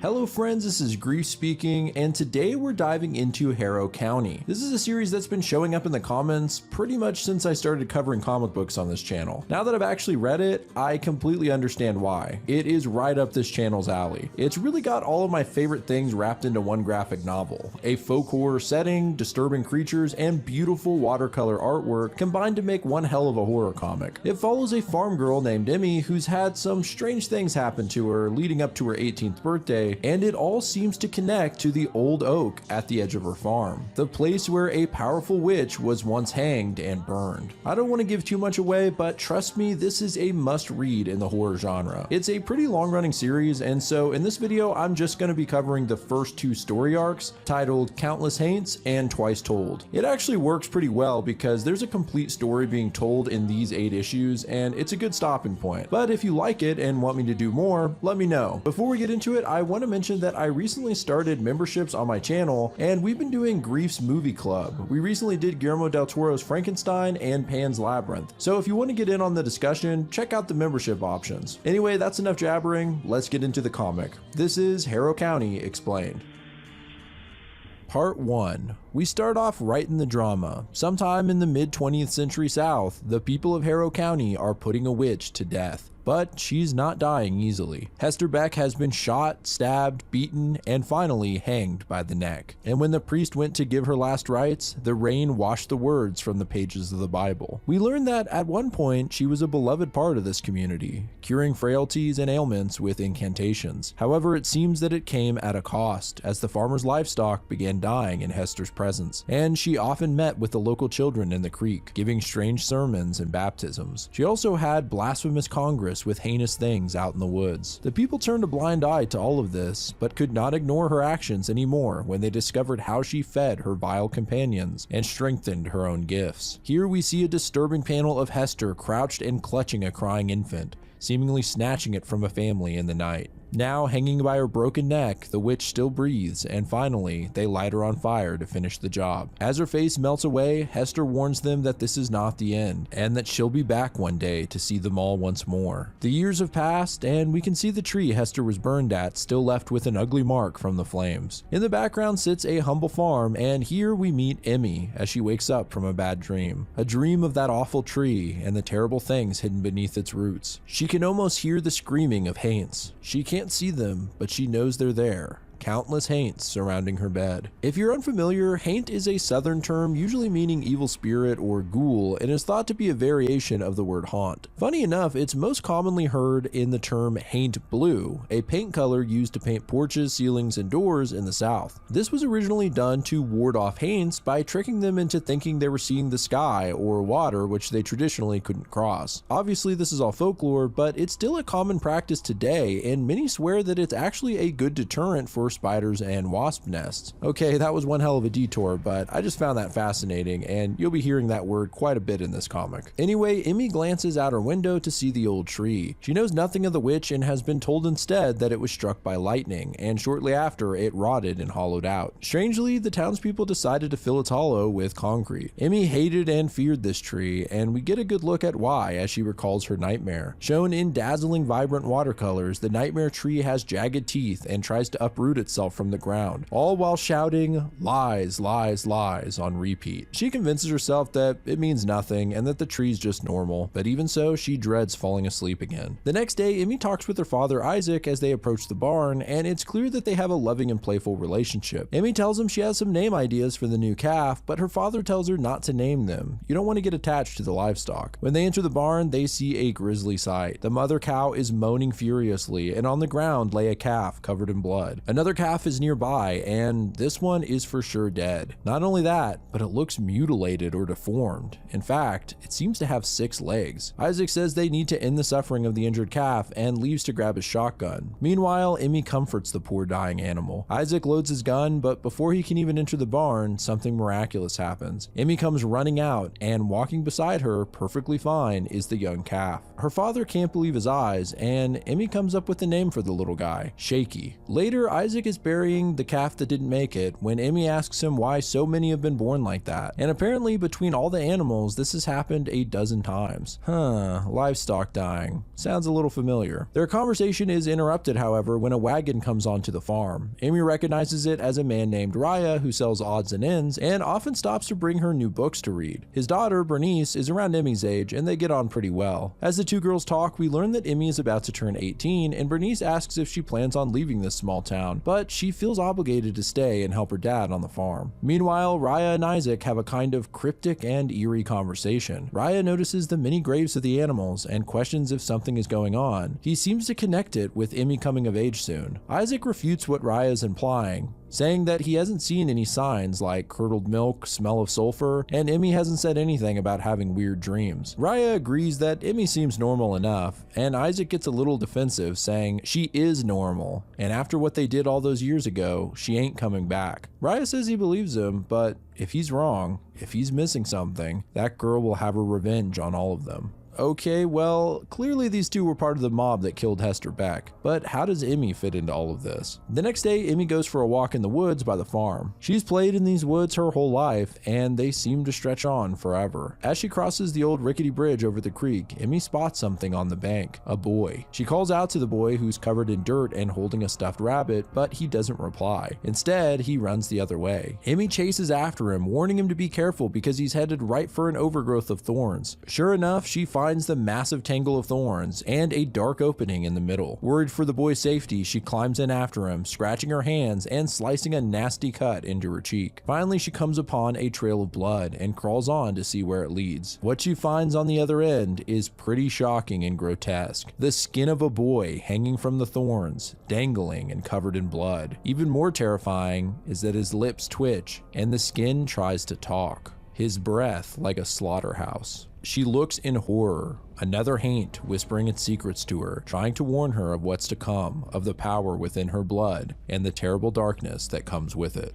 Hello friends, this is Grief speaking, and today we're diving into Harrow County. This is a series that's been showing up in the comments pretty much since I started covering comic books on this channel. Now that I've actually read it, I completely understand why. It is right up this channel's alley. It's really got all of my favorite things wrapped into one graphic novel. A folk horror setting, disturbing creatures, and beautiful watercolor artwork combined to make one hell of a horror comic. It follows a farm girl named Emmy who's had some strange things happen to her leading up to her 18th birthday, and it all seems to connect to the old oak at the edge of her farm, the place where a powerful witch was once hanged and burned. I don't want to give too much away, but trust me, this is a must read in the horror genre. It's a pretty long running series, and so in this video I'm just going to be covering the first two story arcs titled Countless Haints and Twice Told. It actually works pretty well because there's a complete story being told in these 8 issues, and it's a good stopping point. But if you like it and want me to do more, let me know. Before we get into it, I want to mention that I recently started memberships on my channel, and we've been doing Grief's Movie Club. We recently did Guillermo del Toro's Frankenstein and Pan's Labyrinth. So if you want to get in on the discussion, check out the membership options. Anyway, that's enough jabbering. Let's get into the comic. This is Harrow County Explained. Part 1. We start off right in the drama. Sometime in the mid-20th century South, the people of Harrow County are putting a witch to death. But she's not dying easily. Hester Beck has been shot, stabbed, beaten, and finally hanged by the neck. And when the priest went to give her last rites, the rain washed the words from the pages of the Bible. We learn that at one point she was a beloved part of this community, curing frailties and ailments with incantations. However, it seems that it came at a cost, as the farmer's livestock began dying in Hester's presence, and she often met with the local children in the creek, giving strange sermons and baptisms. She also had blasphemous congress with heinous things out in the woods. The people turned a blind eye to all of this, but could not ignore her actions anymore when they discovered how she fed her vile companions and strengthened her own gifts. Here we see a disturbing panel of Hester crouched and clutching a crying infant, seemingly snatching it from a family in the night. Now, hanging by her broken neck, the witch still breathes, and finally, they light her on fire to finish the job. As her face melts away, Hester warns them that this is not the end, and that she'll be back one day to see them all once more. The years have passed, and we can see the tree Hester was burned at still left with an ugly mark from the flames. In the background sits a humble farm, and here we meet Emmy as she wakes up from a bad dream. A dream of that awful tree and the terrible things hidden beneath its roots. She can almost hear the screaming of haints. She can't see them, but she knows they're there. Countless haints surrounding her bed. If you're unfamiliar, haint is a southern term usually meaning evil spirit or ghoul, and is thought to be a variation of the word haunt. Funny enough, it's most commonly heard in the term haint blue, a paint color used to paint porches, ceilings, and doors in the South. This was originally done to ward off haints by tricking them into thinking they were seeing the sky or water, which they traditionally couldn't cross. Obviously, this is all folklore, but it's still a common practice today, and many swear that it's actually a good deterrent for spiders and wasp nests. Okay, that was one hell of a detour, but I just found that fascinating, and you'll be hearing that word quite a bit in this comic. Anyway, Emmy glances out her window to see the old tree. She knows nothing of the witch and has been told instead that it was struck by lightning, and shortly after it rotted and hollowed out. Strangely, the townspeople decided to fill its hollow with concrete. Emmy hated and feared this tree, and we get a good look at why as she recalls her nightmare. Shown in dazzling vibrant watercolors, the nightmare tree has jagged teeth and tries to uproot itself from the ground, all while shouting lies, lies, lies on repeat. She convinces herself that it means nothing and that the tree's just normal, but even so, she dreads falling asleep again. The next day, Emmy talks with her father Isaac as they approach the barn, and it's clear that they have a loving and playful relationship. Emmy tells him she has some name ideas for the new calf, but her father tells her not to name them. You don't want to get attached to the livestock. When they enter the barn, they see a grisly sight. The mother cow is moaning furiously, and on the ground lay a calf covered in blood. Another calf is nearby, and this one is for sure dead. Not only that, but it looks mutilated or deformed. In fact, it seems to have 6 legs. Isaac says they need to end the suffering of the injured calf and leaves to grab his shotgun. Meanwhile, Emmy comforts the poor dying animal. Isaac loads his gun, but before he can even enter the barn, something miraculous happens. Emmy comes running out, and walking beside her, perfectly fine, is the young calf. Her father can't believe his eyes, and Emmy comes up with a name for the little guy, Shaky. Later, Isaac Isaac is burying the calf that didn't make it when Emmy asks him why so many have been born like that. And apparently between all the animals, this has happened a dozen times. Livestock dying. Sounds a little familiar. Their conversation is interrupted, however, when a wagon comes onto the farm. Emmy recognizes it as a man named Raya who sells odds and ends and often stops to bring her new books to read. His daughter, Bernice, is around Emmy's age and they get on pretty well. As the two girls talk, we learn that Emmy is about to turn 18 and Bernice asks if she plans on leaving this small town, but she feels obligated to stay and help her dad on the farm. Meanwhile, Raya and Isaac have a kind of cryptic and eerie conversation. Raya notices the many graves of the animals and questions if something is going on. He seems to connect it with Emmy coming of age soon. Isaac refutes what Raya is implying, saying that he hasn't seen any signs like curdled milk, smell of sulfur, and Emmy hasn't said anything about having weird dreams. Raya agrees that Emmy seems normal enough, and Isaac gets a little defensive, saying she is normal, and after what they did all those years ago, she ain't coming back. Raya says he believes him, but if he's wrong, if he's missing something, that girl will have her revenge on all of them. Okay, well, clearly these two were part of the mob that killed Hester Beck, but how does Emmy fit into all of this? The next day, Emmy goes for a walk in the woods by the farm. She's played in these woods her whole life, and they seem to stretch on forever. As she crosses the old rickety bridge over the creek, Emmy spots something on the bank, a boy. She calls out to the boy who's covered in dirt and holding a stuffed rabbit, but he doesn't reply. Instead, he runs the other way. Emmy chases after him, warning him to be careful because he's headed right for an overgrowth of thorns. Sure enough, she finds the massive tangle of thorns and a dark opening in the middle. Worried for the boy's safety, she climbs in after him, scratching her hands and slicing a nasty cut into her cheek. Finally, she comes upon a trail of blood and crawls on to see where it leads. What she finds on the other end is pretty shocking and grotesque. The skin of a boy hanging from the thorns, dangling and covered in blood. Even more terrifying is that his lips twitch and the skin tries to talk. His breath like a slaughterhouse. She looks in horror, another haint whispering its secrets to her, trying to warn her of what's to come, of the power within her blood, and the terrible darkness that comes with it.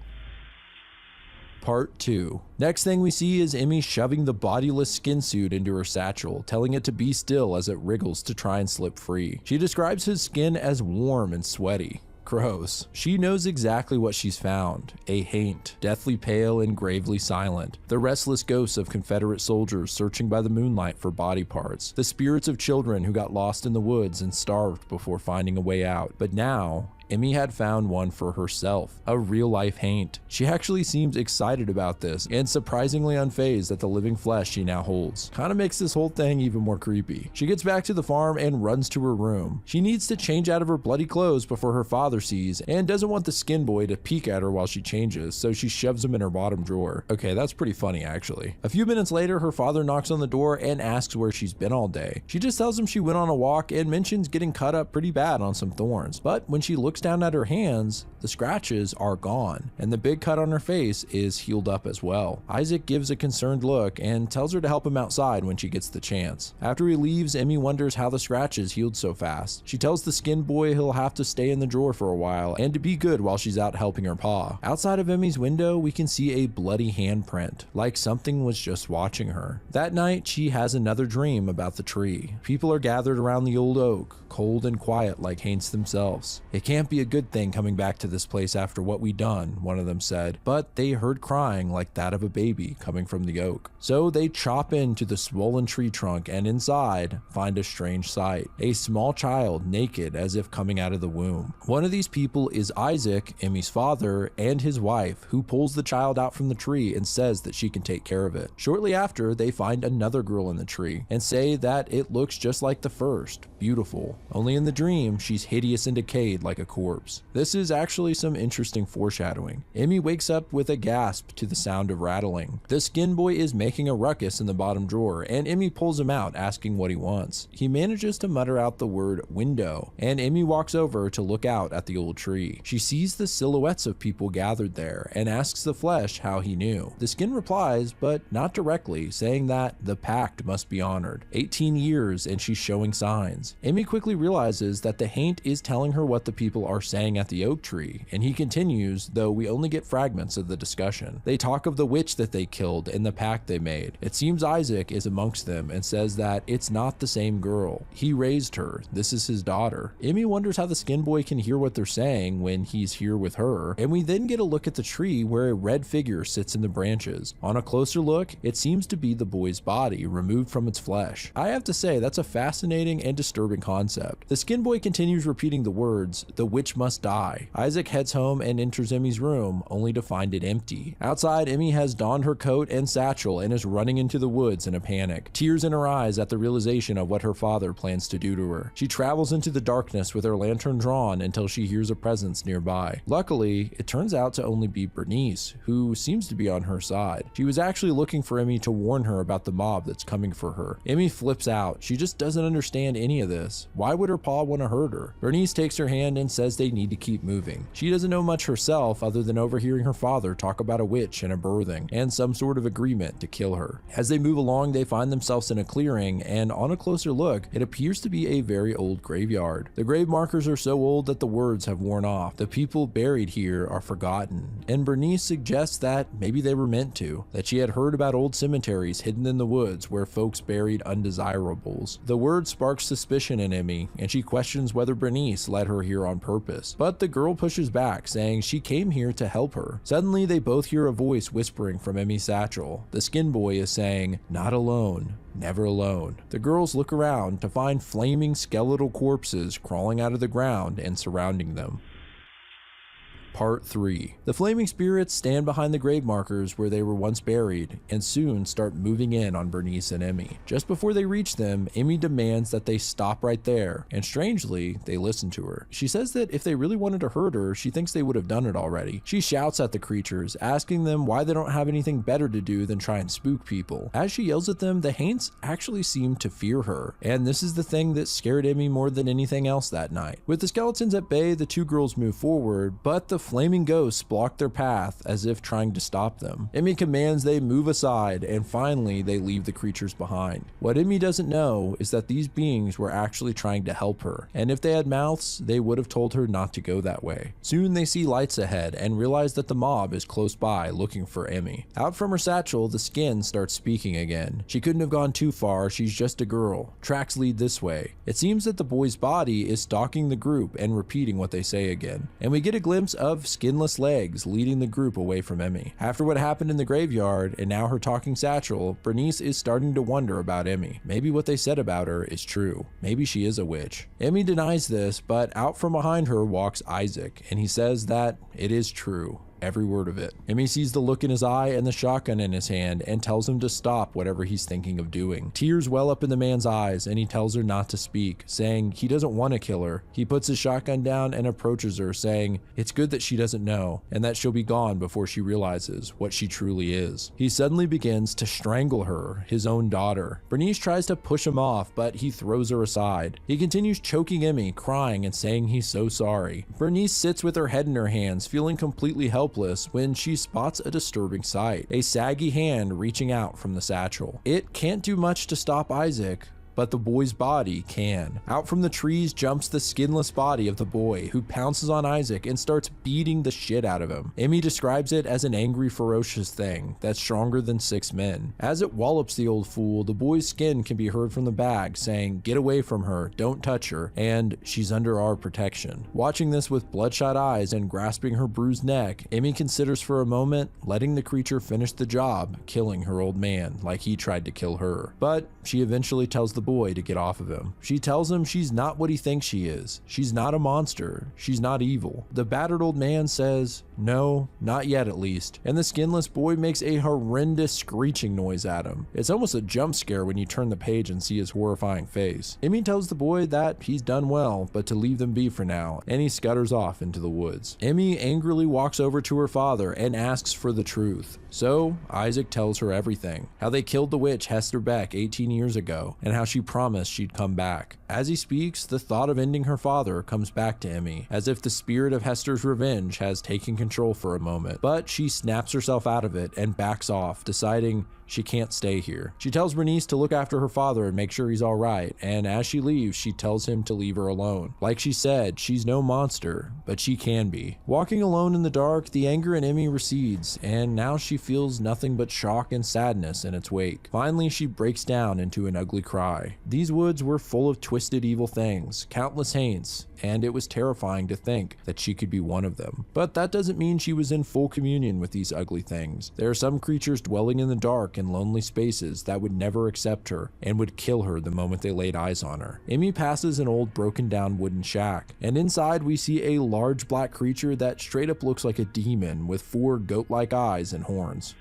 Part 2. Next thing we see is Emmy shoving the bodiless skin suit into her satchel, telling it to be still as it wriggles to try and slip free. She describes his skin as warm and sweaty. Gross. She knows exactly what she's found. A haint, deathly pale and gravely silent. The restless ghosts of Confederate soldiers searching by the moonlight for body parts. The spirits of children who got lost in the woods and starved before finding a way out. But now, Emmy had found one for herself, a real-life haint. She actually seems excited about this and surprisingly unfazed at the living flesh she now holds. Kinda makes this whole thing even more creepy. She gets back to the farm and runs to her room. She needs to change out of her bloody clothes before her father sees and doesn't want the skin boy to peek at her while she changes, so she shoves him in her bottom drawer. Okay, that's pretty funny actually. A few minutes later, her father knocks on the door and asks where she's been all day. She just tells him she went on a walk and mentions getting cut up pretty bad on some thorns, but when she looks down at her hands, the scratches are gone, and the big cut on her face is healed up as well. Isaac gives a concerned look and tells her to help him outside when she gets the chance. After he leaves, Emmy wonders how the scratches healed so fast. She tells the skin boy he'll have to stay in the drawer for a while and to be good while she's out helping her pa. Outside of Emmy's window, we can see a bloody handprint, like something was just watching her. That night, she has another dream about the tree. People are gathered around the old oak, cold and quiet like haints themselves. It can't be a good thing coming back to this place after what we done, one of them said, but they heard crying like that of a baby coming from the oak. So they chop into the swollen tree trunk and inside find a strange sight. A small child naked as if coming out of the womb. One of these people is Isaac, Emmy's father, and his wife, who pulls the child out from the tree and says that she can take care of it. Shortly after, they find another girl in the tree and say that it looks just like the first, beautiful. Only in the dream, she's hideous and decayed like a corpse. This is actually some interesting foreshadowing. Emmy wakes up with a gasp to the sound of rattling. The skin boy is making a ruckus in the bottom drawer, and Emmy pulls him out, asking what he wants. He manages to mutter out the word window, and Emmy walks over to look out at the old tree. She sees the silhouettes of people gathered there and asks the flesh how he knew. The skin replies, but not directly, saying that the pact must be honored. 18 years and she's showing signs. Emmy quickly realizes that the haint is telling her what the people Satchel are saying at the oak tree, and he continues, though we only get fragments of the discussion. They talk of the witch that they killed and the pact they made. It seems Isaac is amongst them and says that it's not the same girl. He raised her. This is his daughter. Emmy wonders how the skin boy can hear what they're saying when he's here with her, and we then get a look at the tree where a red figure sits in the branches. On a closer look, it seems to be the boy's body removed from its flesh. I have to say, that's a fascinating and disturbing concept. The skin boy continues repeating the words, "The witch must die." Isaac heads home and enters Emmy's room, only to find it empty. Outside, Emmy has donned her coat and satchel and is running into the woods in a panic, tears in her eyes at the realization of what her father plans to do to her. She travels into the darkness with her lantern drawn until she hears a presence nearby. Luckily, it turns out to only be Bernice, who seems to be on her side. She was actually looking for Emmy to warn her about the mob that's coming for her. Emmy flips out. She just doesn't understand any of this. Why would her pa want to hurt her? Bernice takes her hand and says they need to keep moving. She doesn't know much herself other than overhearing her father talk about a witch and a birthing, and some sort of agreement to kill her. As they move along, they find themselves in a clearing, and on a closer look, it appears to be a very old graveyard. The grave markers are so old that the words have worn off. The people buried here are forgotten, and Bernice suggests that maybe they were meant to, that she had heard about old cemeteries hidden in the woods where folks buried undesirables. The word sparks suspicion in Emmy, and she questions whether Bernice led her here on purpose, but the girl pushes back, saying she came here to help her. Suddenly, they both hear a voice whispering from Emmy's satchel. The skin boy is saying, "Not alone. Never alone." The girls look around to find flaming skeletal corpses crawling out of the ground and surrounding them. Part 3. The flaming spirits stand behind the grave markers where they were once buried and soon start moving in on Bernice and Emmy. Just before they reach them, Emmy demands that they stop right there, and strangely, they listen to her. She says that if they really wanted to hurt her, she thinks they would have done it already. She shouts at the creatures, asking them why they don't have anything better to do than try and spook people. As she yells at them, the Haints actually seem to fear her, and this is the thing that scared Emmy more than anything else that night. With the skeletons at bay, the two girls move forward, but the flaming ghosts block their path as if trying to stop them. Emmy commands they move aside, and finally they leave the creatures behind. What Emmy doesn't know is that these beings were actually trying to help her, and if they had mouths, they would have told her not to go that way. Soon they see lights ahead and realize that the mob is close by looking for Emmy. Out from her satchel, the skin starts speaking again. She couldn't have gone too far, she's just a girl. Tracks lead this way. It seems that the boy's body is stalking the group and repeating what they say again, and we get a glimpse of skinless legs leading the group away from Emmy. After what happened in the graveyard and now her talking satchel, Bernice is starting to wonder about Emmy. Maybe what they said about her is true. Maybe she is a witch. Emmy denies this, but out from behind her walks Isaac, and he says that it is true. Every word of it. Emmy sees the look in his eye and the shotgun in his hand and tells him to stop whatever he's thinking of doing. Tears well up in the man's eyes and he tells her not to speak, saying he doesn't want to kill her. He puts his shotgun down and approaches her, saying it's good that she doesn't know and that she'll be gone before she realizes what she truly is. He suddenly begins to strangle her, his own daughter. Bernice tries to push him off, but he throws her aside. He continues choking Emmy, crying and saying he's so sorry. Bernice sits with her head in her hands, feeling completely helpless when she spots a disturbing sight, a saggy hand reaching out from the satchel. It can't do much to stop Isaac, but the boy's body can. Out from the trees jumps the skinless body of the boy, who pounces on Isaac and starts beating the shit out of him. Emmy describes it as an angry, ferocious thing that's stronger than 6 men. As it wallops the old fool, the boy's skin can be heard from the bag saying, "Get away from her, don't touch her, and she's under our protection." Watching this with bloodshot eyes and grasping her bruised neck, Emmy considers for a moment letting the creature finish the job, killing her old man like he tried to kill her. But she eventually tells the boy to get off of him. She tells him she's not what he thinks she is. She's not a monster. She's not evil. The battered old man says, "No, not yet at least," and the skinless boy makes a horrendous screeching noise at him. It's almost a jump scare when you turn the page and see his horrifying face. Emmy tells the boy that he's done well, but to leave them be for now, and he scutters off into the woods. Emmy angrily walks over to her father and asks for the truth. So Isaac tells her everything, how they killed the witch Hester Beck 18 years ago, and how she promised she'd come back. As he speaks, the thought of ending her father comes back to Emmy, as if the spirit of Hester's revenge has taken control for a moment, but she snaps herself out of it and backs off, deciding she can't stay here. She tells Bernice to look after her father and make sure he's alright, and as she leaves, she tells him to leave her alone. Like she said, she's no monster, but she can be. Walking alone in the dark, the anger in Emmy recedes, and now she feels nothing but shock and sadness in its wake. Finally, she breaks down into an ugly cry. These woods were full of twisted evil things, countless haints, and it was terrifying to think that she could be one of them. But that doesn't mean she was in full communion with these ugly things. There are some creatures dwelling in the dark and lonely spaces that would never accept her and would kill her the moment they laid eyes on her. Emmy passes an old broken down wooden shack, and inside we see a large black creature that straight up looks like a demon with 4 goat-like eyes and horns.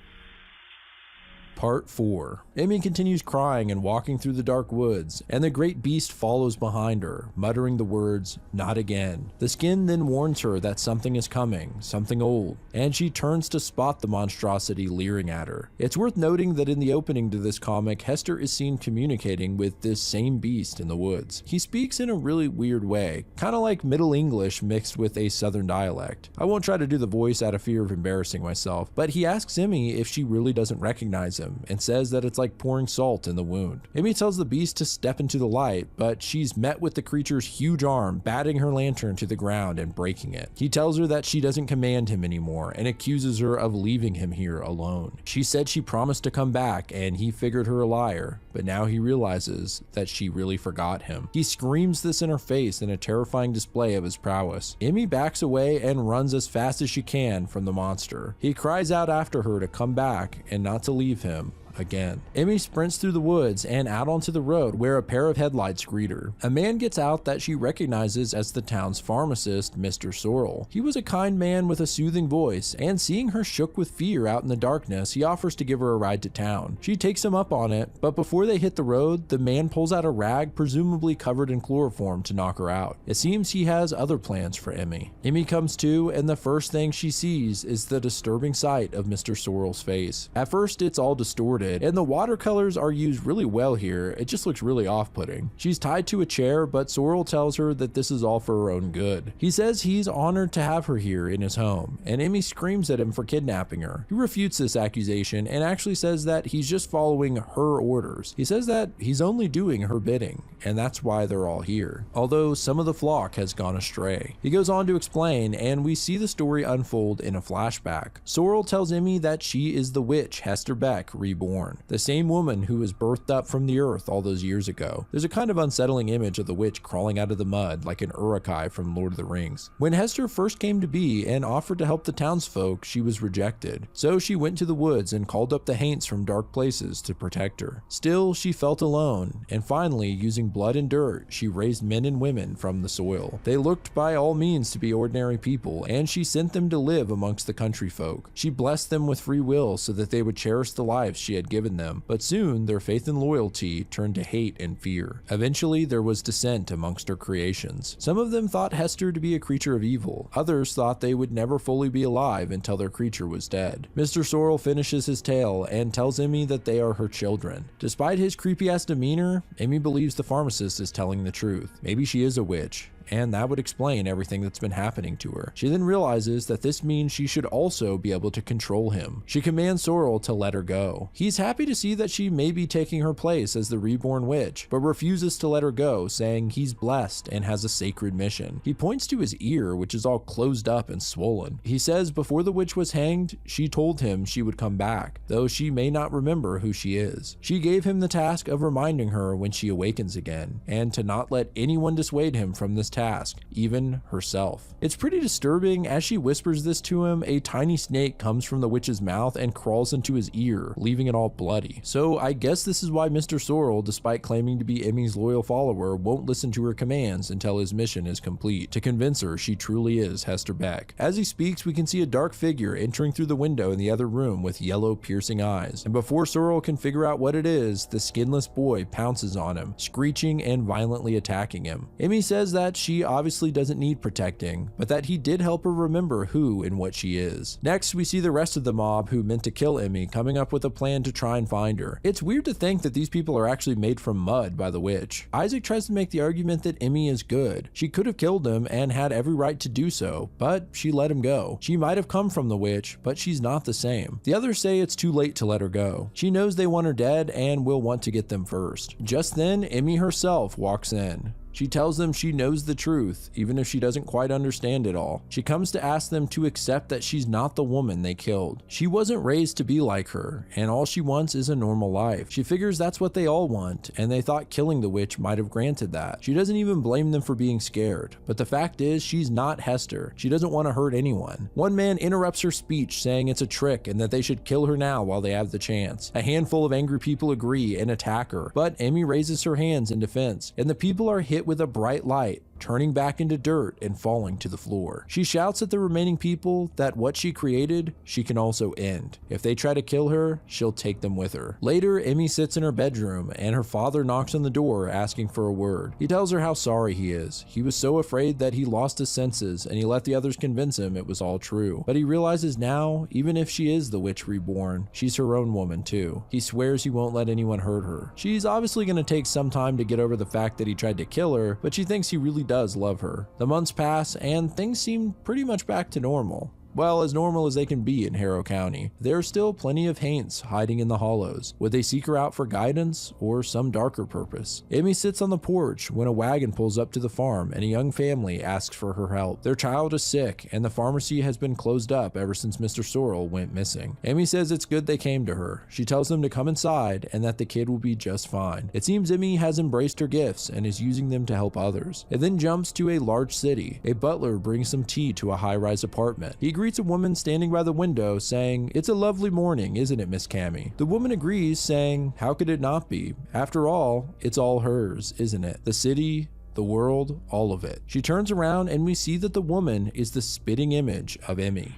Part 4. Emmy continues crying and walking through the dark woods, and the great beast follows behind her, muttering the words, "Not again." The skin then warns her that something is coming, something old, and she turns to spot the monstrosity leering at her. It's worth noting that in the opening to this comic, Hester is seen communicating with this same beast in the woods. He speaks in a really weird way, kind of like Middle English mixed with a southern dialect. I won't try to do the voice out of fear of embarrassing myself, but he asks Emmy if she really doesn't recognize him, and says that it's like pouring salt in the wound. Emmy tells the beast to step into the light, but she's met with the creature's huge arm batting her lantern to the ground and breaking it. He tells her that she doesn't command him anymore and accuses her of leaving him here alone. She said she promised to come back and he figured her a liar, but now he realizes that she really forgot him. He screams this in her face in a terrifying display of his prowess. Emmy backs away and runs as fast as she can from the monster. He cries out after her to come back and not to leave him again. Emmy sprints through the woods and out onto the road where a pair of headlights greet her. A man gets out that she recognizes as the town's pharmacist, Mr. Sorrel. He was a kind man with a soothing voice, and seeing her shook with fear out in the darkness, he offers to give her a ride to town. She takes him up on it, but before they hit the road, the man pulls out a rag presumably covered in chloroform to knock her out. It seems he has other plans for Emmy. Emmy comes to, and the first thing she sees is the disturbing sight of Mr. Sorrel's face. At first, it's all distorted, and the watercolors are used really well here. It just looks really off-putting. She's tied to a chair, but Sorrel tells her that this is all for her own good. He says he's honored to have her here in his home, and Emmy screams at him for kidnapping her. He refutes this accusation and actually says that he's just following her orders. He says that he's only doing her bidding, and that's why they're all here, although some of the flock has gone astray. He goes on to explain, and we see the story unfold in a flashback. Sorrel tells Emmy that she is the witch Hester Beck reborn, the same woman who was birthed up from the earth all those years ago. There's a kind of unsettling image of the witch crawling out of the mud like an Uruk-hai from Lord of the Rings. When Hester first came to be and offered to help the townsfolk, she was rejected. So she went to the woods and called up the haints from dark places to protect her. Still, she felt alone, and finally, using blood and dirt, she raised men and women from the soil. They looked by all means to be ordinary people, and she sent them to live amongst the country folk. She blessed them with free will so that they would cherish the lives she had given them, but soon their faith and loyalty turned to hate and fear. Eventually, there was dissent amongst her creations. Some of them thought Hester to be a creature of evil. Others thought they would never fully be alive until their creature was dead. Mr. Sorrel finishes his tale and tells Emmy that they are her children. Despite his creepy-ass demeanor, Emmy believes the pharmacist is telling the truth. Maybe she is a witch, and that would explain everything that's been happening to her. She then realizes that this means she should also be able to control him. She commands Sorrel to let her go. He's happy to see that she may be taking her place as the reborn witch, but refuses to let her go, saying he's blessed and has a sacred mission. He points to his ear, which is all closed up and swollen. He says before the witch was hanged, she told him she would come back, though she may not remember who she is. She gave him the task of reminding her when she awakens again, and to not let anyone dissuade him from this task, even herself. It's pretty disturbing. As she whispers this to him, a tiny snake comes from the witch's mouth and crawls into his ear, leaving it all bloody. So I guess this is why Mr. Sorrel, despite claiming to be Emmy's loyal follower, won't listen to her commands until his mission is complete, to convince her she truly is Hester Beck. As he speaks, we can see a dark figure entering through the window in the other room with yellow piercing eyes, and before Sorrel can figure out what it is, the skinless boy pounces on him, screeching and violently attacking him. Emmy says that she obviously doesn't need protecting, but that he did help her remember who and what she is. Next, we see the rest of the mob who meant to kill Emmy coming up with a plan to try and find her. It's weird to think that these people are actually made from mud by the witch. Isaac tries to make the argument that Emmy is good. She could have killed him and had every right to do so, but she let him go. She might have come from the witch, but she's not the same. The others say it's too late to let her go. She knows they want her dead and will want to get them first. Just then, Emmy herself walks in. She tells them she knows the truth, even if she doesn't quite understand it all. She comes to ask them to accept that she's not the woman they killed. She wasn't raised to be like her, and all she wants is a normal life. She figures that's what they all want, and they thought killing the witch might have granted that. She doesn't even blame them for being scared, but the fact is she's not Hester. She doesn't want to hurt anyone. One man interrupts her speech, saying it's a trick and that they should kill her now while they have the chance. A handful of angry people agree and attack her, but Emmy raises her hands in defense, and the people are hit with a bright light, turning back into dirt and falling to the floor. She shouts at the remaining people that what she created, she can also end. If they try to kill her, she'll take them with her. Later, Emmy sits in her bedroom and her father knocks on the door asking for a word. He tells her how sorry he is. He was so afraid that he lost his senses and he let the others convince him it was all true. But he realizes now, even if she is the witch reborn, she's her own woman too. He swears he won't let anyone hurt her. She's obviously going to take some time to get over the fact that he tried to kill her, but she thinks he really does love her. The months pass and things seem pretty much back to normal. Well, as normal as they can be in Harrow County. There are still plenty of Haints hiding in the hollows. Would they seek her out for guidance or some darker purpose? Emmy sits on the porch when a wagon pulls up to the farm and a young family asks for her help. Their child is sick and the pharmacy has been closed up ever since Mr. Sorrel went missing. Emmy says it's good they came to her. She tells them to come inside and that the kid will be just fine. It seems Emmy has embraced her gifts and is using them to help others. It then jumps to a large city. A butler brings some tea to a high-rise apartment. He greets a woman standing by the window saying, "It's a lovely morning, isn't it, Miss Cammy?" The woman agrees, saying, "How could it not be? After all, it's all hers, isn't it? The city, the world, all of it." She turns around and we see that the woman is the spitting image of Emmy.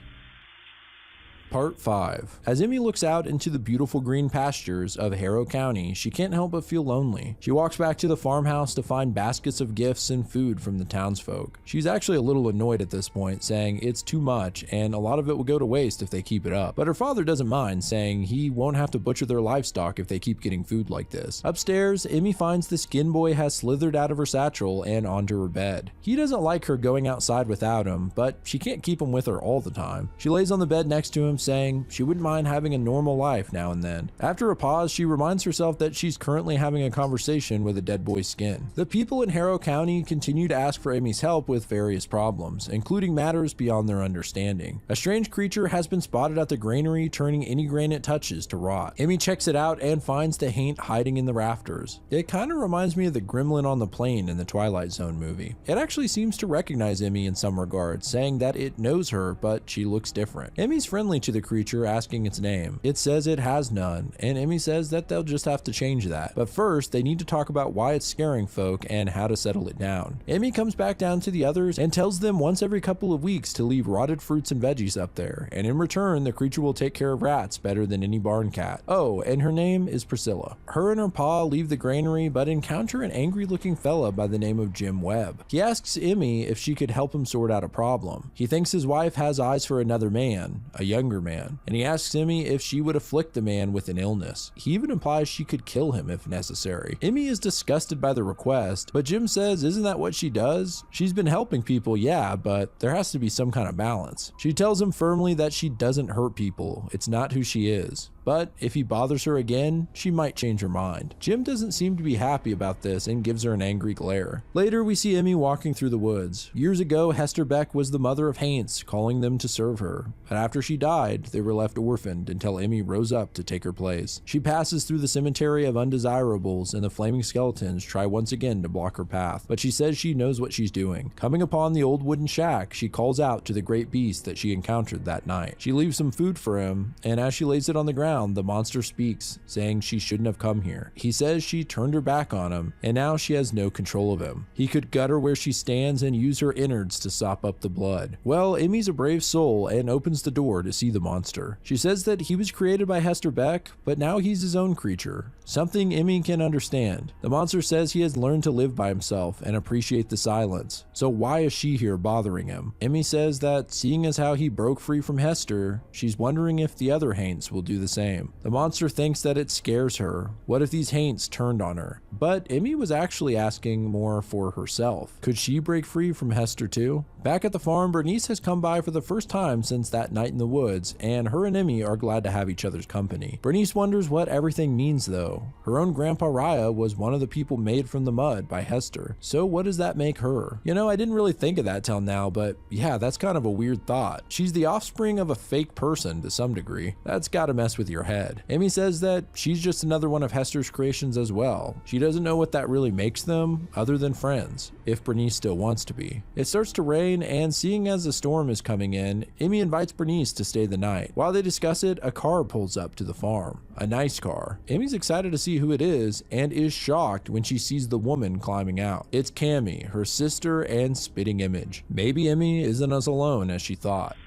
Part 5. As Emmy looks out into the beautiful green pastures of Harrow County, she can't help but feel lonely. She walks back to the farmhouse to find baskets of gifts and food from the townsfolk. She's actually a little annoyed at this point, saying it's too much and a lot of it will go to waste if they keep it up. But her father doesn't mind, saying he won't have to butcher their livestock if they keep getting food like this. Upstairs, Emmy finds the skin boy has slithered out of her satchel and onto her bed. He doesn't like her going outside without him, but she can't keep him with her all the time. She lays on the bed next to him, saying she wouldn't mind having a normal life now and then. After a pause, she reminds herself that she's currently having a conversation with a dead boy's skin. The people in Harrow County continue to ask for Emmy's help with various problems, including matters beyond their understanding. A strange creature has been spotted at the granary, turning any grain it touches to rot. Emmy checks it out and finds the Haint hiding in the rafters. It kind of reminds me of the gremlin on the plane in the Twilight Zone movie. It actually seems to recognize Emmy in some regards, saying that it knows her, but she looks different. Emmy's friendly to the creature, asking its name. It says it has none, and Emmy says that they'll just have to change that. But first, they need to talk about why it's scaring folk and how to settle it down. Emmy comes back down to the others and tells them once every couple of weeks to leave rotted fruits and veggies up there, and in return, the creature will take care of rats better than any barn cat. Oh, and her name is Priscilla. Her and her pa leave the granary, but encounter an angry-looking fella by the name of Jim Webb. He asks Emmy if she could help him sort out a problem. He thinks his wife has eyes for another man, a younger man, and he asks Emmy if she would afflict the man with an illness. He even implies she could kill him if necessary. Emmy is disgusted by the request, but Jim says isn't that what she does? She's been helping people, yeah, but there has to be some kind of balance. She tells him firmly that she doesn't hurt people. It's not who she is. But if he bothers her again, she might change her mind. Jim doesn't seem to be happy about this and gives her an angry glare. Later, we see Emmy walking through the woods. Years ago, Hester Beck was the mother of Haints, calling them to serve her. But after she died, they were left orphaned until Emmy rose up to take her place. She passes through the cemetery of undesirables and the flaming skeletons try once again to block her path. But she says she knows what she's doing. Coming upon the old wooden shack, she calls out to the great beast that she encountered that night. She leaves some food for him, and as she lays it on the ground, around, the monster speaks, saying she shouldn't have come here. He says she turned her back on him, and now she has no control of him. He could gut her where she stands and use her innards to sop up the blood. Well, Emmy's a brave soul and opens the door to see the monster. She says that he was created by Hester Beck, but now he's his own creature, something Emmy can understand. The monster says he has learned to live by himself and appreciate the silence, so why is she here bothering him? Emmy says that seeing as how he broke free from Hester, she's wondering if the other Haints will do the same. The monster thinks that it scares her. What if these Haints turned on her? But Emmy was actually asking more for herself. Could she break free from Hester too? Back at the farm, Bernice has come by for the first time since that night in the woods, and her and Emmy are glad to have each other's company. Bernice wonders what everything means though. Her own grandpa Raya was one of the people made from the mud by Hester, so what does that make her? You know, I didn't really think of that till now, but yeah, that's kind of a weird thought. She's the offspring of a fake person to some degree. That's gotta mess with your head. Emmy says that she's just another one of Hester's creations as well. She doesn't know what that really makes them, other than friends, if Bernice still wants to be. It starts to rain, and seeing as the storm is coming in, Emmy invites Bernice to stay the night. While they discuss it, a car pulls up to the farm. A nice car. Emmy's excited to see who it is, and is shocked when she sees the woman climbing out. It's Cammy, her sister and spitting image. Maybe Emmy isn't as alone as she thought.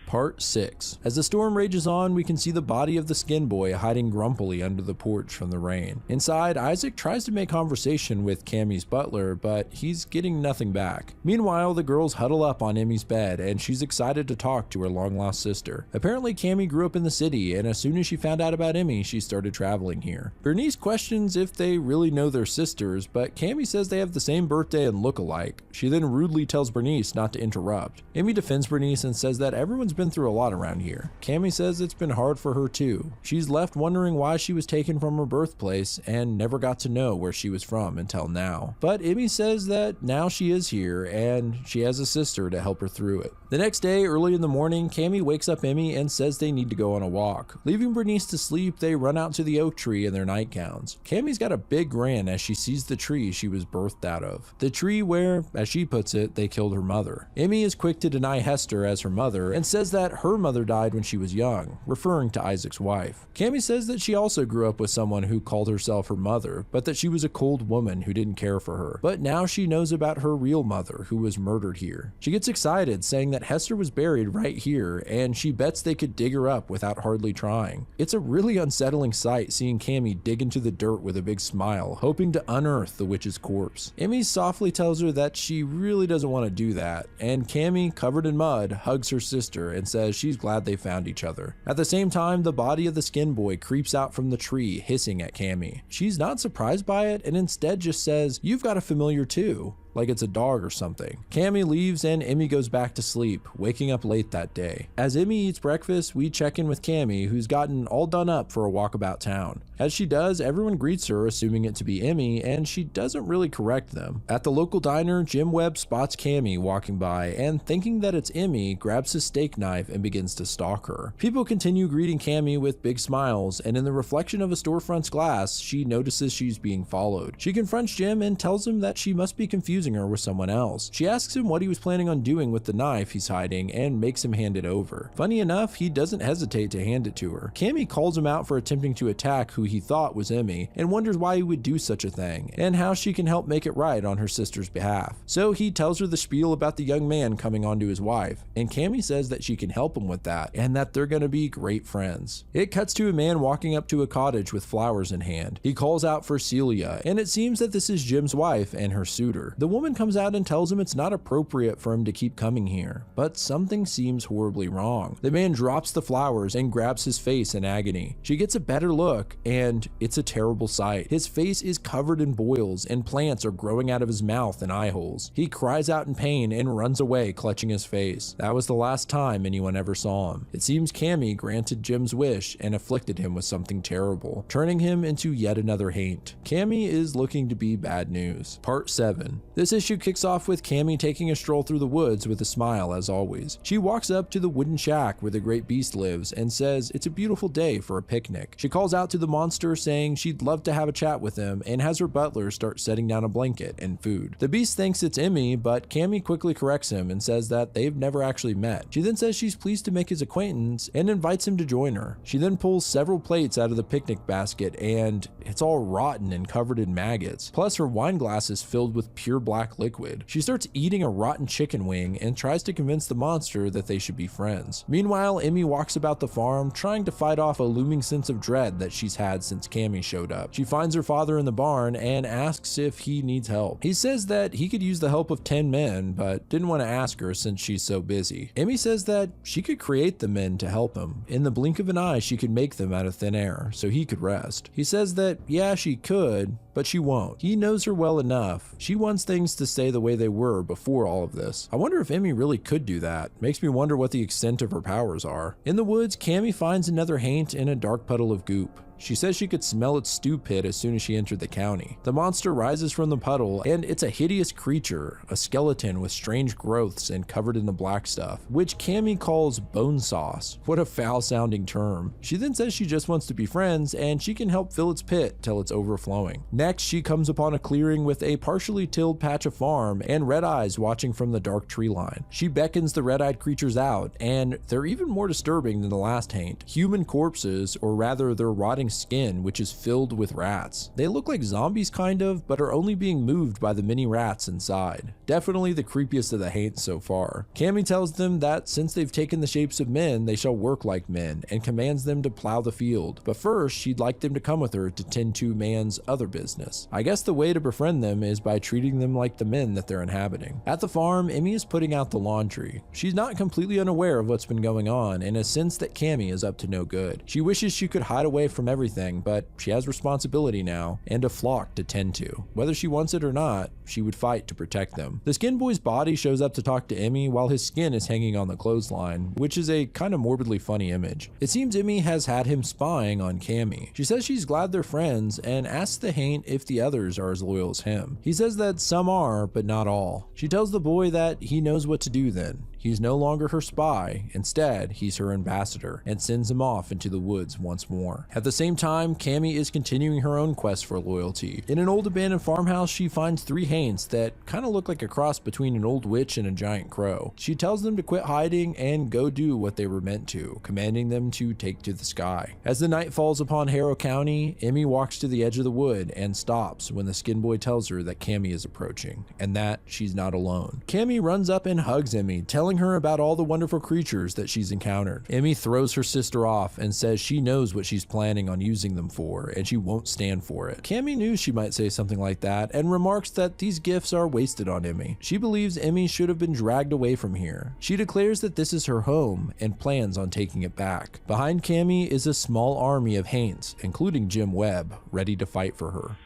Part 6. As the storm rages on, we can see the body of the skin boy hiding grumpily under the porch from the rain. Inside, Isaac tries to make conversation with Cammy's butler, but he's getting nothing back. Meanwhile, the girls huddle up on Emmy's bed, and she's excited to talk to her long-lost sister. Apparently, Cammy grew up in the city, and as soon as she found out about Emmy, she started traveling here. Bernice questions if they really know their sisters, but Cammy says they have the same birthday and look alike. She then rudely tells Bernice not to interrupt. Emmy defends Bernice and says that everyone's been through a lot around here. Cammy says it's been hard for her too. She's left wondering why she was taken from her birthplace and never got to know where she was from until now. But Emmy says that now she is here and she has a sister to help her through it. The next day, early in the morning, Cammy wakes up Emmy and says they need to go on a walk. Leaving Bernice to sleep, they run out to the oak tree in their nightgowns. Cammy's got a big grin as she sees the tree she was birthed out of. The tree where, as she puts it, they killed her mother. Emmy is quick to deny Hester as her mother and says that her mother died when she was young, referring to Isaac's wife. Cammy says that she also grew up with someone who called herself her mother, but that she was a cold woman who didn't care for her. But now she knows about her real mother who was murdered here. She gets excited, saying that Hester was buried right here, and she bets they could dig her up without hardly trying. It's a really unsettling sight seeing Cammy dig into the dirt with a big smile, hoping to unearth the witch's corpse. Emmy softly tells her that she really doesn't want to do that, and Cammy, covered in mud, hugs her sister and says she's glad they found each other. At the same time, the body of the skin boy creeps out from the tree, hissing at Cammy. She's not surprised by it and instead just says, "You've got a familiar too," like it's a dog or something. Cammy leaves and Emmy goes back to sleep, waking up late that day. As Emmy eats breakfast, we check in with Cammy, who's gotten all done up for a walk about town. As she does, everyone greets her, assuming it to be Emmy, and she doesn't really correct them. At the local diner, Jim Webb spots Cammy walking by, and thinking that it's Emmy, grabs his steak knife and begins to stalk her. People continue greeting Cammy with big smiles, and in the reflection of a storefront's glass, she notices she's being followed. She confronts Jim and tells him that she must be confusing her with someone else. She asks him what he was planning on doing with the knife he's hiding and makes him hand it over. Funny enough, he doesn't hesitate to hand it to her. Cammy calls him out for attempting to attack who he thought was Emmy and wonders why he would do such a thing and how she can help make it right on her sister's behalf. So he tells her the spiel about the young man coming onto his wife, and Cammy says that she can help him with that and that they're gonna be great friends. It cuts to a man walking up to a cottage with flowers in hand. He calls out for Celia, and it seems that this is Jim's wife and her suitor. The woman comes out and tells him it's not appropriate for him to keep coming here, but something seems horribly wrong. The man drops the flowers and grabs his face in agony. She gets a better look, and it's a terrible sight. His face is covered in boils, and plants are growing out of his mouth and eye holes. He cries out in pain and runs away, clutching his face. That was the last time anyone ever saw him. It seems Cammy granted Jim's wish and afflicted him with something terrible, turning him into yet another Haint. Cammy is looking to be bad news. Part 7. This issue kicks off with Cammy taking a stroll through the woods with a smile as always. She walks up to the wooden shack where the great beast lives and says it's a beautiful day for a picnic. She calls out to the monster saying she'd love to have a chat with him and has her butler start setting down a blanket and food. The beast thinks it's Emmy, but Cammy quickly corrects him and says that they've never actually met. She then says she's pleased to make his acquaintance and invites him to join her. She then pulls several plates out of the picnic basket and it's all rotten and covered in maggots. Plus her wine glass is filled with pure black liquid. She starts eating a rotten chicken wing and tries to convince the monster that they should be friends. Meanwhile, Emmy walks about the farm trying to fight off a looming sense of dread that she's had since Cammy showed up. She finds her father in the barn and asks if he needs help. He says that he could use the help of 10 men, but didn't want to ask her since she's so busy. Emmy says that she could create the men to help him. In the blink of an eye, she could make them out of thin air, so he could rest. He says that, yeah, she could, but she won't. He knows her well enough. She wants things to stay the way they were before all of this. I wonder if Emmy really could do that. Makes me wonder what the extent of her powers are. In the woods, Cammy finds another haint in a dark puddle of goop. She says she could smell its stew pit as soon as she entered the county. The monster rises from the puddle, and it's a hideous creature, a skeleton with strange growths and covered in the black stuff, which Cammy calls bone sauce. What a foul-sounding term. She then says she just wants to be friends, and she can help fill its pit till it's overflowing. Next, she comes upon a clearing with a partially tilled patch of farm and red eyes watching from the dark tree line. She beckons the red-eyed creatures out, and they're even more disturbing than the last haint. Human corpses, or rather their rotting skin, which is filled with rats. They look like zombies kind of, but are only being moved by the many rats inside. Definitely the creepiest of the haints so far. Cammy tells them that since they've taken the shapes of men, they shall work like men, and commands them to plow the field. But first, she'd like them to come with her to tend to man's other business. I guess the way to befriend them is by treating them like the men that they're inhabiting. At the farm, Emmy is putting out the laundry. She's not completely unaware of what's been going on, and has sensed that Cammy is up to no good. She wishes she could hide away from everything, but she has responsibility now, and a flock to tend to. Whether she wants it or not, she would fight to protect them. The skin boy's body shows up to talk to Emmy while his skin is hanging on the clothesline, which is a kind of morbidly funny image. It seems Emmy has had him spying on Cammy. She says she's glad they're friends, and asks the haint if the others are as loyal as him. He says that some are, but not all. She tells the boy that he knows what to do then. He's no longer her spy, instead he's her ambassador, and sends him off into the woods once more. At the same time, Cammy is continuing her own quest for loyalty. In an old abandoned farmhouse, she finds 3 haints that kind of look like a cross between an old witch and a giant crow. She tells them to quit hiding and go do what they were meant to, commanding them to take to the sky. As the night falls upon Harrow County, Emmy walks to the edge of the wood and stops when the skin boy tells her that Cammy is approaching, and that she's not alone. Cammy runs up and hugs Emmy, telling her about all the wonderful creatures that she's encountered. Emmy throws her sister off and says she knows what she's planning on using them for, and she won't stand for it. Cammy knew she might say something like that, and remarks that these gifts are wasted on Emmy. She believes Emmy should have been dragged away from here. She declares that this is her home, and plans on taking it back. Behind Cammy is a small army of haints, including Jim Webb, ready to fight for her.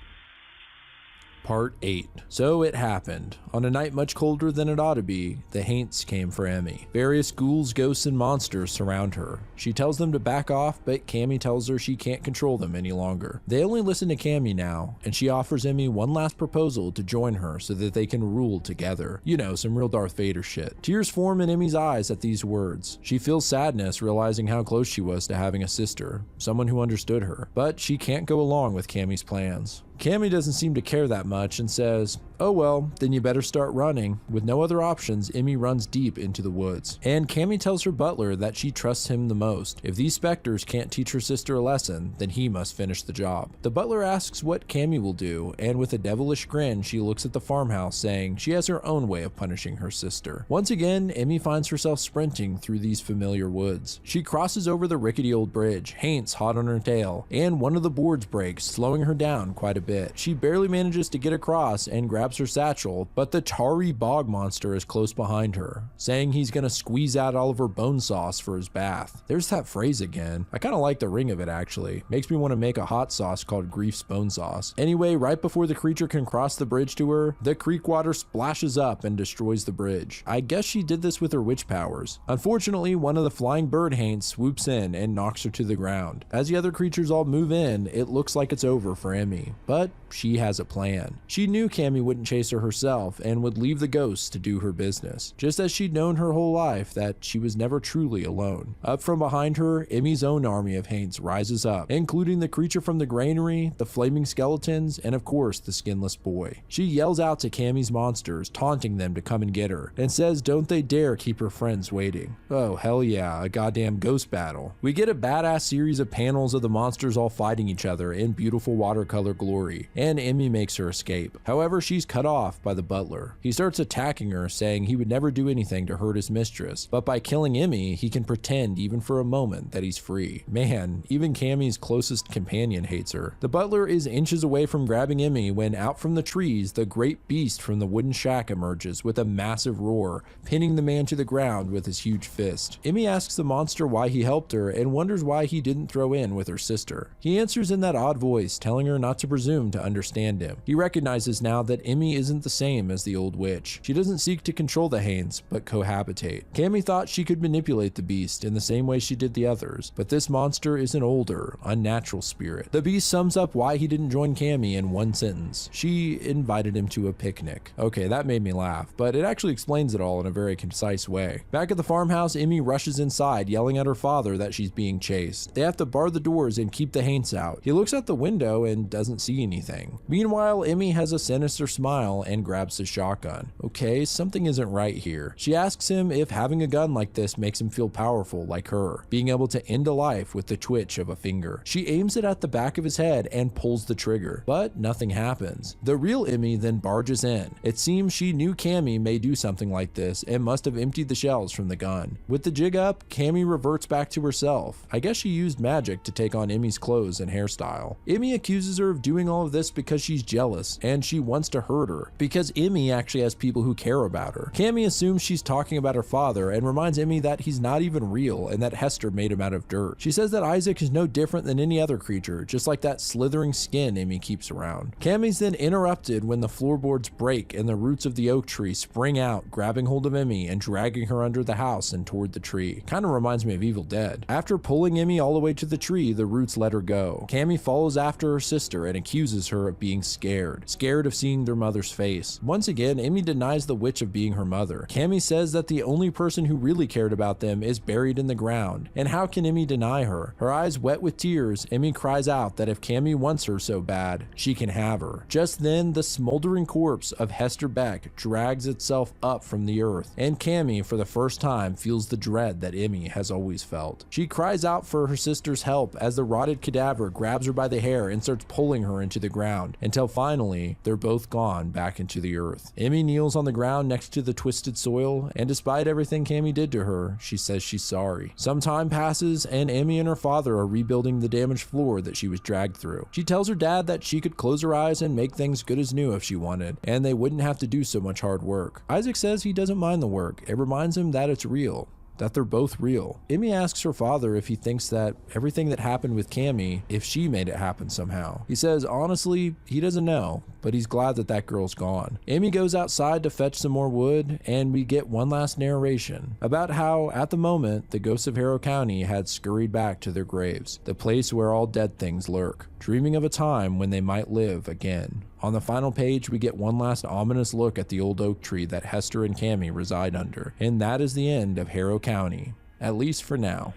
Part 8. So it happened. On a night much colder than it ought to be, the haints came for Emmy. Various ghouls, ghosts, and monsters surround her. She tells them to back off, but Cammy tells her she can't control them any longer. They only listen to Cammy now, and she offers Emmy one last proposal to join her so that they can rule together. You know, some real Darth Vader shit. Tears form in Emmy's eyes at these words. She feels sadness realizing how close she was to having a sister, someone who understood her, but she can't go along with Cammy's plans. Cammy doesn't seem to care that much and says, "Oh well, then you better start running." With no other options, Emmy runs deep into the woods. And Cammy tells her butler that she trusts him the most. If these specters can't teach her sister a lesson, then he must finish the job. The butler asks what Cammy will do, and with a devilish grin, she looks at the farmhouse, saying she has her own way of punishing her sister. Once again, Emmy finds herself sprinting through these familiar woods. She crosses over the rickety old bridge, haints hot on her tail, and one of the boards breaks, slowing her down quite a bit. She barely manages to get across and grabs her satchel, but the tarry bog monster is close behind her, saying he's gonna squeeze out all of her bone sauce for his bath. There's that phrase again. I kinda like the ring of it actually. Makes me want to make a hot sauce called Grief's bone sauce. Anyway, right before the creature can cross the bridge to her, the creek water splashes up and destroys the bridge. I guess she did this with her witch powers. Unfortunately, one of the flying bird haints swoops in and knocks her to the ground. As the other creatures all move in, it looks like it's over for Emmy, but she has a plan. She knew Cammy wouldn't wouldn't chase her herself and would leave the ghosts to do her business, just as she'd known her whole life that she was never truly alone. Up from behind her, Emmy's own army of Haints rises up, including the creature from the granary, the flaming skeletons, and of course the skinless boy. She yells out to Cammy's monsters, taunting them to come and get her, and says don't they dare keep her friends waiting. Oh hell yeah, a goddamn ghost battle. We get a badass series of panels of the monsters all fighting each other in beautiful watercolor glory, and Emmy makes her escape. However, she's cut off by the butler. He starts attacking her, saying he would never do anything to hurt his mistress, but by killing Emmy, he can pretend even for a moment that he's free. Man, even Cammy's closest companion hates her. The butler is inches away from grabbing Emmy when out from the trees, the great beast from the wooden shack emerges with a massive roar, pinning the man to the ground with his huge fist. Emmy asks the monster why he helped her and wonders why he didn't throw in with her sister. He answers in that odd voice, telling her not to presume to understand him. He recognizes now that Emmy isn't the same as the old witch. She doesn't seek to control the Haints, but cohabitate. Cammy thought she could manipulate the beast in the same way she did the others, but this monster is an older, unnatural spirit. The beast sums up why he didn't join Cammy in one sentence. She invited him to a picnic. Okay, that made me laugh, but it actually explains it all in a very concise way. Back at the farmhouse, Emmy rushes inside, yelling at her father that she's being chased. They have to bar the doors and keep the Haints out. He looks out the window and doesn't see anything. Meanwhile, Emmy has a sinister smile and grabs the shotgun. Okay, something isn't right here. She asks him if having a gun like this makes him feel powerful like her, being able to end a life with the twitch of a finger. She aims it at the back of his head and pulls the trigger, but nothing happens. The real Emmy then barges in. It seems she knew Cammy may do something like this and must have emptied the shells from the gun. With the jig up, Cammy reverts back to herself. I guess she used magic to take on Emmy's clothes and hairstyle. Emmy accuses her of doing all of this because she's jealous and she wants to hurt her, because Emmy actually has people who care about her. Cammy assumes she's talking about her father and reminds Emmy that he's not even real and that Hester made him out of dirt. She says that Isaac is no different than any other creature, just like that slithering skin Emmy keeps around. Cammy's then interrupted when the floorboards break and the roots of the oak tree spring out, grabbing hold of Emmy and dragging her under the house and toward the tree. Kinda reminds me of Evil Dead. After pulling Emmy all the way to the tree, the roots let her go. Cammy follows after her sister and accuses her of being scared of seeing their mother's face. Once again, Emmy denies the witch of being her mother. Cammy says that the only person who really cared about them is buried in the ground, and how can Emmy deny her? Her eyes wet with tears, Emmy cries out that if Cammy wants her so bad, she can have her. Just then, the smoldering corpse of Hester Beck drags itself up from the earth, and Cammy, for the first time, feels the dread that Emmy has always felt. She cries out for her sister's help as the rotted cadaver grabs her by the hair and starts pulling her into the ground, until finally, they're both gone back into the earth. Emmy kneels on the ground next to the twisted soil, and despite everything Cammy did to her, she says she's sorry. Some time passes, and Emmy and her father are rebuilding the damaged floor that she was dragged through. She tells her dad that she could close her eyes and make things good as new if she wanted, and they wouldn't have to do so much hard work. Isaac says he doesn't mind the work. It reminds him that it's real, that they're both real. Emmy asks her father if he thinks that everything that happened with Cammy, if she made it happen somehow. He says honestly, he doesn't know, but he's glad that that girl's gone. Emmy goes outside to fetch some more wood, and we get one last narration about how, at the moment, the ghosts of Harrow County had scurried back to their graves, the place where all dead things lurk, dreaming of a time when they might live again. On the final page, we get one last ominous look at the old oak tree that Hester and Cammy reside under, and that is the end of Harrow County, at least for now.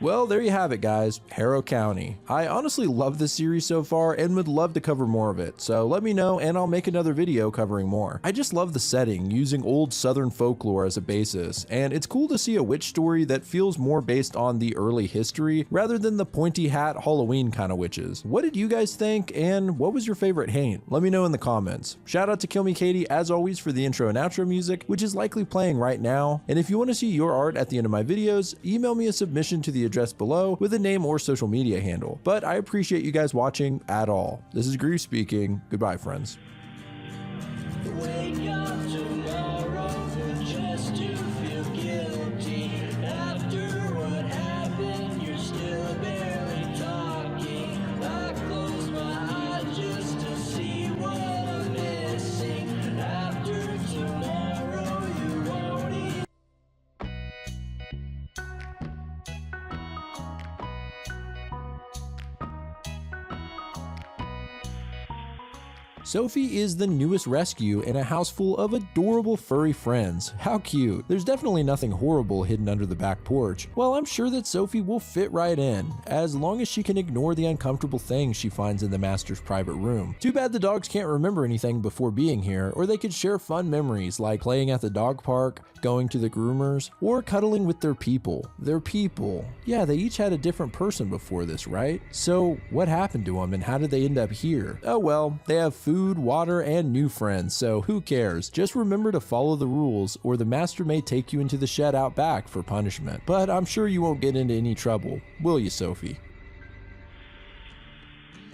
Well, there you have it, guys. Harrow County. I honestly love this series so far and would love to cover more of it, so let me know and I'll make another video covering more. I just love the setting, using old southern folklore as a basis, and it's cool to see a witch story that feels more based on the early history rather than the pointy hat Halloween kind of witches. What did you guys think, and what was your favorite Haint? Let me know in the comments. Shout out to Kill Me Katie, as always, for the intro and outro music, which is likely playing right now, and if you want to see your art at the end of my videos, email me a submission to the address below with a name or social media handle. But I appreciate you guys watching at all. This is Grief speaking. Goodbye, friends. Sophie is the newest rescue in a house full of adorable furry friends. How cute. There's definitely nothing horrible hidden under the back porch. Well, I'm sure that Sophie will fit right in, as long as she can ignore the uncomfortable things she finds in the master's private room. Too bad the dogs can't remember anything before being here, or they could share fun memories like playing at the dog park, going to the groomers, or cuddling with their people. Their people. Yeah, they each had a different person before this, right? So what happened to them and how did they end up here? Oh well, they have food, water, and new friends, so who cares? Just remember to follow the rules or the master may take you into the shed out back for punishment. But I'm sure you won't get into any trouble, will you, Sophie?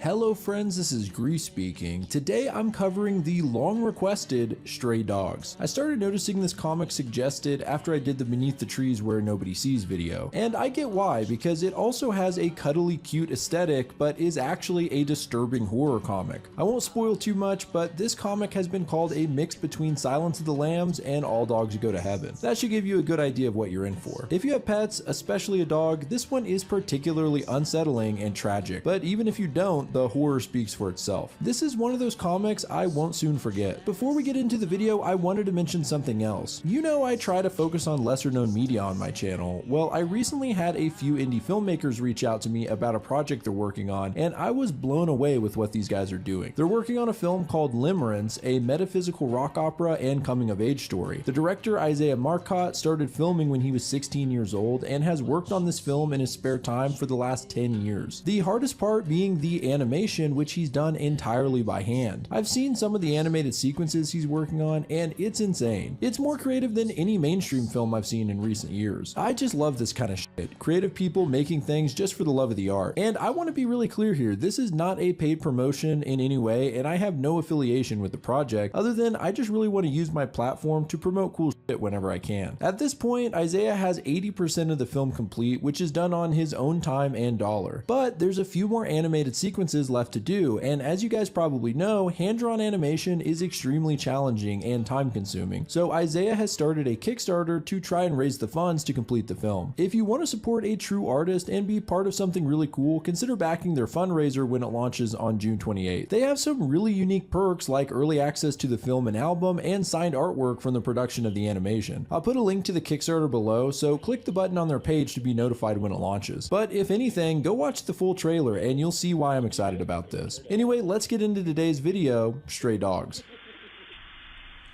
Hello friends, this is Grease speaking. Today I'm covering the long requested Stray Dogs. I started noticing this comic suggested after I did the Beneath the Trees Where Nobody Sees video. And I get why, because it also has a cuddly cute aesthetic, but is actually a disturbing horror comic. I won't spoil too much, but this comic has been called a mix between Silence of the Lambs and All Dogs Go to Heaven. That should give you a good idea of what you're in for. If you have pets, especially a dog, this one is particularly unsettling and tragic. But even if you don't, the horror speaks for itself. This is one of those comics I won't soon forget. Before we get into the video, I wanted to mention something else. You know I try to focus on lesser known media on my channel. Well, I recently had a few indie filmmakers reach out to me about a project they're working on, and I was blown away with what these guys are doing. They're working on a film called Limerence, a metaphysical rock opera and coming of age story. The director Isaiah Marcotte started filming when he was 16 years old and has worked on this film in his spare time for the last 10 years. The hardest part being the animation, which he's done entirely by hand. I've seen some of the animated sequences he's working on and it's insane. It's more creative than any mainstream film I've seen in recent years. I just love this kind of shit. Creative people making things just for the love of the art. And I want to be really clear here, this is not a paid promotion in any way and I have no affiliation with the project other than I just really want to use my platform to promote cool shit whenever I can. At this point, Isaiah has 80% of the film complete, which is done on his own time and dollar. But there's a few more animated sequences left to do, and as you guys probably know, hand-drawn animation is extremely challenging and time-consuming, so Isaiah has started a Kickstarter to try and raise the funds to complete the film. If you want to support a true artist and be part of something really cool, consider backing their fundraiser when it launches on June 28th. They have some really unique perks like early access to the film and album and signed artwork from the production of the animation. I'll put a link to the Kickstarter below, so click the button on their page to be notified when it launches. But if anything, go watch the full trailer and you'll see why I'm excited about this. Anyway, let's get into today's video, Stray Dogs.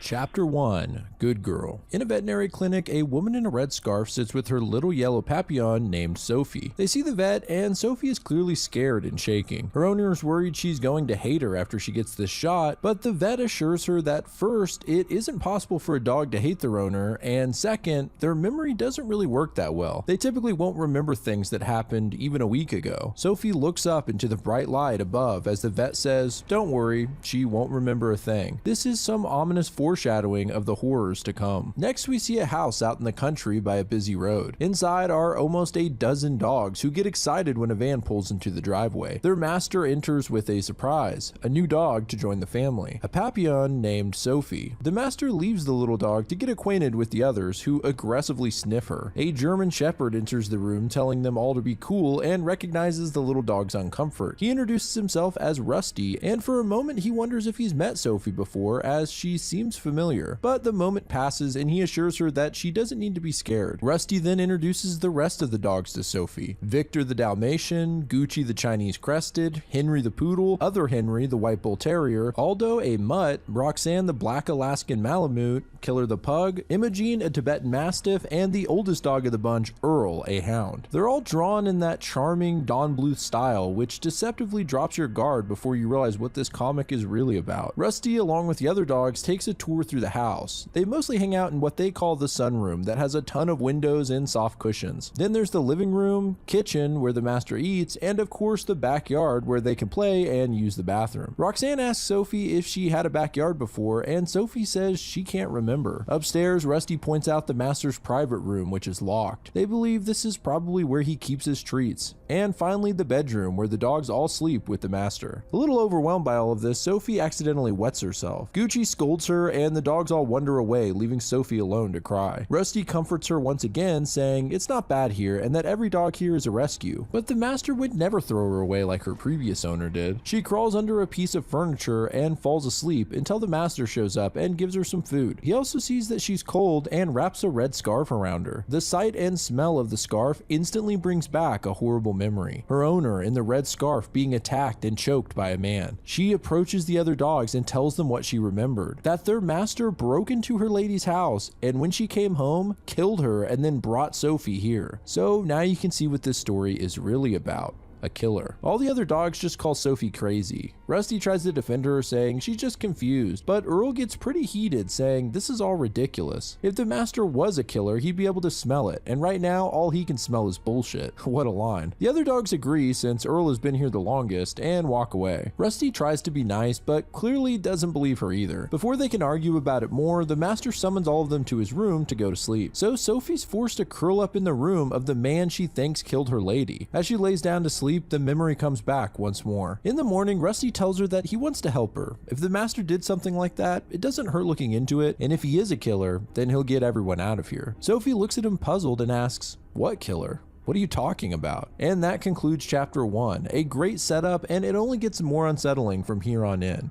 Chapter 1, Good Girl. In a veterinary clinic, a woman in a red scarf sits with her little yellow Papillon named Sophie. They see the vet, and Sophie is clearly scared and shaking. Her owner is worried she's going to hate her after she gets this shot, but the vet assures her that first, it isn't possible for a dog to hate their owner, and second, their memory doesn't really work that well. They typically won't remember things that happened even a week ago. Sophie looks up into the bright light above as the vet says, "Don't worry, she won't remember a thing." This is some ominous foreshadowing of the horrors to come. Next, we see a house out in the country by a busy road. Inside are almost a dozen dogs who get excited when a van pulls into the driveway. Their master enters with a surprise, a new dog to join the family, a Papillon named Sophie. The master leaves the little dog to get acquainted with the others who aggressively sniff her. A German Shepherd enters the room telling them all to be cool and recognizes the little dog's uncomfort. He introduces himself as Rusty, and for a moment he wonders if he's met Sophie before as she seems familiar, but the moment passes and he assures her that she doesn't need to be scared. Rusty then introduces the rest of the dogs to Sophie. Victor the Dalmatian, Gucci the Chinese Crested, Henry the Poodle, other Henry the White Bull Terrier, Aldo a Mutt, Roxanne the Black Alaskan Malamute, Killer the Pug, Imogene a Tibetan Mastiff, and the oldest dog of the bunch, Earl, a Hound. They're all drawn in that charming Don Bluth style, which deceptively drops your guard before you realize what this comic is really about. Rusty, along with the other dogs, takes a tour through the house. They mostly hang out in what they call the sunroom that has a ton of windows and soft cushions. Then there's the living room, kitchen where the master eats, and of course the backyard where they can play and use the bathroom. Roxanne asks Sophie if she had a backyard before, and Sophie says she can't remember. Upstairs, Rusty points out the master's private room, which is locked. They believe this is probably where he keeps his treats. And finally, the bedroom where the dogs all sleep with the master. A little overwhelmed by all of this, Sophie accidentally wets herself. Gucci scolds her and the dogs all wander away, leaving Sophie alone to cry. Rusty comforts her once again, saying it's not bad here and that every dog here is a rescue, but the master would never throw her away like her previous owner did. She crawls under a piece of furniture and falls asleep until the master shows up and gives her some food. He also sees that she's cold and wraps a red scarf around her. The sight and smell of the scarf instantly brings back a horrible memory. Her owner in the red scarf being attacked and choked by a man. She approaches the other dogs and tells them what she remembered, that their master broke into her lady's house and when she came home, killed her and then brought Sophie here. So now you can see what this story is really about. A killer. All the other dogs just call Sophie crazy. Rusty tries to defend her, saying she's just confused, but Earl gets pretty heated, saying this is all ridiculous. If the master was a killer, he'd be able to smell it, and right now all he can smell is bullshit. What a line. The other dogs agree since Earl has been here the longest and walk away. Rusty tries to be nice, but clearly doesn't believe her either. Before they can argue about it more, the master summons all of them to his room to go to sleep. So Sophie's forced to curl up in the room of the man she thinks killed her lady. As she lays down to sleep, the memory comes back once more. In the morning, Rusty tells her that he wants to help her. If the master did something like that, it doesn't hurt looking into it, and if he is a killer, then he'll get everyone out of here. Sophie looks at him puzzled and asks, "What killer? What are you talking about?" And that concludes chapter 1. A great setup, and it only gets more unsettling from here on in.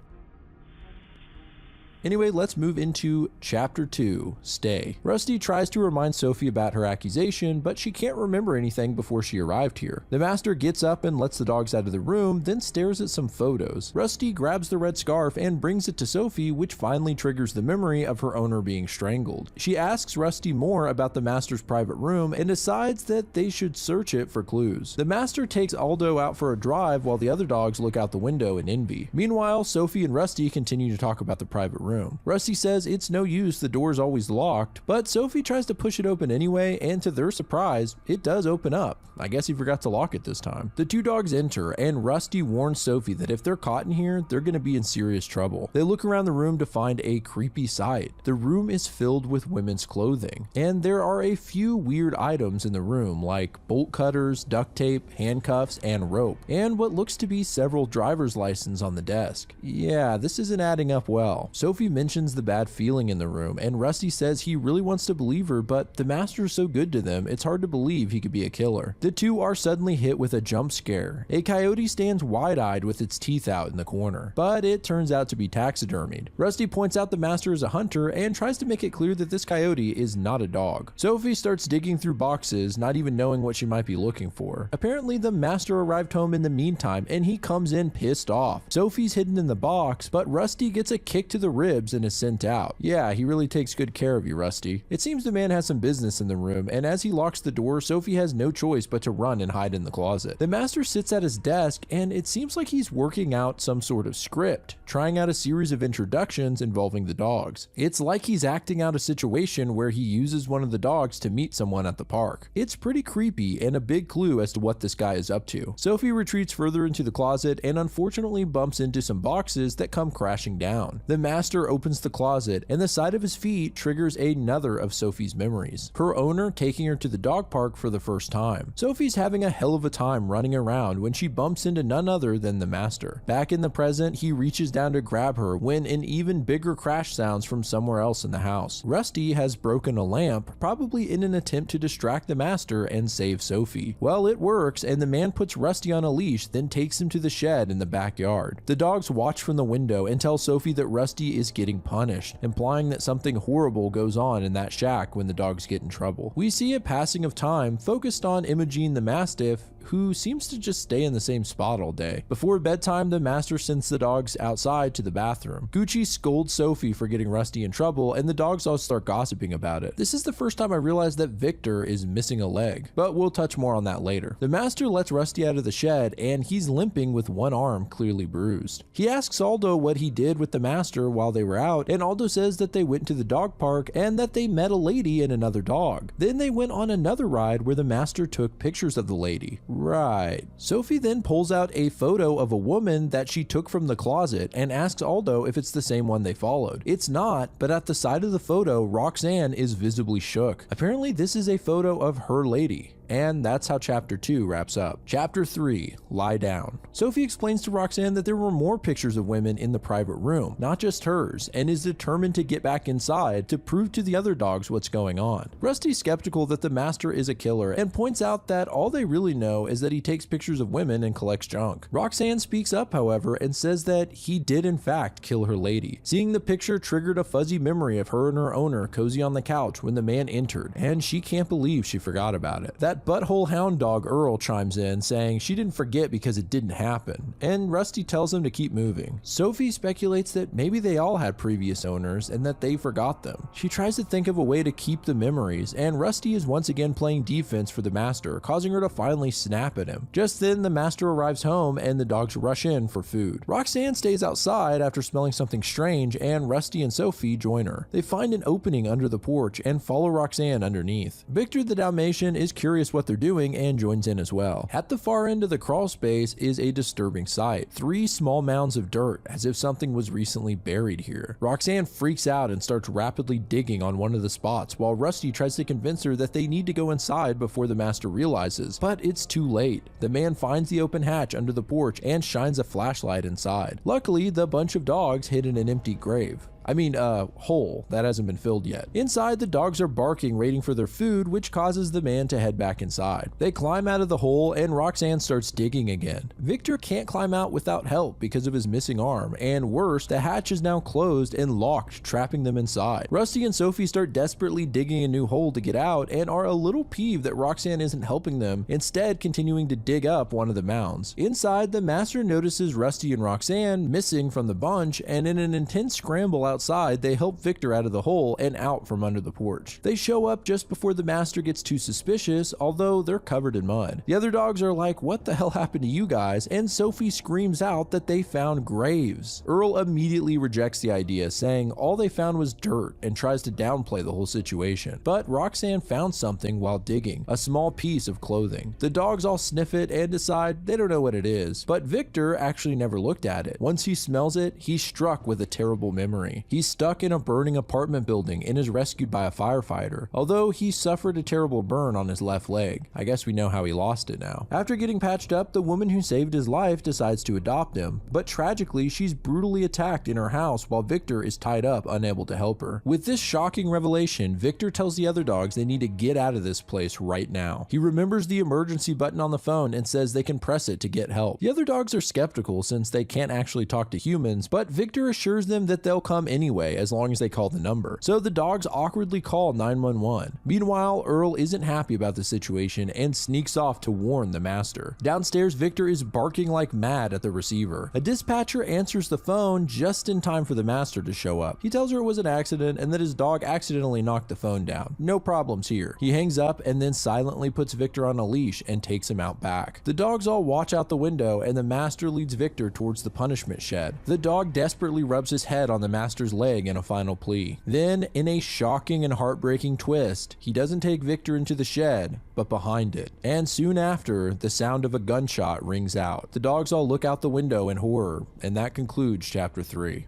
Anyway, let's move into chapter 2, Stay. Rusty tries to remind Sophie about her accusation, but she can't remember anything before she arrived here. The master gets up and lets the dogs out of the room, then stares at some photos. Rusty grabs the red scarf and brings it to Sophie, which finally triggers the memory of her owner being strangled. She asks Rusty more about the master's private room and decides that they should search it for clues. The master takes Aldo out for a drive while the other dogs look out the window in envy. Meanwhile, Sophie and Rusty continue to talk about the private room. Rusty says it's no use, the door's always locked, but Sophie tries to push it open anyway, and to their surprise, it does open up. I guess he forgot to lock it this time. The two dogs enter, and Rusty warns Sophie that if they're caught in here, they're gonna be in serious trouble. They look around the room to find a creepy sight. The room is filled with women's clothing, and there are a few weird items in the room, like bolt cutters, duct tape, handcuffs, and rope, and what looks to be several driver's licenses on the desk. Yeah, this isn't adding up well. Sophie mentions the bad feeling in the room, and Rusty says he really wants to believe her, but the master's so good to them, it's hard to believe he could be a killer. The two are suddenly hit with a jump scare. A coyote stands wide-eyed with its teeth out in the corner, but it turns out to be taxidermied. Rusty points out the master is a hunter and tries to make it clear that this coyote is not a dog. Sophie starts digging through boxes, not even knowing what she might be looking for. Apparently, the master arrived home in the meantime, and he comes in pissed off. Sophie's hidden in the box, but Rusty gets a kick to the ribs and is sent out. Yeah, he really takes good care of you, Rusty. It seems the man has some business in the room, and as he locks the door, Sophie has no choice but to run and hide in the closet. The master sits at his desk, and it seems like he's working out some sort of script, trying out a series of introductions involving the dogs. It's like he's acting out a situation where he uses one of the dogs to meet someone at the park. It's pretty creepy and a big clue as to what this guy is up to. Sophie retreats further into the closet and unfortunately bumps into some boxes that come crashing down. The master opens the closet, and the sight of his feet triggers another of Sophie's memories. Her owner taking her to the dog park for the first time. Sophie's having a hell of a time running around when she bumps into none other than the master. Back in the present, he reaches down to grab her when an even bigger crash sounds from somewhere else in the house. Rusty has broken a lamp, probably in an attempt to distract the master and save Sophie. Well, it works, and the man puts Rusty on a leash, then takes him to the shed in the backyard. The dogs watch from the window and tell Sophie that Rusty is getting punished, implying that something horrible goes on in that shack when the dogs get in trouble. We see a passing of time focused on Imogene the Mastiff, who seems to just stay in the same spot all day. Before bedtime, the master sends the dogs outside to the bathroom. Gucci scolds Sophie for getting Rusty in trouble, and the dogs all start gossiping about it. This is the first time I realized that Victor is missing a leg, but we'll touch more on that later. The master lets Rusty out of the shed, and he's limping with one arm clearly bruised. He asks Aldo what he did with the master while they were out, and Aldo says that they went to the dog park and that they met a lady and another dog. Then they went on another ride where the master took pictures of the lady. Right. Sophie then pulls out a photo of a woman that she took from the closet and asks Aldo if it's the same one they followed. It's not, but at the side of the photo, Roxanne is visibly shook. Apparently this is a photo of her lady. And that's how chapter 2 wraps up. Chapter 3, Lie Down. Sophie explains to Roxanne that there were more pictures of women in the private room, not just hers, and is determined to get back inside to prove to the other dogs what's going on. Rusty's skeptical that the master is a killer and points out that all they really know is that he takes pictures of women and collects junk. Roxanne speaks up, however, and says that he did in fact kill her lady. Seeing the picture triggered a fuzzy memory of her and her owner cozy on the couch when the man entered, and she can't believe she forgot about it. That butthole hound dog Earl chimes in, saying she didn't forget because it didn't happen, and Rusty tells him to keep moving. Sophie speculates that maybe they all had previous owners and that they forgot them. She tries to think of a way to keep the memories, and Rusty is once again playing defense for the master, causing her to finally snap at him. Just then, the master arrives home and the dogs rush in for food. Roxanne stays outside after smelling something strange, and Rusty and Sophie join her. They find an opening under the porch and follow Roxanne underneath. Victor the Dalmatian is curious what they're doing and joins in as well. At the far end of the crawl space is a disturbing sight. 3 small mounds of dirt, as if something was recently buried here. Roxanne freaks out and starts rapidly digging on one of the spots, while Rusty tries to convince her that they need to go inside before the master realizes, but it's too late. The man finds the open hatch under the porch and shines a flashlight inside. Luckily, the bunch of dogs hid in an empty grave. Hole that hasn't been filled yet. Inside, the dogs are barking, waiting for their food, which causes the man to head back inside. They climb out of the hole and Roxanne starts digging again. Victor can't climb out without help because of his missing arm, and worse, the hatch is now closed and locked, trapping them inside. Rusty and Sophie start desperately digging a new hole to get out and are a little peeved that Roxanne isn't helping them, instead continuing to dig up one of the mounds. Inside, the master notices Rusty and Roxanne missing from the bunch, and in an intense scramble outside, they help Victor out of the hole and out from under the porch. They show up just before the master gets too suspicious, although they're covered in mud. The other dogs are like, "What the hell happened to you guys?" And Sophie screams out that they found graves. Earl immediately rejects the idea, saying all they found was dirt, and tries to downplay the whole situation. But Roxanne found something while digging, a small piece of clothing. The dogs all sniff it and decide they don't know what it is, but Victor actually never looked at it. Once he smells it, he's struck with a terrible memory. He's stuck in a burning apartment building and is rescued by a firefighter, although he suffered a terrible burn on his left leg. I guess we know how he lost it now. After getting patched up, the woman who saved his life decides to adopt him, but tragically she's brutally attacked in her house while Victor is tied up, unable to help her. With this shocking revelation, Victor tells the other dogs they need to get out of this place right now. He remembers the emergency button on the phone and says they can press it to get help. The other dogs are skeptical since they can't actually talk to humans, but Victor assures them that they'll come anyway as long as they call the number. So the dogs awkwardly call 911. Meanwhile, Earl isn't happy about the situation and sneaks off to warn the master. Downstairs, Victor is barking like mad at the receiver. A dispatcher answers the phone just in time for the master to show up. He tells her it was an accident and that his dog accidentally knocked the phone down. No problems here. He hangs up and then silently puts Victor on a leash and takes him out back. The dogs all watch out the window and the master leads Victor towards the punishment shed. The dog desperately rubs his head on the master's leg in a final plea. Then, in a shocking and heartbreaking twist, he doesn't take Victor into the shed, but behind it. And soon after, the sound of a gunshot rings out. The dogs all look out the window in horror, and that concludes chapter 3.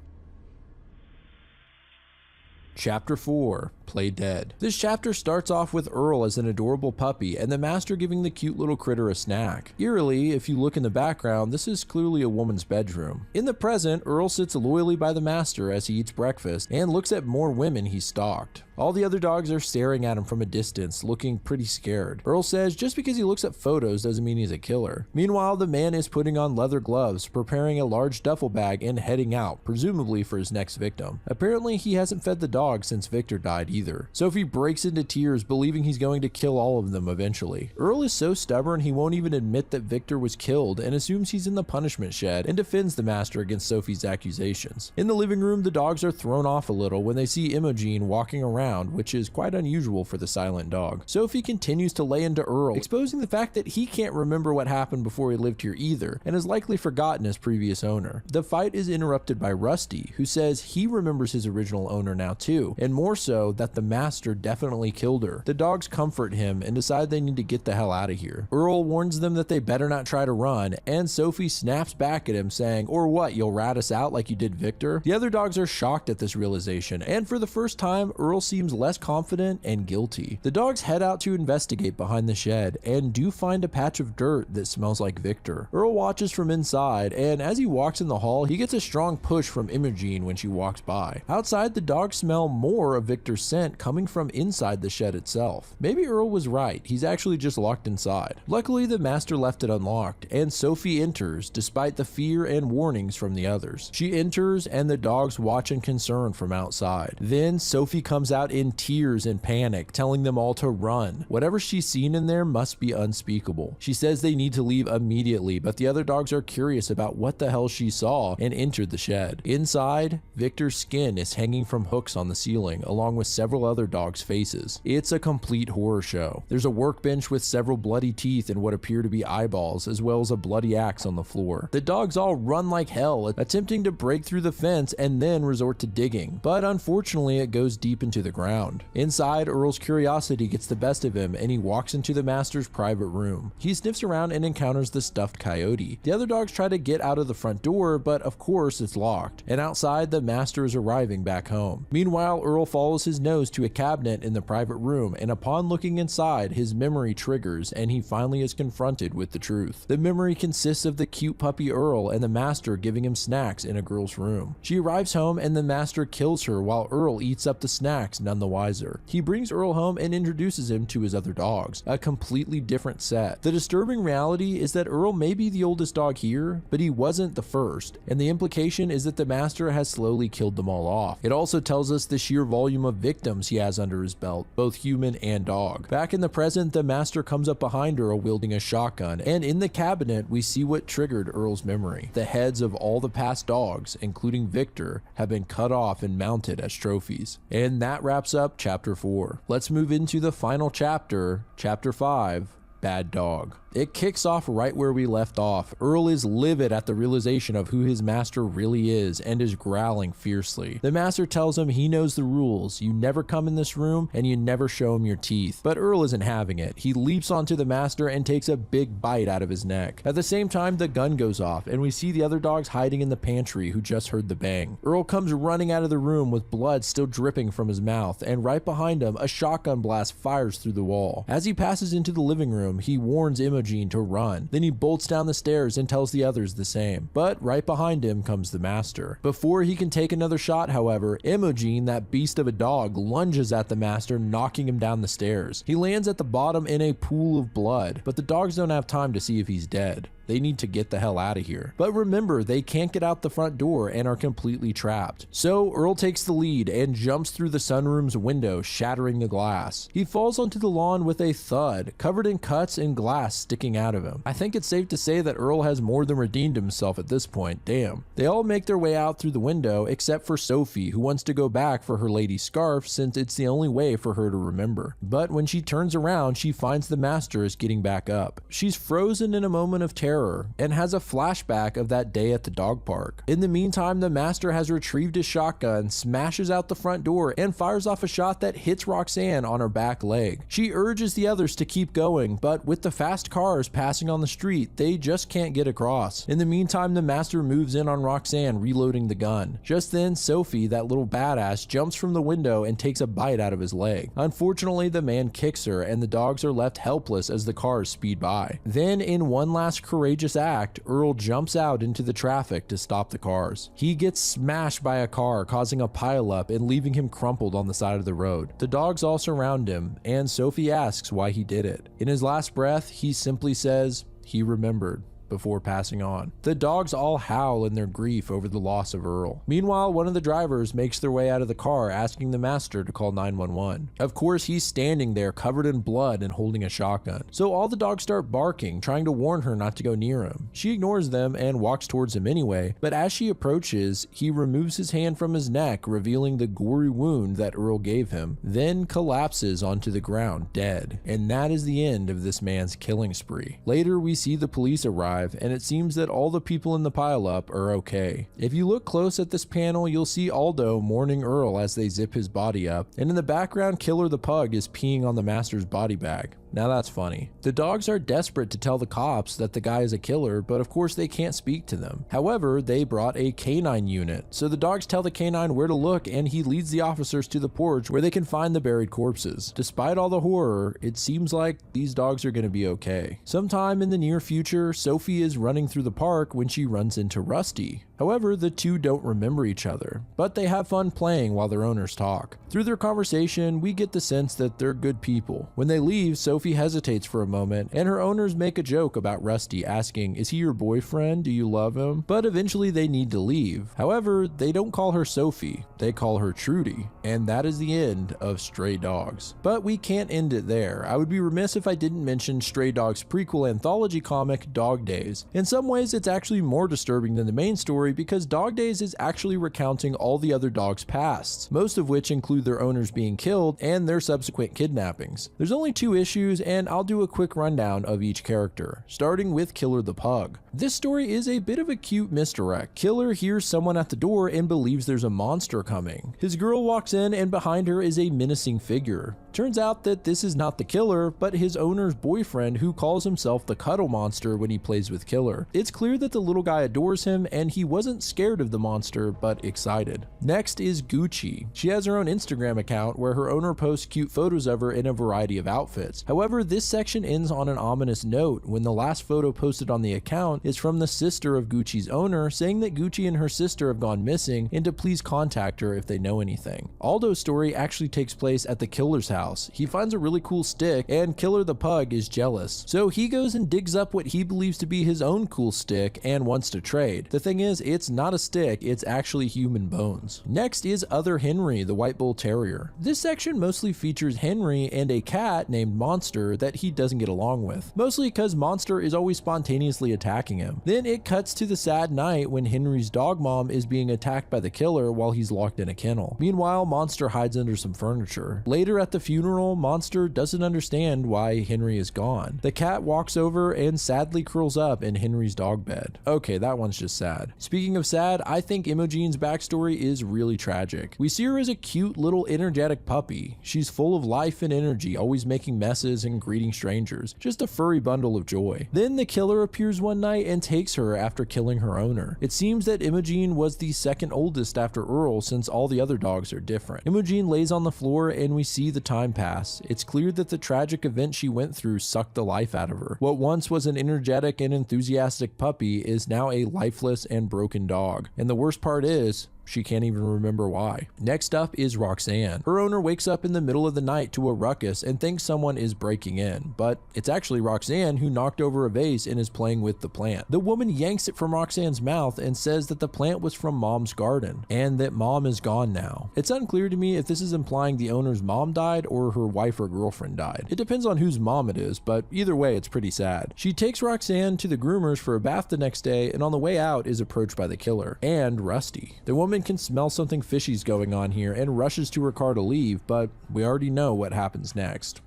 Chapter 4, Play Dead. This chapter starts off with Earl as an adorable puppy and the master giving the cute little critter a snack. Eerily, if you look in the background, this is clearly a woman's bedroom. In the present, Earl sits loyally by the master as he eats breakfast and looks at more women he stalked. All the other dogs are staring at him from a distance, looking pretty scared. Earl says just because he looks at photos doesn't mean he's a killer. Meanwhile, the man is putting on leather gloves, preparing a large duffel bag and heading out, presumably for his next victim. Apparently, he hasn't fed the dog since Victor died either. Sophie breaks into tears, believing he's going to kill all of them eventually. Earl is so stubborn he won't even admit that Victor was killed and assumes he's in the punishment shed and defends the master against Sophie's accusations. In the living room, the dogs are thrown off a little when they see Imogen walking around, which is quite unusual for the silent dog. Sophie continues to lay into Earl, exposing the fact that he can't remember what happened before he lived here either, and has likely forgotten his previous owner. The fight is interrupted by Rusty, who says he remembers his original owner now too, and more so that that the master definitely killed her. The dogs comfort him and decide they need to get the hell out of here. Earl warns them that they better not try to run, and Sophie snaps back at him saying, "Or what, you'll rat us out like you did Victor?" The other dogs are shocked at this realization, and for the first time, Earl seems less confident and guilty. The dogs head out to investigate behind the shed and do find a patch of dirt that smells like Victor. Earl watches from inside, and as he walks in the hall, he gets a strong push from Imogene when she walks by. Outside, the dogs smell more of Victor's scent coming from inside the shed itself. Maybe Earl was right, he's actually just locked inside. Luckily, the master left it unlocked, and Sophie enters despite the fear and warnings from the others. She enters and the dogs watch in concern from outside. Then Sophie comes out in tears and panic, telling them all to run. Whatever she's seen in there must be unspeakable. She says they need to leave immediately, but the other dogs are curious about what the hell she saw and entered the shed. Inside, Victor's skin is hanging from hooks on the ceiling, along with several other dogs' faces. It's a complete horror show. There's a workbench with several bloody teeth and what appear to be eyeballs, as well as a bloody axe on the floor. The dogs all run like hell, attempting to break through the fence and then resort to digging, but unfortunately it goes deep into the ground. Inside, Earl's curiosity gets the best of him and he walks into the master's private room. He sniffs around and encounters the stuffed coyote. The other dogs try to get out of the front door, but of course it's locked, and outside the master is arriving back home. Meanwhile, Earl follows his nose to a cabinet in the private room, and upon looking inside, his memory triggers and he finally is confronted with the truth. The memory consists of the cute puppy Earl and the master giving him snacks in a girl's room. She arrives home and the master kills her while Earl eats up the snacks none the wiser. He brings Earl home and introduces him to his other dogs, a completely different set. The disturbing reality is that Earl may be the oldest dog here, but he wasn't the first, and the implication is that the master has slowly killed them all off. It also tells us the sheer volume of victims he has under his belt, both human and dog. Back in the present, the master comes up behind Earl wielding a shotgun, and in the cabinet we see what triggered Earl's memory. The heads of all the past dogs, including Victor, have been cut off and mounted as trophies. And that wraps up chapter 4. Let's move into the final chapter, chapter 5, Bad Dog. It kicks off right where we left off. Earl is livid at the realization of who his master really is and is growling fiercely. The master tells him he knows the rules. You never come in this room and you never show him your teeth. But Earl isn't having it. He leaps onto the master and takes a big bite out of his neck. At the same time, the gun goes off and we see the other dogs hiding in the pantry who just heard the bang. Earl comes running out of the room with blood still dripping from his mouth, and right behind him, a shotgun blast fires through the wall. As he passes into the living room, he warns Imogene to run. Then he bolts down the stairs and tells the others the same. But right behind him comes the master. Before he can take another shot, however, Imogene, that beast of a dog, lunges at the master, knocking him down the stairs. He lands at the bottom in a pool of blood, but the dogs don't have time to see if he's dead. They need to get the hell out of here. But remember, they can't get out the front door and are completely trapped. So Earl takes the lead and jumps through the sunroom's window, shattering the glass. He falls onto the lawn with a thud, covered in cuts and glass sticking out of him. I think it's safe to say that Earl has more than redeemed himself at this point, damn. They all make their way out through the window except for Sophie, who wants to go back for her lady's scarf since it's the only way for her to remember. But when she turns around, she finds the master is getting back up. She's frozen in a moment of terror and has a flashback of that day at the dog park. In the meantime, the master has retrieved his shotgun, smashes out the front door, and fires off a shot that hits Roxanne on her back leg. She urges the others to keep going, but with the fast cars passing on the street, they just can't get across. In the meantime, the master moves in on Roxanne, reloading the gun. Just then, Sophie, that little badass, jumps from the window and takes a bite out of his leg. Unfortunately, the man kicks her, and the dogs are left helpless as the cars speed by. Then, in one last courageous act, Earl jumps out into the traffic to stop the cars. He gets smashed by a car, causing a pileup and leaving him crumpled on the side of the road. The dogs all surround him, and Sophie asks why he did it. In his last breath, he simply says he remembered, before passing on. The dogs all howl in their grief over the loss of Earl. Meanwhile, one of the drivers makes their way out of the car, asking the master to call 911. Of course, he's standing there covered in blood and holding a shotgun. So all the dogs start barking, trying to warn her not to go near him. She ignores them and walks towards him anyway, but as she approaches, he removes his hand from his neck, revealing the gory wound that Earl gave him, then collapses onto the ground dead. And that is the end of this man's killing spree. Later, we see the police arrive arrive, and it seems that all the people in the pileup are okay. If you look close at this panel, you'll see Aldo mourning Earl as they zip his body up, and in the background, Killer the Pug is peeing on the master's body bag. Now that's funny. The dogs are desperate to tell the cops that the guy is a killer, but of course they can't speak to them. However, they brought a canine unit, so the dogs tell the canine where to look, and he leads the officers to the porch where they can find the buried corpses. Despite all the horror, it seems like these dogs are going to be okay. Sometime in the near future, Sophie is running through the park when she runs into Rusty. However, the two don't remember each other, but they have fun playing while their owners talk. Through their conversation, we get the sense that they're good people. When they leave, Sophie hesitates for a moment, and her owners make a joke about Rusty, asking, "Is he your boyfriend? Do you love him?" But eventually they need to leave. However, they don't call her Sophie, they call her Trudy, and that is the end of Stray Dogs. But we can't end it there. I would be remiss if I didn't mention Stray Dogs' prequel anthology comic, Dog Days. In some ways, it's actually more disturbing than the main story because Dog Days is actually recounting all the other dogs' pasts, most of which include their owners being killed and their subsequent kidnappings. There's only 2 issues, and I'll do a quick rundown of each character, starting with Killer the Pug. This story is a bit of a cute misdirect. Killer hears someone at the door and believes there's a monster coming. His girl walks in, and behind her is a menacing figure. Turns out that this is not the killer, but his owner's boyfriend, who calls himself the Cuddle Monster when he plays with Killer. It's clear that the little guy adores him, and he wasn't scared of the monster, but excited. Next is Gucci. She has her own Instagram account where her owner posts cute photos of her in a variety of outfits. However, this section ends on an ominous note when the last photo posted on the account is from the sister of Gucci's owner, saying that Gucci and her sister have gone missing and to please contact her if they know anything. Aldo's story actually takes place at the killer's house. He finds a really cool stick, and Killer the Pug is jealous. So he goes and digs up what he believes to be his own cool stick and wants to trade. The thing is, it's not a stick, it's actually human bones. Next is Other Henry, the White Bull Terrier. This section mostly features Henry and a cat named Monster that he doesn't get along with, mostly because Monster is always spontaneously attacking him. Then it cuts to the sad night when Henry's dog mom is being attacked by the killer while he's locked in a kennel. Meanwhile, Monster hides under some furniture. Later at the funeral, Monster doesn't understand why Henry is gone. The cat walks over and sadly curls up in Henry's dog bed. Okay, that one's just sad. Speaking of sad, I think Imogene's backstory is really tragic. We see her as a cute little energetic puppy. She's full of life and energy, always making messes and greeting strangers. Just a furry bundle of joy. Then the killer appears one night and takes her after killing her owner. It seems that Imogene was the second oldest after Earl, since all the other dogs are different. Imogene lays on the floor and we see the time pass. It's clear that the tragic event she went through sucked the life out of her. What once was an energetic and enthusiastic puppy is now a lifeless and broken dog. And the worst part is, she can't even remember why. Next up is Roxanne. Her owner wakes up in the middle of the night to a ruckus and thinks someone is breaking in, but it's actually Roxanne who knocked over a vase and is playing with the plant. The woman yanks it from Roxanne's mouth and says that the plant was from Mom's garden and that Mom is gone now. It's unclear to me if this is implying the owner's mom died or her wife or girlfriend died. It depends on whose mom it is, but either way it's pretty sad. She takes Roxanne to the groomers for a bath the next day, and on the way out is approached by the killer and Rusty. The woman can smell something fishy's going on here and rushes to her car to leave, but we already know what happens next.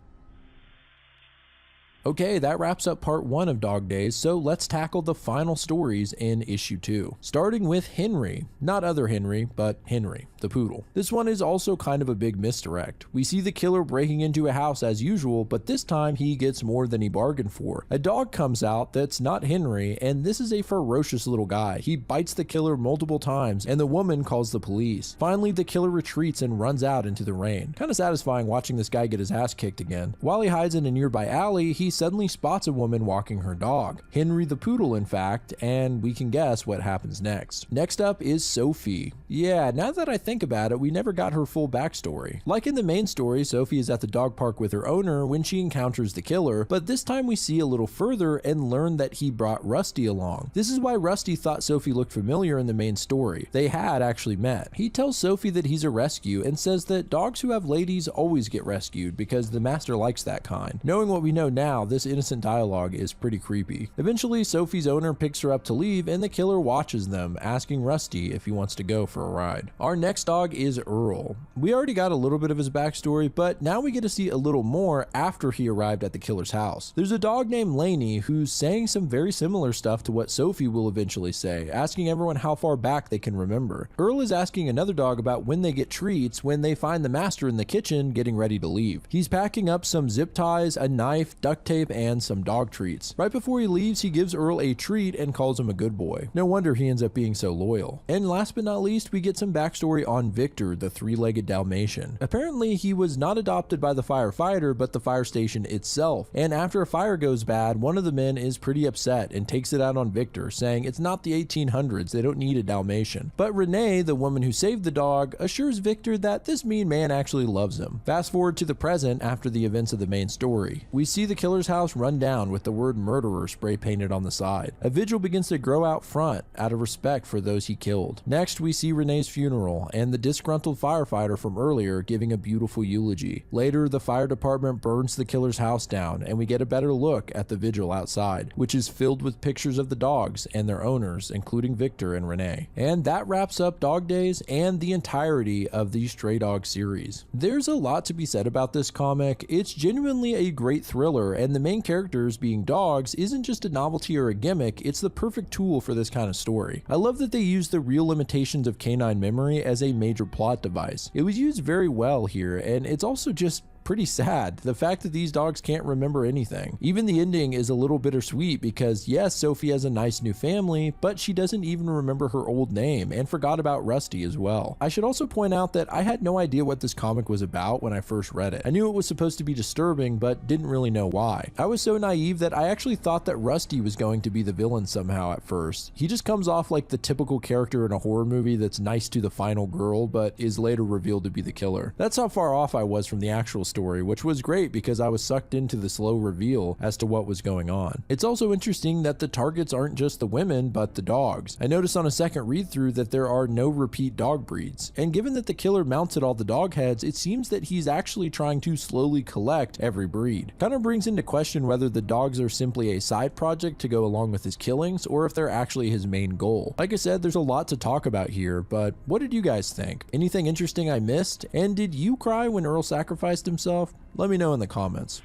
Okay, that wraps up part 1 of Dog Days, so let's tackle the final stories in issue 2. Starting with Henry. Not Other Henry, but Henry, the poodle. This one is also kind of a big misdirect. We see the killer breaking into a house as usual, but this time he gets more than he bargained for. A dog comes out that's not Henry, and this is a ferocious little guy. He bites the killer multiple times, and the woman calls the police. Finally, the killer retreats and runs out into the rain. Kind of satisfying watching this guy get his ass kicked again. While he hides in a nearby alley, he suddenly spots a woman walking her dog. Henry the poodle, in fact, and we can guess what happens next. Next up is Sophie. Yeah, now that I think about it, we never got her full backstory. Like in the main story, Sophie is at the dog park with her owner when she encounters the killer, but this time we see a little further and learn that he brought Rusty along. This is why Rusty thought Sophie looked familiar in the main story. They had actually met. He tells Sophie that he's a rescue and says that dogs who have ladies always get rescued because the master likes that kind. Knowing what we know now, now, this innocent dialogue is pretty creepy. Eventually, Sophie's owner picks her up to leave and the killer watches them, asking Rusty if he wants to go for a ride. Our next dog is Earl. We already got a little bit of his backstory, but now we get to see a little more after he arrived at the killer's house. There's a dog named Laney who's saying some very similar stuff to what Sophie will eventually say, asking everyone how far back they can remember. Earl is asking another dog about when they get treats when they find the master in the kitchen getting ready to leave. He's packing up some zip ties, a knife, duct tape, and some dog treats. Right before he leaves, he gives Earl a treat and calls him a good boy. No wonder he ends up being so loyal. And last but not least, we get some backstory on Victor, the three-legged Dalmatian. Apparently, he was not adopted by the firefighter, but the fire station itself. And after a fire goes bad, one of the men is pretty upset and takes it out on Victor, saying it's not the 1800s, they don't need a Dalmatian. But Renee, the woman who saved the dog, assures Victor that this mean man actually loves him. Fast forward to the present after the events of the main story. We see the killer's house run down with the word murderer spray painted on the side. A vigil begins to grow out front out of respect for those he killed. Next, we see Renee's funeral and the disgruntled firefighter from earlier giving a beautiful eulogy. Later, the fire department burns the killer's house down and we get a better look at the vigil outside, which is filled with pictures of the dogs and their owners, including Victor and Renee. And that wraps up Dog Days and the entirety of the Stray Dog series. There's a lot to be said about this comic. It's genuinely a great thriller, and the main characters being dogs isn't just a novelty or a gimmick, it's the perfect tool for this kind of story. I love that they use the real limitations of canine memory as a major plot device. It was used very well here, and it's also just pretty sad, the fact that these dogs can't remember anything. Even the ending is a little bittersweet because yes, Sophie has a nice new family, but she doesn't even remember her old name and forgot about Rusty as well. I should also point out that I had no idea what this comic was about when I first read it. I knew it was supposed to be disturbing, but didn't really know why. I was so naive that I actually thought that Rusty was going to be the villain somehow at first. He just comes off like the typical character in a horror movie that's nice to the final girl, but is later revealed to be the killer. That's how far off I was from the actual story, which was great because I was sucked into the slow reveal as to what was going on. It's also interesting that the targets aren't just the women, but the dogs. I noticed on a second read through that there are no repeat dog breeds, and given that the killer mounted all the dog heads, it seems that he's actually trying to slowly collect every breed. Kind of brings into question whether the dogs are simply a side project to go along with his killings, or if they're actually his main goal. Like I said, there's a lot to talk about here, but what did you guys think? Anything interesting I missed? And did you cry when Earl sacrificed himself? Let me know in the comments.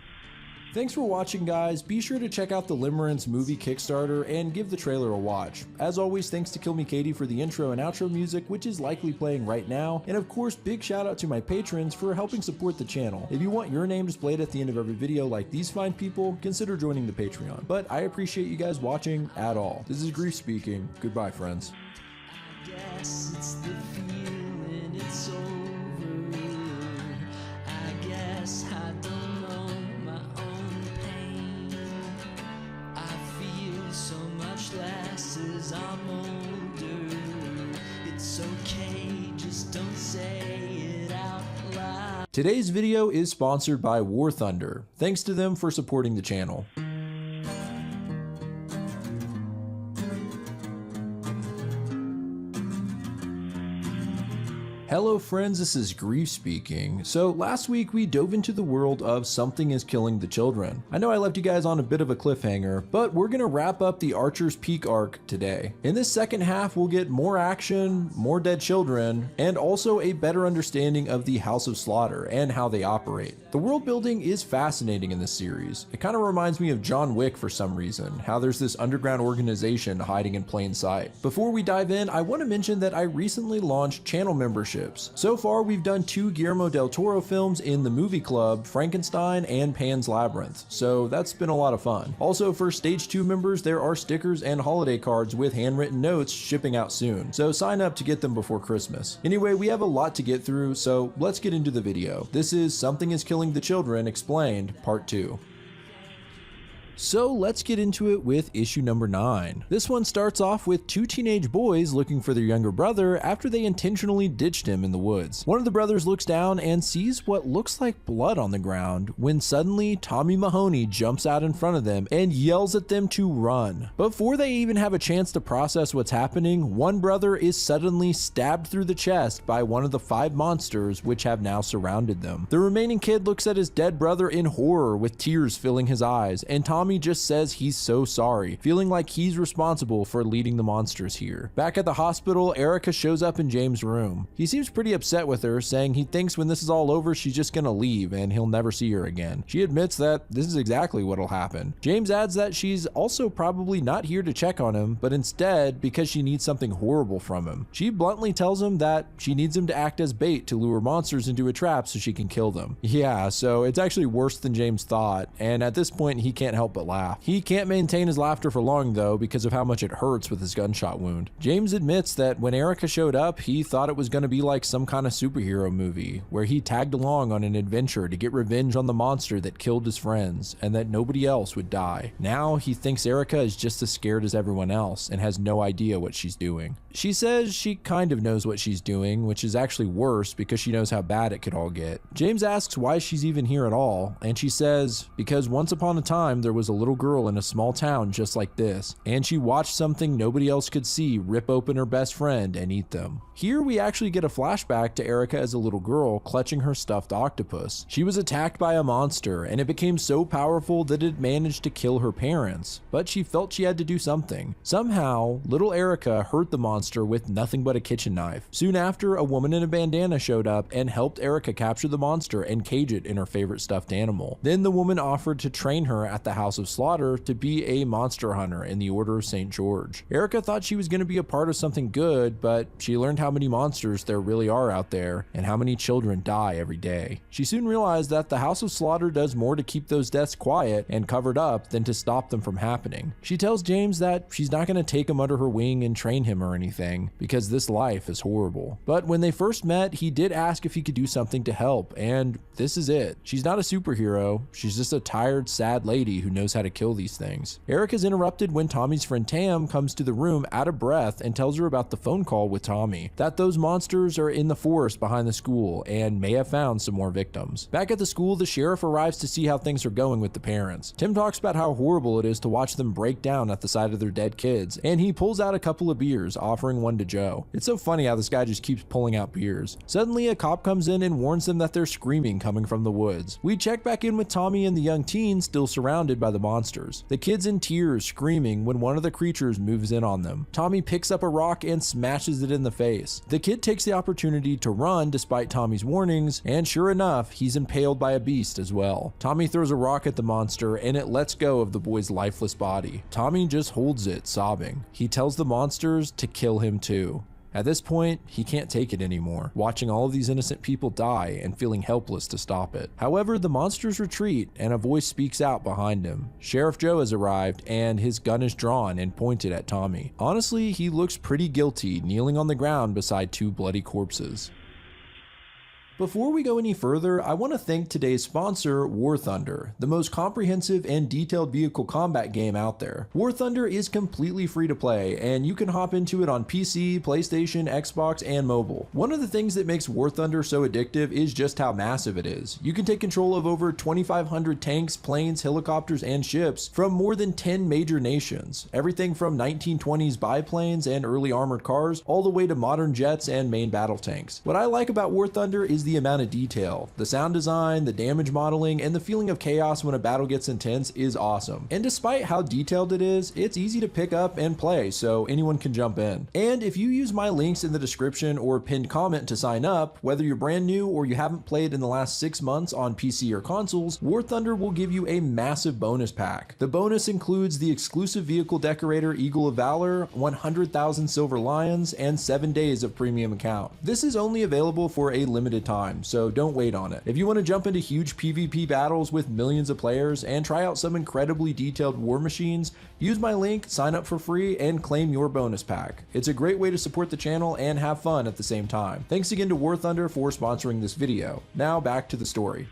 Thanks for watching, guys. Be sure to check out the Limerence movie Kickstarter and give the trailer a watch. As always, thanks to Kill Me Katie for the intro and outro music, which is likely playing right now. And of course, big shout out to my patrons for helping support the channel. If you want your name displayed at the end of every video like these fine people, consider joining the Patreon. But I appreciate you guys watching at all. This is Grief speaking. Goodbye, friends. I guess it's the feeling it's over. I guess I don't know my own pain. I feel so much less as I'm older. It's okay, just don't say it out loud. Today's video is sponsored by War Thunder. Thanks to them for supporting the channel. Hello friends, this is Grief speaking. So last week we dove into the world of Something is Killing the Children. I know I left you guys on a bit of a cliffhanger, but we're gonna wrap up the Archer's Peak arc today. In this second half, we'll get more action, more dead children, and also a better understanding of the House of Slaughter and how they operate. The world building is fascinating in this series. It kind of reminds me of John Wick for some reason, how there's this underground organization hiding in plain sight. Before we dive in, I want to mention that I recently launched channel memberships. So far, we've done 2 Guillermo del Toro films in the movie club, Frankenstein and Pan's Labyrinth, so that's been a lot of fun. Also, for Stage 2 members, there are stickers and holiday cards with handwritten notes shipping out soon, so sign up to get them before Christmas. Anyway, we have a lot to get through, so let's get into the video. This is Something is Killing the Children Explained, Part 2. So let's get into it with issue number 9. This one starts off with two teenage boys looking for their younger brother after they intentionally ditched him in the woods. One of the brothers looks down and sees what looks like blood on the ground when suddenly Tommy Mahoney jumps out in front of them and yells at them to run. Before they even have a chance to process what's happening, one brother is suddenly stabbed through the chest by one of the 5 monsters which have now surrounded them. The remaining kid looks at his dead brother in horror with tears filling his eyes, and Tommy just says he's so sorry, feeling like he's responsible for leading the monsters here. Back at the hospital, Erica shows up in James' room. He seems pretty upset with her, saying he thinks when this is all over she's just gonna leave and he'll never see her again. She admits that this is exactly what'll happen. James adds that she's also probably not here to check on him, but instead because she needs something horrible from him. She bluntly tells him that she needs him to act as bait to lure monsters into a trap so she can kill them. Yeah, so it's actually worse than James thought, and at this point he can't help but laugh. He can't maintain his laughter for long though because of how much it hurts with his gunshot wound. James admits that when Erica showed up, he thought it was going to be like some kind of superhero movie where he tagged along on an adventure to get revenge on the monster that killed his friends and that nobody else would die. Now he thinks Erica is just as scared as everyone else and has no idea what she's doing. She says she kind of knows what she's doing, which is actually worse because she knows how bad it could all get. James asks why she's even here at all, and she says because once upon a time there was a little girl in a small town just like this, and she watched something nobody else could see rip open her best friend and eat them. Here we actually get a flashback to Erica as a little girl clutching her stuffed octopus. She was attacked by a monster and it became so powerful that it managed to kill her parents, but she felt she had to do something. Somehow, little Erica hurt the monster with nothing but a kitchen knife. Soon after, a woman in a bandana showed up and helped Erica capture the monster and cage it in her favorite stuffed animal. Then the woman offered to train her at the House of Slaughter to be a monster hunter in the Order of St. George. Erica thought she was going to be a part of something good, but she learned how many monsters there really are out there and how many children die every day. She soon realized that the House of Slaughter does more to keep those deaths quiet and covered up than to stop them from happening. She tells James that she's not going to take him under her wing and train him or anything because this life is horrible. But when they first met, he did ask if he could do something to help, and this is it. She's not a superhero, she's just a tired, sad lady who knows how to kill these things. Eric is interrupted when Tommy's friend Tam comes to the room out of breath and tells her about the phone call with Tommy, that those monsters are in the forest behind the school and may have found some more victims. Back at the school, the sheriff arrives to see how things are going with the parents. Tim talks about how horrible it is to watch them break down at the sight of their dead kids, and he pulls out a couple of beers, offering one to Joe. It's so funny how this guy just keeps pulling out beers. Suddenly, a cop comes in and warns them that they're screaming coming from the woods. We check back in with Tommy and the young teen still surrounded by the monsters. The kid's in tears, screaming when one of the creatures moves in on them. Tommy picks up a rock and smashes it in the face. The kid takes the opportunity to run despite Tommy's warnings, and sure enough, he's impaled by a beast as well. Tommy throws a rock at the monster and it lets go of the boy's lifeless body. Tommy just holds it, sobbing. He tells the monsters to kill him too. At this point, he can't take it anymore, watching all of these innocent people die and feeling helpless to stop it. However, the monsters retreat and a voice speaks out behind him. Sheriff Joe has arrived and his gun is drawn and pointed at Tommy. Honestly, he looks pretty guilty, kneeling on the ground beside two bloody corpses. Before we go any further, I want to thank today's sponsor, War Thunder, the most comprehensive and detailed vehicle combat game out there. War Thunder is completely free to play, and you can hop into it on PC, PlayStation, Xbox, and mobile. One of the things that makes War Thunder so addictive is just how massive it is. You can take control of over 2,500 tanks, planes, helicopters, and ships from more than 10 major nations. Everything from 1920s biplanes and early armored cars, all the way to modern jets and main battle tanks. What I like about War Thunder is the amount of detail. The sound design, the damage modeling, and the feeling of chaos when a battle gets intense is awesome. And despite how detailed it is, it's easy to pick up and play, so anyone can jump in. And if you use my links in the description or pinned comment to sign up, whether you're brand new or you haven't played in the last 6 months on PC or consoles, War Thunder will give you a massive bonus pack. The bonus includes the exclusive vehicle decorator Eagle of Valor, 100,000 silver lions, and 7 days of premium account. This is only available for a limited time, so don't wait on it. If you want to jump into huge PvP battles with millions of players and try out some incredibly detailed war machines, use my link, sign up for free, and claim your bonus pack. It's a great way to support the channel and have fun at the same time. Thanks again to War Thunder for sponsoring this video. Now back to the story.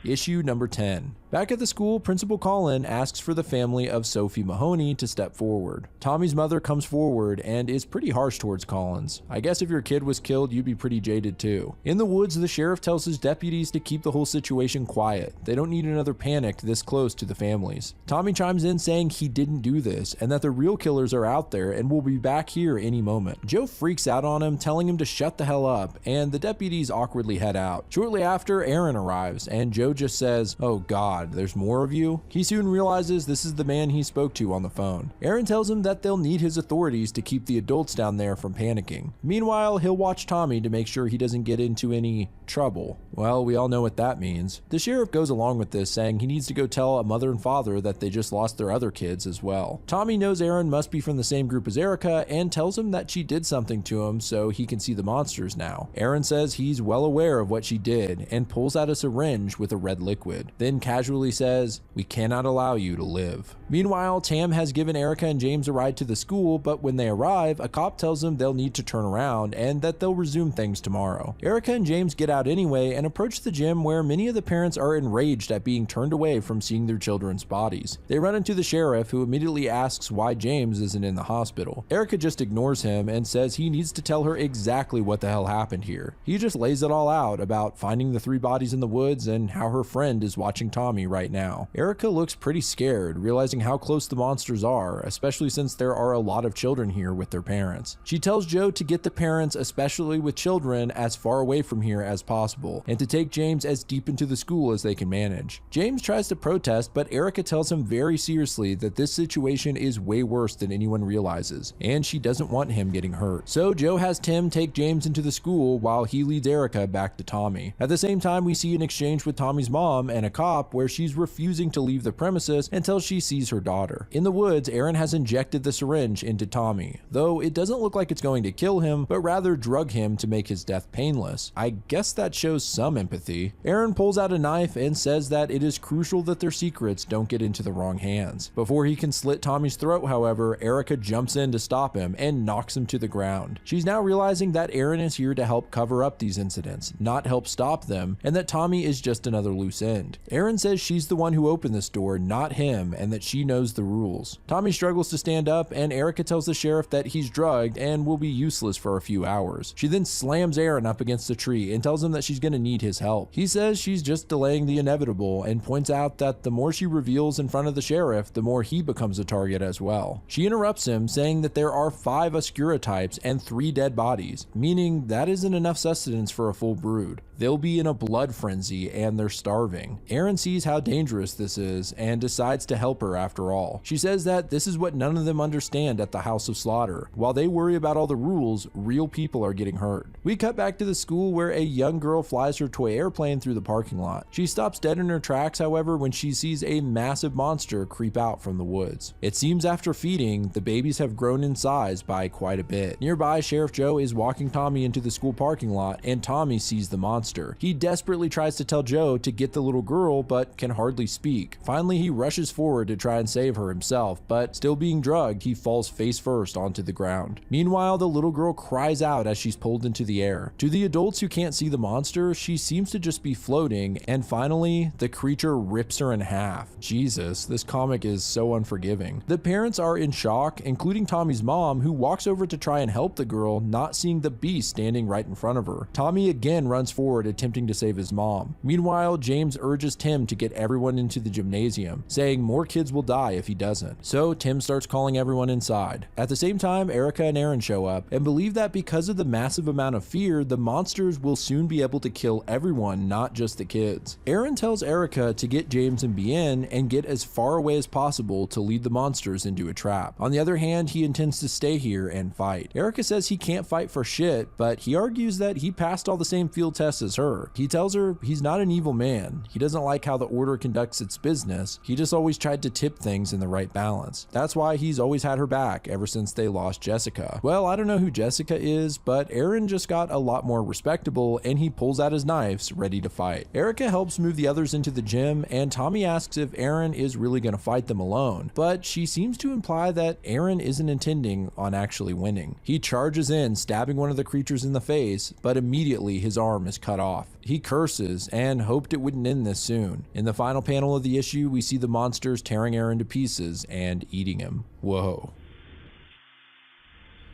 Issue number 10. Back at the school, Principal Colin asks for the family of Sophie Mahoney to step forward. Tommy's mother comes forward and is pretty harsh towards Collins. I guess if your kid was killed, you'd be pretty jaded too. In the woods, the sheriff tells his deputies to keep the whole situation quiet. They don't need another panic this close to the families. Tommy chimes in saying he didn't do this and that the real killers are out there and will be back here any moment. Joe freaks out on him, telling him to shut the hell up, and the deputies awkwardly head out. Shortly after, Aaron arrives and Joe just says, "Oh God, there's more of you?" He soon realizes this is the man he spoke to on the phone. Aaron tells him that they'll need his authorities to keep the adults down there from panicking. Meanwhile, he'll watch Tommy to make sure he doesn't get into any trouble. Well, we all know what that means. The sheriff goes along with this, saying he needs to go tell a mother and father that they just lost their other kids as well. Tommy knows Aaron must be from the same group as Erica and tells him that she did something to him so he can see the monsters now. Aaron says he's well aware of what she did and pulls out a syringe with a red liquid, then casually says, "We cannot allow you to live." Meanwhile, Tam has given Erica and James a ride to the school, but when they arrive, a cop tells them they'll need to turn around and that they'll resume things tomorrow. Erica and James get out anyway and approach the gym where many of the parents are enraged at being turned away from seeing their children's bodies. They run into the sheriff, who immediately asks why James isn't in the hospital. Erica just ignores him and says he needs to tell her exactly what the hell happened here. He just lays it all out about finding the 3 bodies in the woods and how her friend is watching Tommy right now. Erica looks pretty scared, realizing how close the monsters are, especially since there are a lot of children here with their parents. She tells Joe to get the parents, especially with children, as far away from here as possible, and to take James as deep into the school as they can manage. James tries to protest, but Erica tells him very seriously that this situation is way worse than anyone realizes, and she doesn't want him getting hurt. So Joe has Tim take James into the school while he leads Erica back to Tommy. At the same time, we see an exchange with Tommy's mom and a cop where she's refusing to leave the premises until she sees her daughter. In the woods, Aaron has injected the syringe into Tommy, though it doesn't look like it's going to kill him, but rather drug him to make his death painless. I guess that shows some empathy. Aaron pulls out a knife and says that it is crucial that their secrets don't get into the wrong hands. Before he can slit Tommy's throat, however, Erica jumps in to stop him and knocks him to the ground. She's now realizing that Aaron is here to help cover up these incidents, not help stop them, and that Tommy is just another loose end. Aaron says she's the one who opened this door, not him, and that she knows the rules. Tommy struggles to stand up, and Erica tells the sheriff that he's drugged and will be useless for a few hours. She then slams Aaron up against a tree and tells him that she's going to need his help. He says she's just delaying the inevitable and points out that the more she reveals in front of the sheriff, the more he becomes a target as well. She interrupts him, saying that there are 5 Oscura types and 3 dead bodies, meaning that isn't enough sustenance for a full brood. They'll be in a blood frenzy and they're starving. Aaron sees how dangerous this is and decides to help her after all. She says that this is what none of them understand at the House of Slaughter. While they worry about all the rules, real people are getting hurt. We cut back to the school where a young girl flies her toy airplane through the parking lot. She stops dead in her tracks, however, when she sees a massive monster creep out from the woods. It seems after feeding, the babies have grown in size by quite a bit. Nearby, Sheriff Joe is walking Tommy into the school parking lot, and Tommy sees the monster. He desperately tries to tell Joe to get the little girl, but can hardly speak. Finally, he rushes forward to try and save her himself, but still being drugged, he falls face first onto the ground. Meanwhile, the little girl cries out as she's pulled into the air. To the adults who can't see the monster, she seems to just be floating, and finally, the creature rips her in half. Jesus, this comic is so unforgiving. The parents are in shock, including Tommy's mom, who walks over to try and help the girl, not seeing the beast standing right in front of her. Tommy again runs forward, attempting to save his mom. Meanwhile, James urges Tim to get everyone into the gymnasium, saying more kids will die if he doesn't. So Tim starts calling everyone inside. At the same time, Erica and Aaron show up and believe that because of the massive amount of fear, the monsters will soon be able to kill everyone, not just the kids. Aaron tells Erica to get James and Bien and get as far away as possible to lead the monsters into a trap. On the other hand, he intends to stay here and fight. Erica says he can't fight for shit, but he argues that he passed all the same field tests as her. He tells her he's not an evil man. He doesn't like how the order conducts its business. He just always tried to tip things in the right balance. That's why he's always had her back ever since they lost Jessica. Well, I don't know who Jessica is, but Aaron just got a lot more respectable and he pulls out his knives ready to fight. Erica helps move the others into the gym, and Tommy asks if Aaron is really going to fight them alone, but she seems to imply that Aaron isn't intending on actually winning. He charges in, stabbing one of the creatures in the face, but immediately his arm is cut cut off. He curses and hoped it wouldn't end this soon. In the final panel of the issue, we see the monsters tearing Aaron to pieces and eating him. Whoa.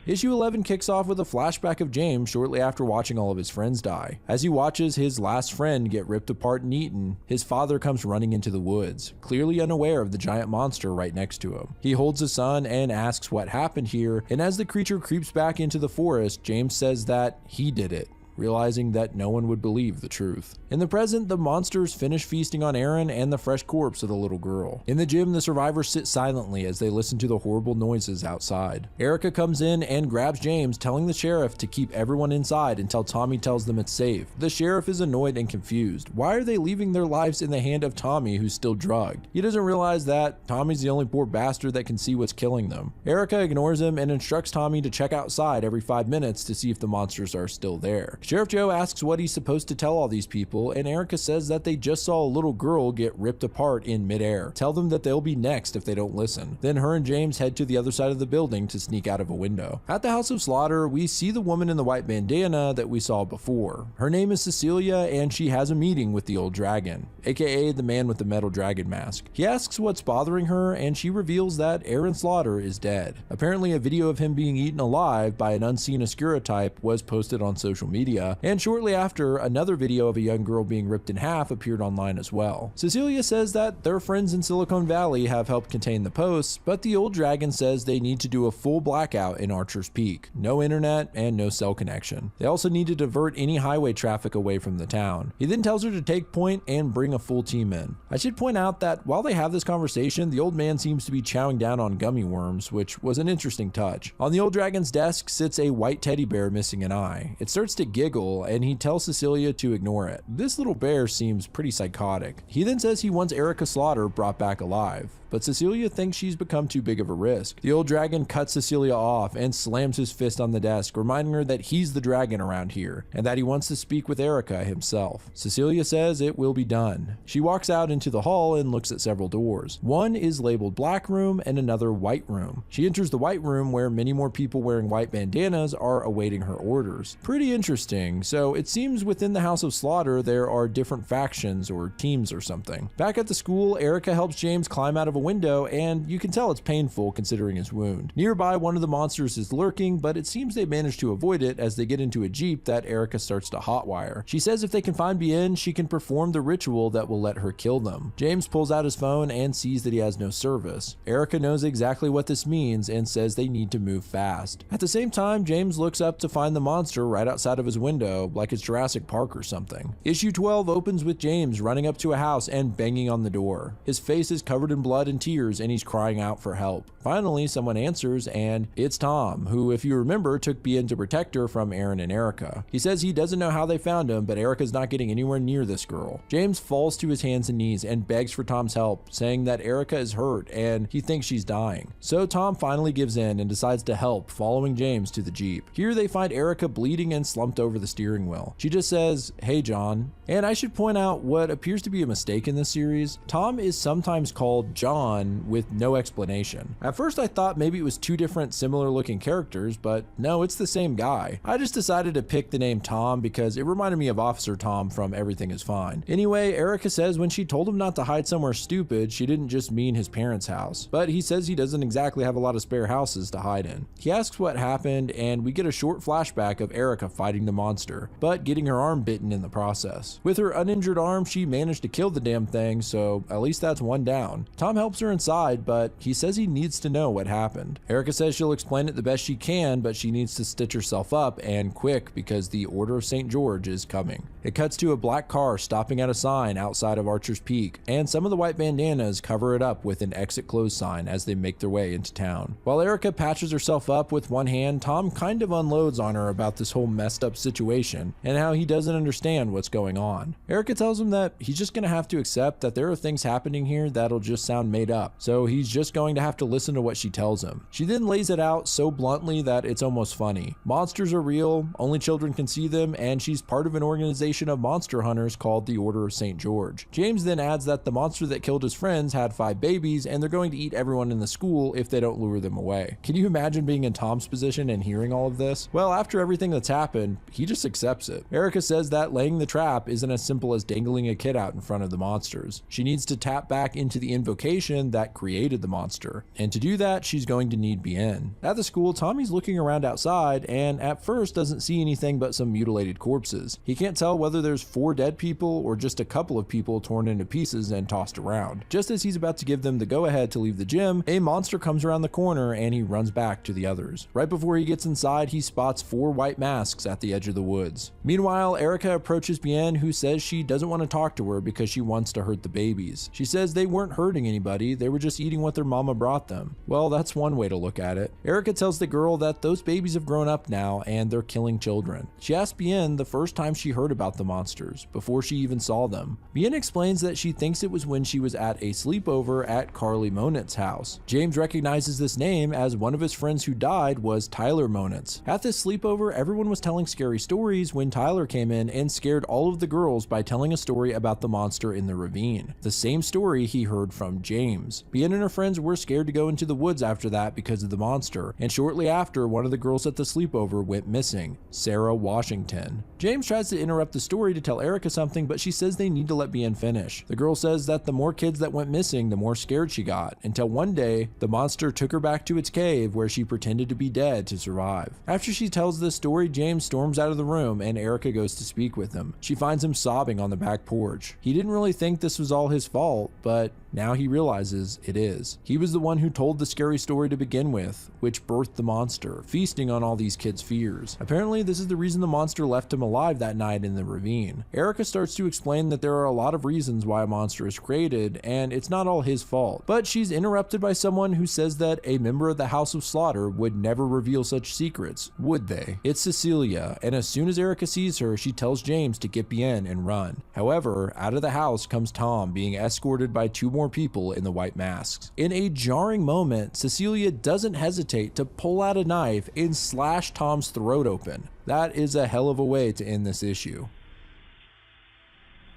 Issue 11 kicks off with a flashback of James shortly after watching all of his friends die. As he watches his last friend get ripped apart and eaten, his father comes running into the woods, clearly unaware of the giant monster right next to him. He holds his son and asks what happened here, and as the creature creeps back into the forest, James says that he did it, realizing that no one would believe the truth. In the present, the monsters finish feasting on Aaron and the fresh corpse of the little girl. In the gym, the survivors sit silently as they listen to the horrible noises outside. Erica comes in and grabs James, telling the sheriff to keep everyone inside until Tommy tells them it's safe. The sheriff is annoyed and confused. Why are they leaving their lives in the hand of Tommy, who's still drugged? He doesn't realize that Tommy's the only poor bastard that can see what's killing them. Erica ignores him and instructs Tommy to check outside every 5 minutes to see if the monsters are still there. Sheriff Joe asks what he's supposed to tell all these people, and Erica says that they just saw a little girl get ripped apart in midair. Tell them that they'll be next if they don't listen. Then her and James head to the other side of the building to sneak out of a window. At the House of Slaughter, we see the woman in the white bandana that we saw before. Her name is Cecilia, and she has a meeting with the old dragon, aka the man with the metal dragon mask. He asks what's bothering her, and she reveals that Aaron Slaughter is dead. Apparently, a video of him being eaten alive by an unseen Oscura type was posted on social media, and shortly after, another video of a young girl being ripped in half appeared online as well. Cecilia says that their friends in Silicon Valley have helped contain the posts, but the old dragon says they need to do a full blackout in Archer's Peak. No internet and no cell connection. They also need to divert any highway traffic away from the town. He then tells her to take point and bring a full team in. I should point out that while they have this conversation, the old man seems to be chowing down on gummy worms, which was an interesting touch. On the old dragon's desk sits a white teddy bear missing an eye. It starts to giggle, and he tells Cecilia to ignore it. This little bear seems pretty psychotic. He then says he wants Erica Slaughter brought back alive, but Cecilia thinks she's become too big of a risk. The old dragon cuts Cecilia off and slams his fist on the desk, reminding her that he's the dragon around here and that he wants to speak with Erica himself. Cecilia says it will be done. She walks out into the hall and looks at several doors. One is labeled Black Room and another White Room. She enters the White Room, where many more people wearing white bandanas are awaiting her orders. Pretty interesting. So it seems within the House of Slaughter there are different factions or teams or something. Back at the school, Erica helps James climb out of a window, and you can tell it's painful considering his wound. Nearby, one of the monsters is lurking, but it seems they manage to avoid it as they get into a jeep that Erica starts to hotwire. She says if they can find Bien, she can perform the ritual that will let her kill them. James pulls out his phone and sees that he has no service. Erica knows exactly what this means and says they need to move fast. At the same time, James looks up to find the monster right outside of his window, like it's Jurassic Park or something. Issue 12 opens with James running up to a house and banging on the door. His face is covered in blood and tears, and he's crying out for help. Finally, someone answers, and it's Tom, who, if you remember, took Bien to protect her from Aaron and Erica. He says he doesn't know how they found him, but Erica's not getting anywhere near this girl. James falls to his hands and knees and begs for Tom's help, saying that Erica is hurt and he thinks she's dying. So Tom finally gives in and decides to help, following James to the Jeep. Here they find Erica bleeding and slumped over the steering wheel. She just says, "Hey John." And I should point out what appears to be a mistake in this series. Tom is sometimes called John with no explanation. At first I thought maybe it was two different similar looking characters, but no, it's the same guy. I just decided to pick the name Tom because it reminded me of Officer Tom from Everything Is Fine. Anyway, Erica says when she told him not to hide somewhere stupid, she didn't just mean his parents' house, but he says he doesn't exactly have a lot of spare houses to hide in. He asks what happened, and we get a short flashback of Erica fighting the monster, but getting her arm bitten in the process. With her uninjured arm, she managed to kill the damn thing, so at least that's one down. Tom helps her inside, but he says he needs to know what happened. Erica says she'll explain it the best she can, but she needs to stitch herself up, and quick, because the Order of St. George is coming. It cuts to a black car stopping at a sign outside of Archer's Peak, and some of the white bandanas cover it up with an exit closed sign as they make their way into town. While Erica patches herself up with one hand, Tom kind of unloads on her about this whole messed up situation and how he doesn't understand what's going on. Erica tells him that he's just gonna have to accept that there are things happening here that'll just sound made up, so he's just going to have to listen to what she tells him. She then lays it out so bluntly that it's almost funny. Monsters are real, only children can see them, and she's part of an organization of monster hunters called the Order of St. George. James then adds that the monster that killed his friends had 5 babies, and they're going to eat everyone in the school if they don't lure them away. Can you imagine being in Tom's position and hearing all of this? Well, after everything that's happened, he just accepts it. Erica says that laying the trap isn't as simple as dangling a kid out in front of the monsters. She needs to tap back into the invocation that created the monster, and to do that, she's going to need Bien. At the school, Tommy's looking around outside and at first doesn't see anything but some mutilated corpses. He can't tell whether there's 4 dead people or just a couple of people torn into pieces and tossed around. Just as he's about to give them the go-ahead to leave the gym, a monster comes around the corner and he runs back to the others. Right before he gets inside, he spots 4 white masks at the edge of the woods. Meanwhile, Erica approaches Bien, who says she doesn't want to talk to her because she wants to hurt the babies. She says they weren't hurting anybody, they were just eating what their mama brought them. Well, that's one way to look at it. Erica tells the girl that those babies have grown up now and they're killing children. She asks Bien the first time she heard about the monsters, before she even saw them. Bien explains that she thinks it was when she was at a sleepover at Carly Monit's house. James recognizes this name as one of his friends who died was Tyler Monitz. At this sleepover, everyone was telling scary stories when Tyler came in and scared all of the girls by telling a story about the monster in the ravine. The same story he heard from James. Bien and her friends were scared to go into the woods after that because of the monster, and shortly after, one of the girls at the sleepover went missing, Sarah Washington. James tries to interrupt the story to tell Erica something, but she says they need to let Bien finish. The girl says that the more kids that went missing, the more scared she got, until one day, the monster took her back to its cave where she pretended to be dead to survive. After she tells this story, James storms out of the room and Erica goes to speak with him. She finds him sobbing on the back porch. He didn't really think this was all his fault, but now he realizes it is. He was the one who told the scary story to begin with, which birthed the monster, feasting on all these kids' fears. Apparently, this is the reason the monster left him alive that night in the ravine. Erica starts to explain that there are a lot of reasons why a monster is created, and it's not all his fault. But she's interrupted by someone who says that a member of the House of Slaughter would never reveal such secrets, would they? It's Cecilia, and as soon as Erica sees her, she tells James to get Bien and run. However, out of the house comes Tom, being escorted by 2 more people in the white masks. In a jarring moment, Cecilia doesn't hesitate to pull out a knife and slash Tom's throat open. That is a hell of a way to end this issue.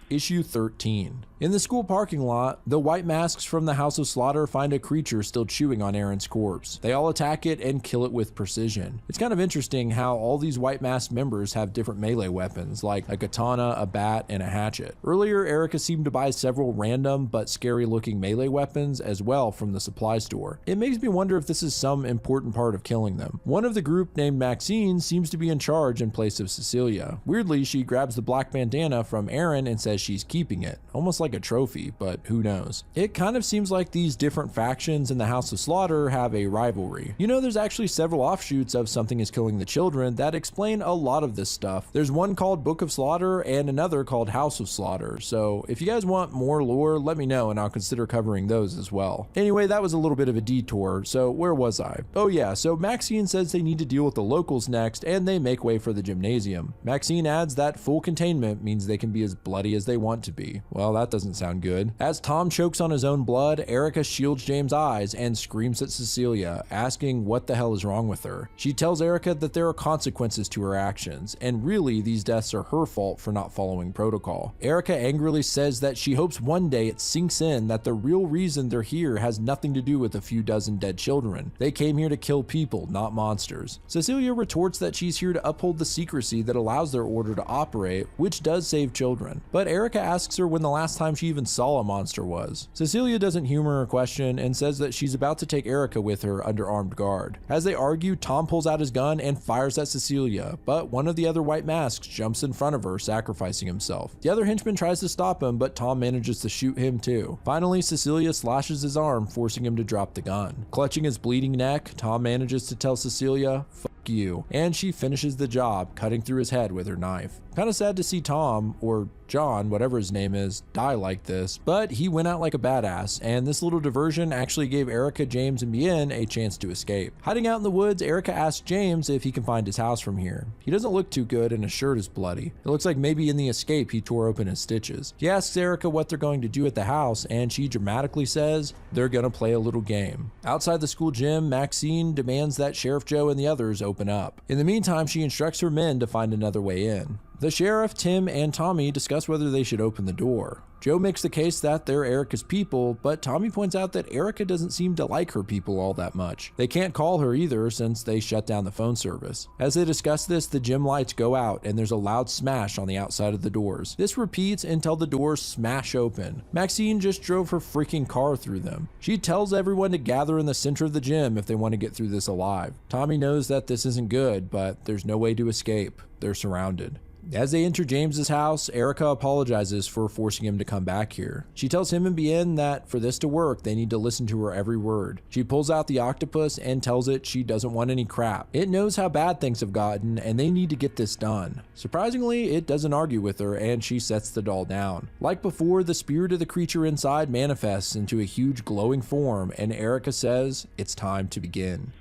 Issue 13. In the school parking lot, the white masks from the House of Slaughter find a creature still chewing on Aaron's corpse. They all attack it and kill it with precision. It's kind of interesting how all these white masked members have different melee weapons, like a katana, a bat, and a hatchet. Earlier, Erica seemed to buy several random but scary looking melee weapons as well from the supply store. It makes me wonder if this is some important part of killing them. One of the group named Maxine seems to be in charge in place of Cecilia. Weirdly, she grabs the black bandana from Aaron and says she's keeping it, almost like a trophy, but who knows. It kind of seems like these different factions in the House of Slaughter have a rivalry. You know, there's actually several offshoots of Something is Killing the Children that explain a lot of this stuff. There's one called Book of Slaughter and another called House of Slaughter, so if you guys want more lore, let me know and I'll consider covering those as well. Anyway, that was a little bit of a detour, so where was I? Oh yeah, so Maxine says they need to deal with the locals next and they make way for the gymnasium. Maxine adds that full containment means they can be as bloody as they want to be. Well, that doesn't sound good. As Tom chokes on his own blood, Erica shields James' eyes and screams at Cecilia, asking what the hell is wrong with her. She tells Erica that there are consequences to her actions, and really these deaths are her fault for not following protocol. Erica angrily says that she hopes one day it sinks in that the real reason they're here has nothing to do with a few dozen dead children. They came here to kill people, not monsters. Cecilia retorts that she's here to uphold the secrecy that allows their order to operate, which does save children. But Erica asks her when the last time she even saw a monster was. Cecilia doesn't humor her question and says that she's about to take Erica with her under armed guard. As they argue, Tom pulls out his gun and fires at Cecilia, but one of the other white masks jumps in front of her, sacrificing himself. The other henchman tries to stop him, but Tom manages to shoot him too. Finally, Cecilia slashes his arm, forcing him to drop the gun. Clutching his bleeding neck, Tom manages to tell Cecilia, "Fuck you," and she finishes the job, cutting through his head with her knife. Kind of sad to see Tom, or John, whatever his name is, die like this, but he went out like a badass, and this little diversion actually gave Erica, James, and Bien a chance to escape. Hiding out in the woods, Erica asks James if he can find his house from here. He doesn't look too good and his shirt is bloody. It looks like maybe in the escape he tore open his stitches. He asks Erica what they're going to do at the house, and she dramatically says they're gonna play a little game. Outside the school gym, Maxine demands that Sheriff Joe and the others open up. In the meantime, she instructs her men to find another way in. The sheriff, Tim, and Tommy discuss whether they should open the door. Joe makes the case that they're Erica's people, but Tommy points out that Erica doesn't seem to like her people all that much. They can't call her either since they shut down the phone service. As they discuss this, the gym lights go out and there's a loud smash on the outside of the doors. This repeats until the doors smash open. Maxine just drove her freaking car through them. She tells everyone to gather in the center of the gym if they want to get through this alive. Tommy knows that this isn't good, but there's no way to escape. They're surrounded. As they enter James's house, Erica apologizes for forcing him to come back here. She tells him and Bien that for this to work, they need to listen to her every word. She pulls out the octopus and tells it she doesn't want any crap. It knows how bad things have gotten and they need to get this done. Surprisingly, it doesn't argue with her and she sets the doll down. Like before, the spirit of the creature inside manifests into a huge glowing form and Erica says it's time to begin.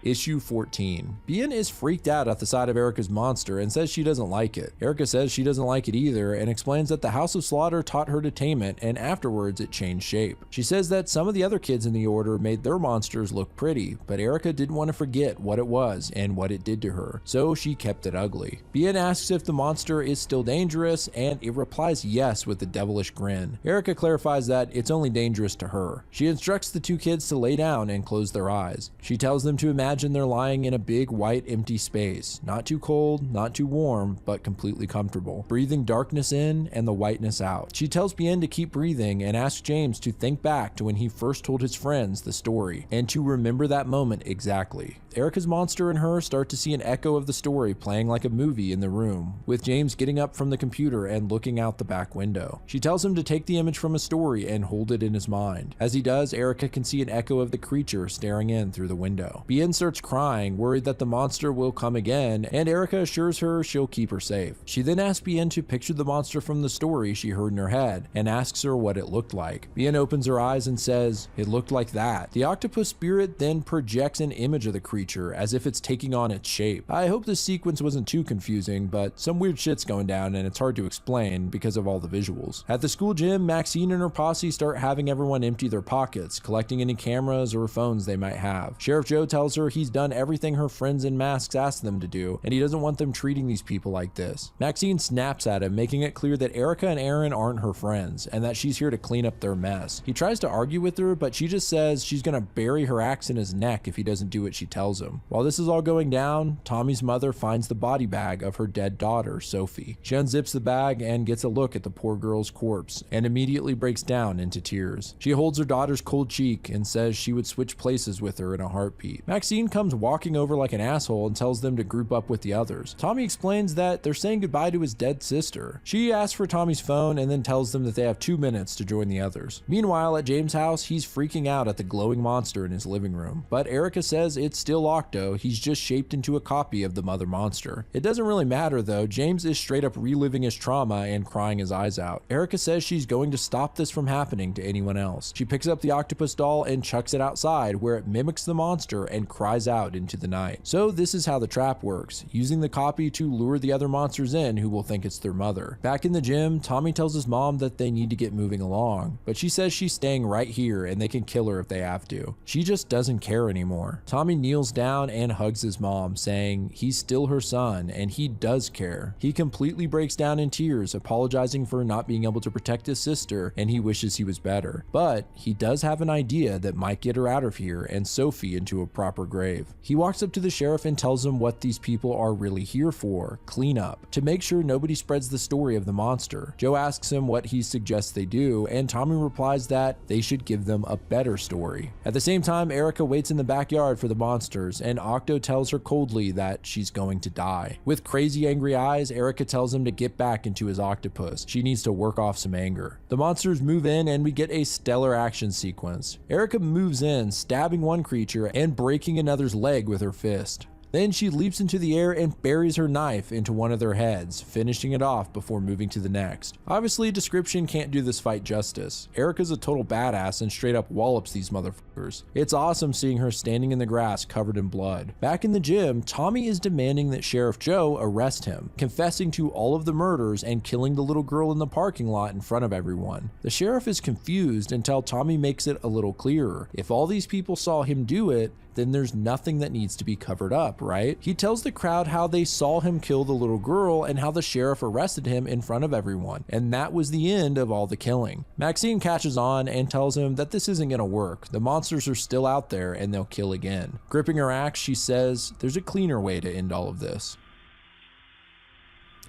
Issue 14. Bien is freaked out at the sight of Erica's monster and says she doesn't like it. Erica says she doesn't like it either and explains that the House of Slaughter taught her to tame it and afterwards it changed shape. She says that some of the other kids in the order made their monsters look pretty, but Erica didn't want to forget what it was and what it did to her, so she kept it ugly. Bien asks if the monster is still dangerous and it replies yes with a devilish grin. Erica clarifies that it's only dangerous to her. She instructs the two kids to lay down and close their eyes. She tells them to imagine they're lying in a big white empty space, not too cold, not too warm, but completely comfortable, breathing darkness in and the whiteness out. She tells Bien to keep breathing and asks James to think back to when he first told his friends the story and to remember that moment exactly. Erica's monster and her start to see an echo of the story playing like a movie in the room, with James getting up from the computer and looking out the back window. She tells him to take the image from a story and hold it in his mind. As he does, Erica can see an echo of the creature staring in through the window. Bien starts crying, worried that the monster will come again, and Erica assures her she'll keep her safe. She then asks Bien to picture the monster from the story she heard in her head, and asks her what it looked like. Bien opens her eyes and says, "It looked like that." The octopus spirit then projects an image of the creature as if it's taking on its shape. I hope this sequence wasn't too confusing, but some weird shit's going down and it's hard to explain because of all the visuals. At the school gym, Maxine and her posse start having everyone empty their pockets, collecting any cameras or phones they might have. Sheriff Joe tells her he's done everything her friends in masks asked them to do, and he doesn't want them treating these people like this. Maxine snaps at him, making it clear that Erica and Aaron aren't her friends, and that she's here to clean up their mess. He tries to argue with her, but she just says she's gonna bury her axe in his neck if he doesn't do what she tells him. While this is all going down, Tommy's mother finds the body bag of her dead daughter, Sophie. She unzips the bag and gets a look at the poor girl's corpse, and immediately breaks down into tears. She holds her daughter's cold cheek and says she would switch places with her in a heartbeat. Maxine comes walking over like an asshole and tells them to group up with the others. Tommy explains that they're saying goodbye to his dead sister. She asks for Tommy's phone and then tells them that they have 2 minutes to join the others. Meanwhile, at James' house, he's freaking out at the glowing monster in his living room, but Erica says it's still Octo. He's just shaped into a copy of the mother monster. It doesn't really matter though. James is straight up reliving his trauma and crying his eyes out. Erica says she's going to stop this from happening to anyone else. She picks up the octopus doll and chucks it outside, where it mimics the monster and cries out into the night. So this is how the trap works, using the copy to lure the other monsters in who will think it's their mother. Back in the gym, Tommy tells his mom that they need to get moving along, but she says she's staying right here and they can kill her if they have to. She just doesn't care anymore. Tommy kneels down and hugs his mom, saying he's still her son and he does care. He completely breaks down in tears, apologizing for not being able to protect his sister, and he wishes he was better. But he does have an idea that might get her out of here and Sophie into a proper grave. He walks up to the sheriff and tells him what these people are really here for: cleanup, to make sure nobody spreads the story of the monster. Joe asks him what he suggests they do, and Tommy replies that they should give them a better story. At the same time, Erica waits in the backyard for the monsters, and Octo tells her coldly that she's going to die. With crazy angry eyes, Erica tells him to get back into his octopus. She needs to work off some anger. The monsters move in and we get a stellar action sequence. Erica moves in, stabbing one creature and breaking another's leg with her fist. Then she leaps into the air and buries her knife into one of their heads, finishing it off before moving to the next. Obviously, description can't do this fight justice. Erica's a total badass and straight up wallops these motherfuckers. It's awesome seeing her standing in the grass covered in blood. Back in the gym, Tommy is demanding that Sheriff Joe arrest him, confessing to all of the murders and killing the little girl in the parking lot in front of everyone. The sheriff is confused until Tommy makes it a little clearer. If all these people saw him do it, then there's nothing that needs to be covered up, right? He tells the crowd how they saw him kill the little girl and how the sheriff arrested him in front of everyone, and that was the end of all the killing. Maxine catches on and tells him that this isn't gonna work. The monsters are still out there and they'll kill again. Gripping her axe, she says there's a cleaner way to end all of this.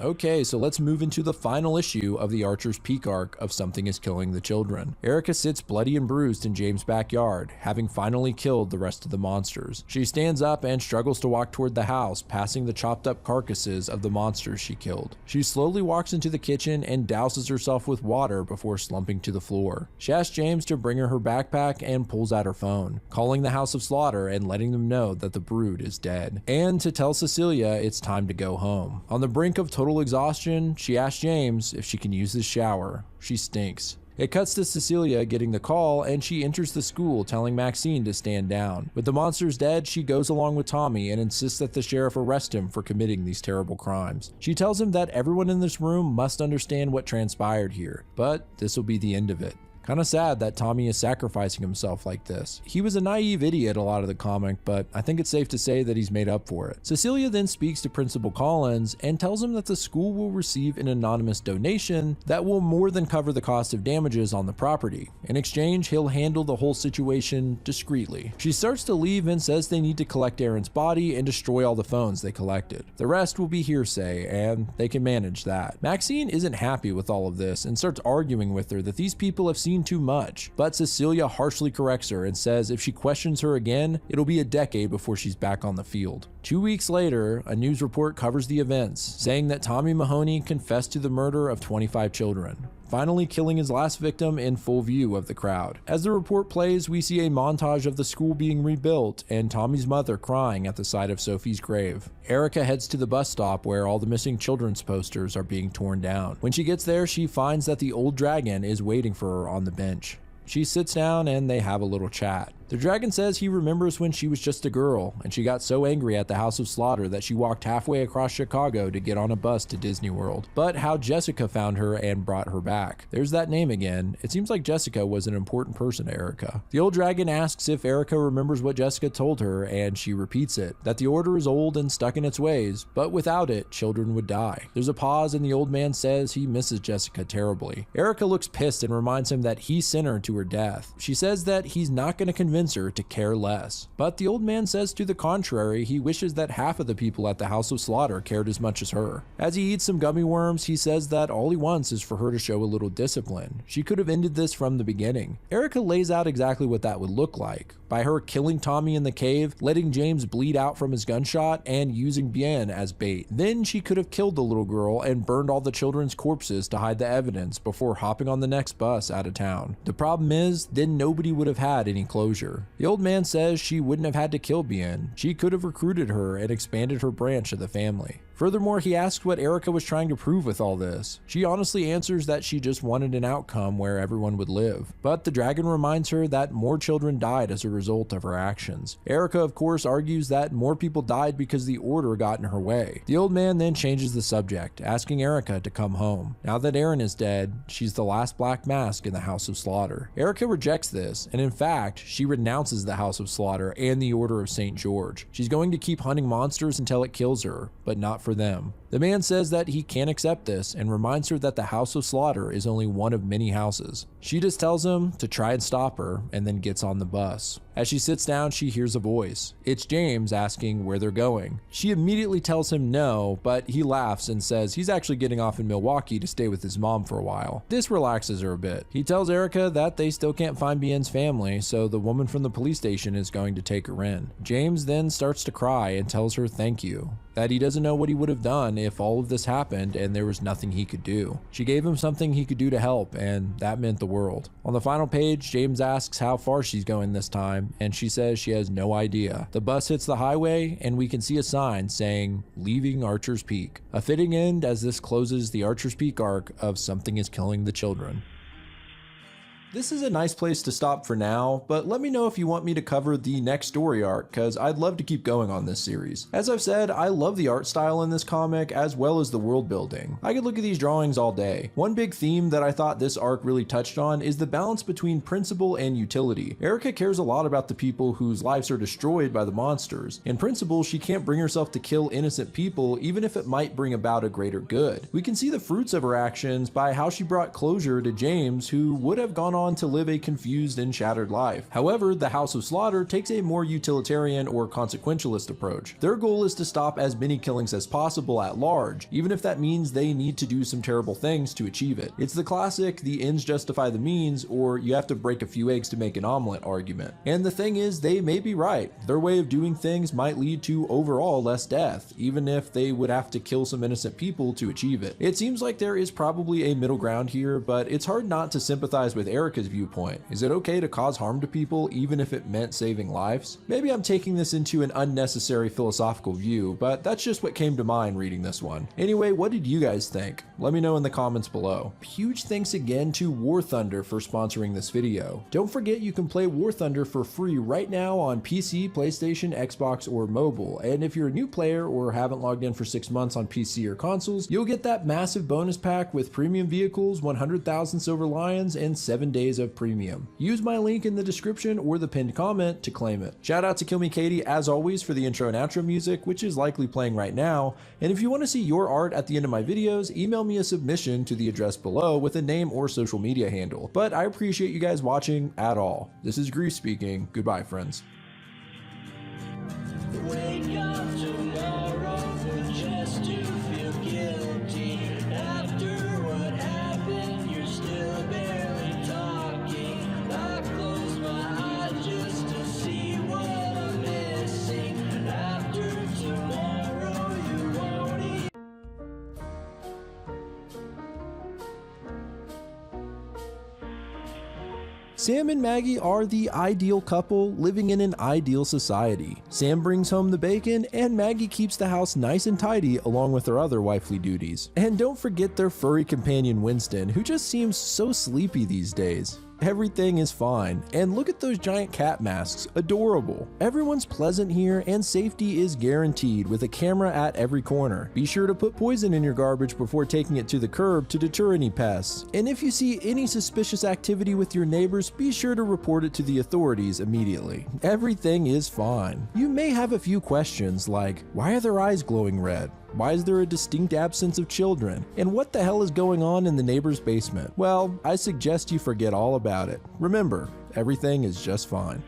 Okay, so let's move into the final issue of the Archer's Peak arc of Something is Killing the Children. Erica sits bloody and bruised in James' backyard, having finally killed the rest of the monsters. She stands up and struggles to walk toward the house, passing the chopped up carcasses of the monsters she killed. She slowly walks into the kitchen and douses herself with water before slumping to the floor. She asks James to bring her her backpack and pulls out her phone, calling the House of Slaughter and letting them know that the brood is dead, and to tell Cecilia it's time to go home. On the brink of total exhaustion, she asks James if she can use his shower. She stinks. It cuts to Cecilia getting the call, and she enters the school telling Maxine to stand down. With the monsters dead, she goes along with Tommy and insists that the sheriff arrest him for committing these terrible crimes. She tells him that everyone in this room must understand what transpired here, but this will be the end of it. Kinda sad that Tommy is sacrificing himself like this. He was a naive idiot a lot of the comic, but I think it's safe to say that he's made up for it. Cecilia then speaks to Principal Collins and tells him that the school will receive an anonymous donation that will more than cover the cost of damages on the property. In exchange, he'll handle the whole situation discreetly. She starts to leave and says they need to collect Aaron's body and destroy all the phones they collected. The rest will be hearsay, and they can manage that. Maxine isn't happy with all of this and starts arguing with her that these people have seen too much, but Cecilia harshly corrects her and says if she questions her again, it'll be a decade before she's back on the field. 2 weeks later, a news report covers the events, saying that Tommy Mahoney confessed to the murder of 25 children, finally killing his last victim in full view of the crowd. As the report plays, we see a montage of the school being rebuilt and Tommy's mother crying at the sight of Sophie's grave. Erica heads to the bus stop where all the missing children's posters are being torn down. When she gets there, she finds that the old dragon is waiting for her on the bench. She sits down and they have a little chat. The dragon says he remembers when she was just a girl and she got so angry at the House of Slaughter that she walked halfway across Chicago to get on a bus to Disney World, but how Jessica found her and brought her back. There's that name again. It seems like Jessica was an important person to Erica. The old dragon asks if Erica remembers what Jessica told her, and she repeats it, that the order is old and stuck in its ways, but without it, children would die. There's a pause and the old man says he misses Jessica terribly. Erica looks pissed and reminds him that he sent her to her death. She says that he's not going to convince her to care less. But the old man says to the contrary, he wishes that half of the people at the House of Slaughter cared as much as her. As he eats some gummy worms, he says that all he wants is for her to show a little discipline. She could have ended this from the beginning. Erica lays out exactly what that would look like, by her killing Tommy in the cave, letting James bleed out from his gunshot, and using Bien as bait. Then she could have killed the little girl and burned all the children's corpses to hide the evidence before hopping on the next bus out of town. The problem is, then nobody would have had any closure. The old man says she wouldn't have had to kill Bien. She could have recruited her and expanded her branch of the family. Furthermore, he asks what Erica was trying to prove with all this. She honestly answers that she just wanted an outcome where everyone would live. But the dragon reminds her that more children died as a result of her actions. Erica, of course, argues that more people died because the order got in her way. The old man then changes the subject, asking Erica to come home. Now that Aaron is dead, she's the last black mask in the House of Slaughter. Erica rejects this, and in fact, she renounces the House of Slaughter and the Order of St. George. She's going to keep hunting monsters until it kills her, but not for them. The man says that he can't accept this and reminds her that the House of Slaughter is only one of many houses. She just tells him to try and stop her and then gets on the bus. As she sits down, she hears a voice. It's James asking where they're going. She immediately tells him no, but he laughs and says he's actually getting off in Milwaukee to stay with his mom for a while. This relaxes her a bit. He tells Erica that they still can't find Bien's family, so the woman from the police station is going to take her in. James then starts to cry and tells her thank you, that he doesn't know what he would have done if all of this happened and there was nothing he could do. She gave him something he could do to help, and that meant the world. On the final page, James asks how far she's going this time, and she says she has no idea. The bus hits the highway, and we can see a sign saying, "Leaving Archer's Peak." A fitting end as this closes the Archer's Peak arc of Something is Killing the Children. This is a nice place to stop for now, but let me know if you want me to cover the next story arc, cause I'd love to keep going on this series. As I've said, I love the art style in this comic as well as the world building. I could look at these drawings all day. One big theme that I thought this arc really touched on is the balance between principle and utility. Erica cares a lot about the people whose lives are destroyed by the monsters. In principle, she can't bring herself to kill innocent people even if it might bring about a greater good. We can see the fruits of her actions by how she brought closure to James, who would have gone on to live a confused and shattered life. However, the House of Slaughter takes a more utilitarian or consequentialist approach. Their goal is to stop as many killings as possible at large, even if that means they need to do some terrible things to achieve it. It's the classic the ends justify the means, or you have to break a few eggs to make an omelet argument. And the thing is, they may be right. Their way of doing things might lead to overall less death, even if they would have to kill some innocent people to achieve it. It seems like there is probably a middle ground here, but it's hard not to sympathize with Erica's viewpoint. Is it okay to cause harm to people even if it meant saving lives? Maybe I'm taking this into an unnecessary philosophical view, but that's just what came to mind reading this one. Anyway, what did you guys think? Let me know in the comments below. Huge thanks again to War Thunder for sponsoring this video. Don't forget you can play War Thunder for free right now on PC, PlayStation, Xbox, or mobile. And if you're a new player or haven't logged in for 6 months on PC or consoles, you'll get that massive bonus pack with premium vehicles, 100,000 Silver Lions, and 7 days of premium. Use my link in the description or the pinned comment to claim it. Shout out to Kill Me Katie as always for the intro and outro music, which is likely playing right now. And if you want to see your art at the end of my videos, email me a submission to the address below with a name or social media handle. But I appreciate you guys watching at all. This is Grief speaking. Goodbye, friends. Wake up tomorrow just to feel guilty. After what happened, you're still barely talking. I close my eyes just to see what I'm missing. After tomorrow, you won't even. Sam and Maggie are the ideal couple living in an ideal society. Sam brings home the bacon and Maggie keeps the house nice and tidy along with her other wifely duties. And don't forget their furry companion Winston, who just seems so sleepy these days. Everything is fine, and look at those giant cat masks, adorable. Everyone's pleasant here and safety is guaranteed with a camera at every corner. Be sure to put poison in your garbage before taking it to the curb to deter any pests. And if you see any suspicious activity with your neighbors, be sure to report it to the authorities immediately. Everything is fine. You may have a few questions like, why are their eyes glowing red? Why is there a distinct absence of children? And what the hell is going on in the neighbor's basement? Well, I suggest you forget all about it. Remember, everything is just fine.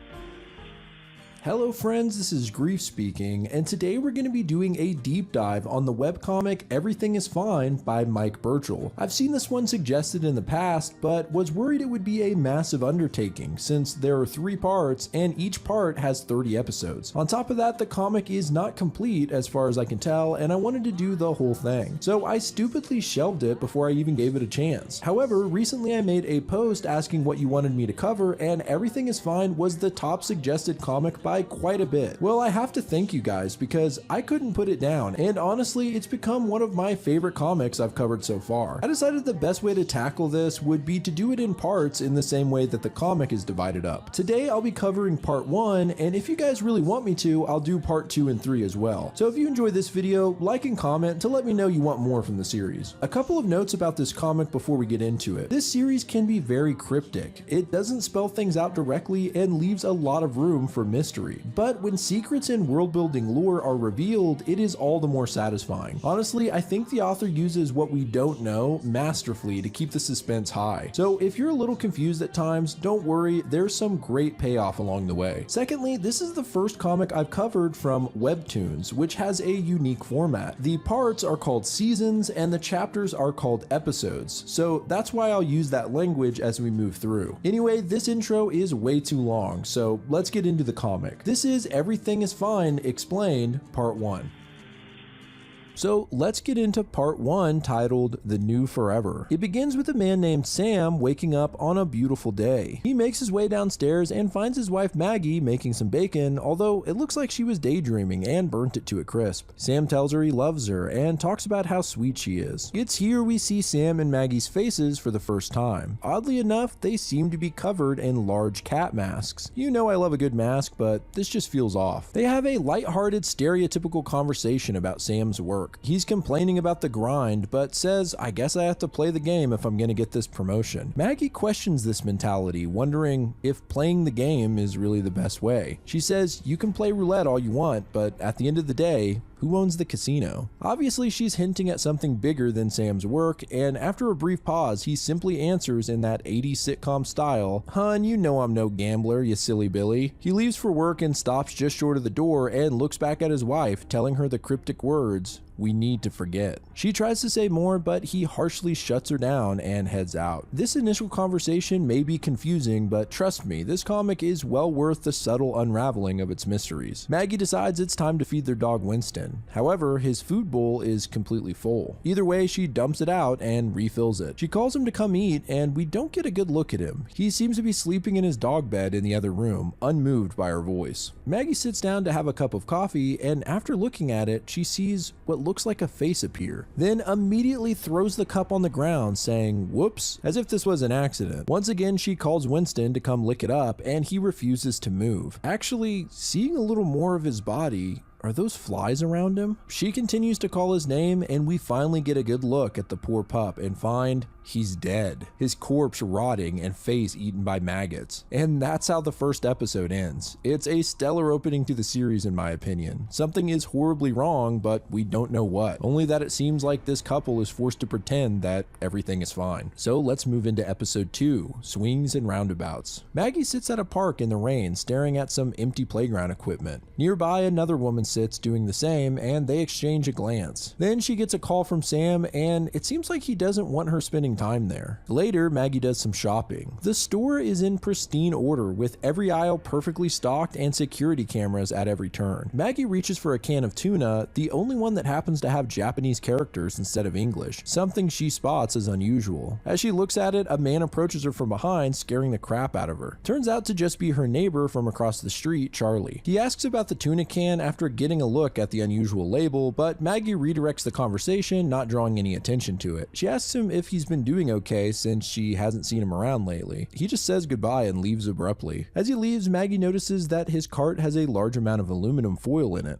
Hello friends, this is Grief speaking, and today we're going to be doing a deep dive on the webcomic Everything is Fine by Mike Burchell. I've seen this one suggested in the past, but was worried it would be a massive undertaking since there are 3 parts and each part has 30 episodes. On top of that, the comic is not complete as far as I can tell, and I wanted to do the whole thing. So I stupidly shelved it before I even gave it a chance. However, recently I made a post asking what you wanted me to cover, and Everything is Fine was the top suggested comic by quite a bit. Well, I have to thank you guys because I couldn't put it down, and honestly, it's become one of my favorite comics I've covered so far. I decided the best way to tackle this would be to do it in parts in the same way that the comic is divided up. Today, I'll be covering part 1, and if you guys really want me to, I'll do part 2 and 3 as well. So if you enjoyed this video, like and comment to let me know you want more from the series. A couple of notes about this comic before we get into it. This series can be very cryptic. It doesn't spell things out directly and leaves a lot of room for mystery. But when secrets and world-building lore are revealed, it is all the more satisfying. Honestly, I think the author uses what we don't know masterfully to keep the suspense high. So if you're a little confused at times, don't worry, there's some great payoff along the way. Secondly, this is the first comic I've covered from Webtoons, which has a unique format. The parts are called seasons and the chapters are called episodes. So that's why I'll use that language as we move through. Anyway, this intro is way too long, so let's get into the comic. This is Everything is Fine Explained, Part 1. So let's get into part 1, titled The New Forever. It begins with a man named Sam waking up on a beautiful day. He makes his way downstairs and finds his wife Maggie making some bacon, although it looks like she was daydreaming and burnt it to a crisp. Sam tells her he loves her and talks about how sweet she is. It's here we see Sam and Maggie's faces for the first time. Oddly enough, they seem to be covered in large cat masks. You know I love a good mask, but this just feels off. They have a lighthearted, stereotypical conversation about Sam's work. He's complaining about the grind, but says, I guess I have to play the game if I'm gonna get this promotion. Maggie questions this mentality, wondering if playing the game is really the best way. She says, you can play roulette all you want, but at the end of the day, who owns the casino? Obviously, she's hinting at something bigger than Sam's work, and after a brief pause, he simply answers in that 80s sitcom style, "Hun, you know I'm no gambler, you silly Billy." He leaves for work and stops just short of the door and looks back at his wife, telling her the cryptic words, "We need to forget." She tries to say more, but he harshly shuts her down and heads out. This initial conversation may be confusing, but trust me, this comic is well worth the subtle unraveling of its mysteries. Maggie decides it's time to feed their dog Winston. However, his food bowl is completely full. Either way, she dumps it out and refills it. She calls him to come eat, and we don't get a good look at him. He seems to be sleeping in his dog bed in the other room, unmoved by her voice. Maggie sits down to have a cup of coffee, and after looking at it, she sees what looks like a face appear, then immediately throws the cup on the ground, saying, "Whoops," as if this was an accident. Once again, she calls Winston to come lick it up, and he refuses to move. Actually, seeing a little more of his body, are those flies around him? She continues to call his name, and we finally get a good look at the poor pup and find he's dead. His corpse rotting and face eaten by maggots. And that's how the first episode ends. It's a stellar opening to the series in my opinion. Something is horribly wrong, but we don't know what. Only that it seems like this couple is forced to pretend that everything is fine. So let's move into episode 2, Swings and Roundabouts. Maggie sits at a park in the rain staring at some empty playground equipment. Nearby, another woman sits doing the same, and they exchange a glance. Then she gets a call from Sam, and it seems like he doesn't want her spending time there. Later, Maggie does some shopping. The store is in pristine order, with every aisle perfectly stocked and security cameras at every turn. Maggie reaches for a can of tuna, the only one that happens to have Japanese characters instead of English, something she spots as unusual. As she looks at it, a man approaches her from behind, scaring the crap out of her. Turns out to just be her neighbor from across the street, Charlie. He asks about the tuna can after getting a look at the unusual label, but Maggie redirects the conversation, not drawing any attention to it. She asks him if he's been doing okay since she hasn't seen him around lately. He just says goodbye and leaves abruptly. As he leaves, Maggie notices that his cart has a large amount of aluminum foil in it.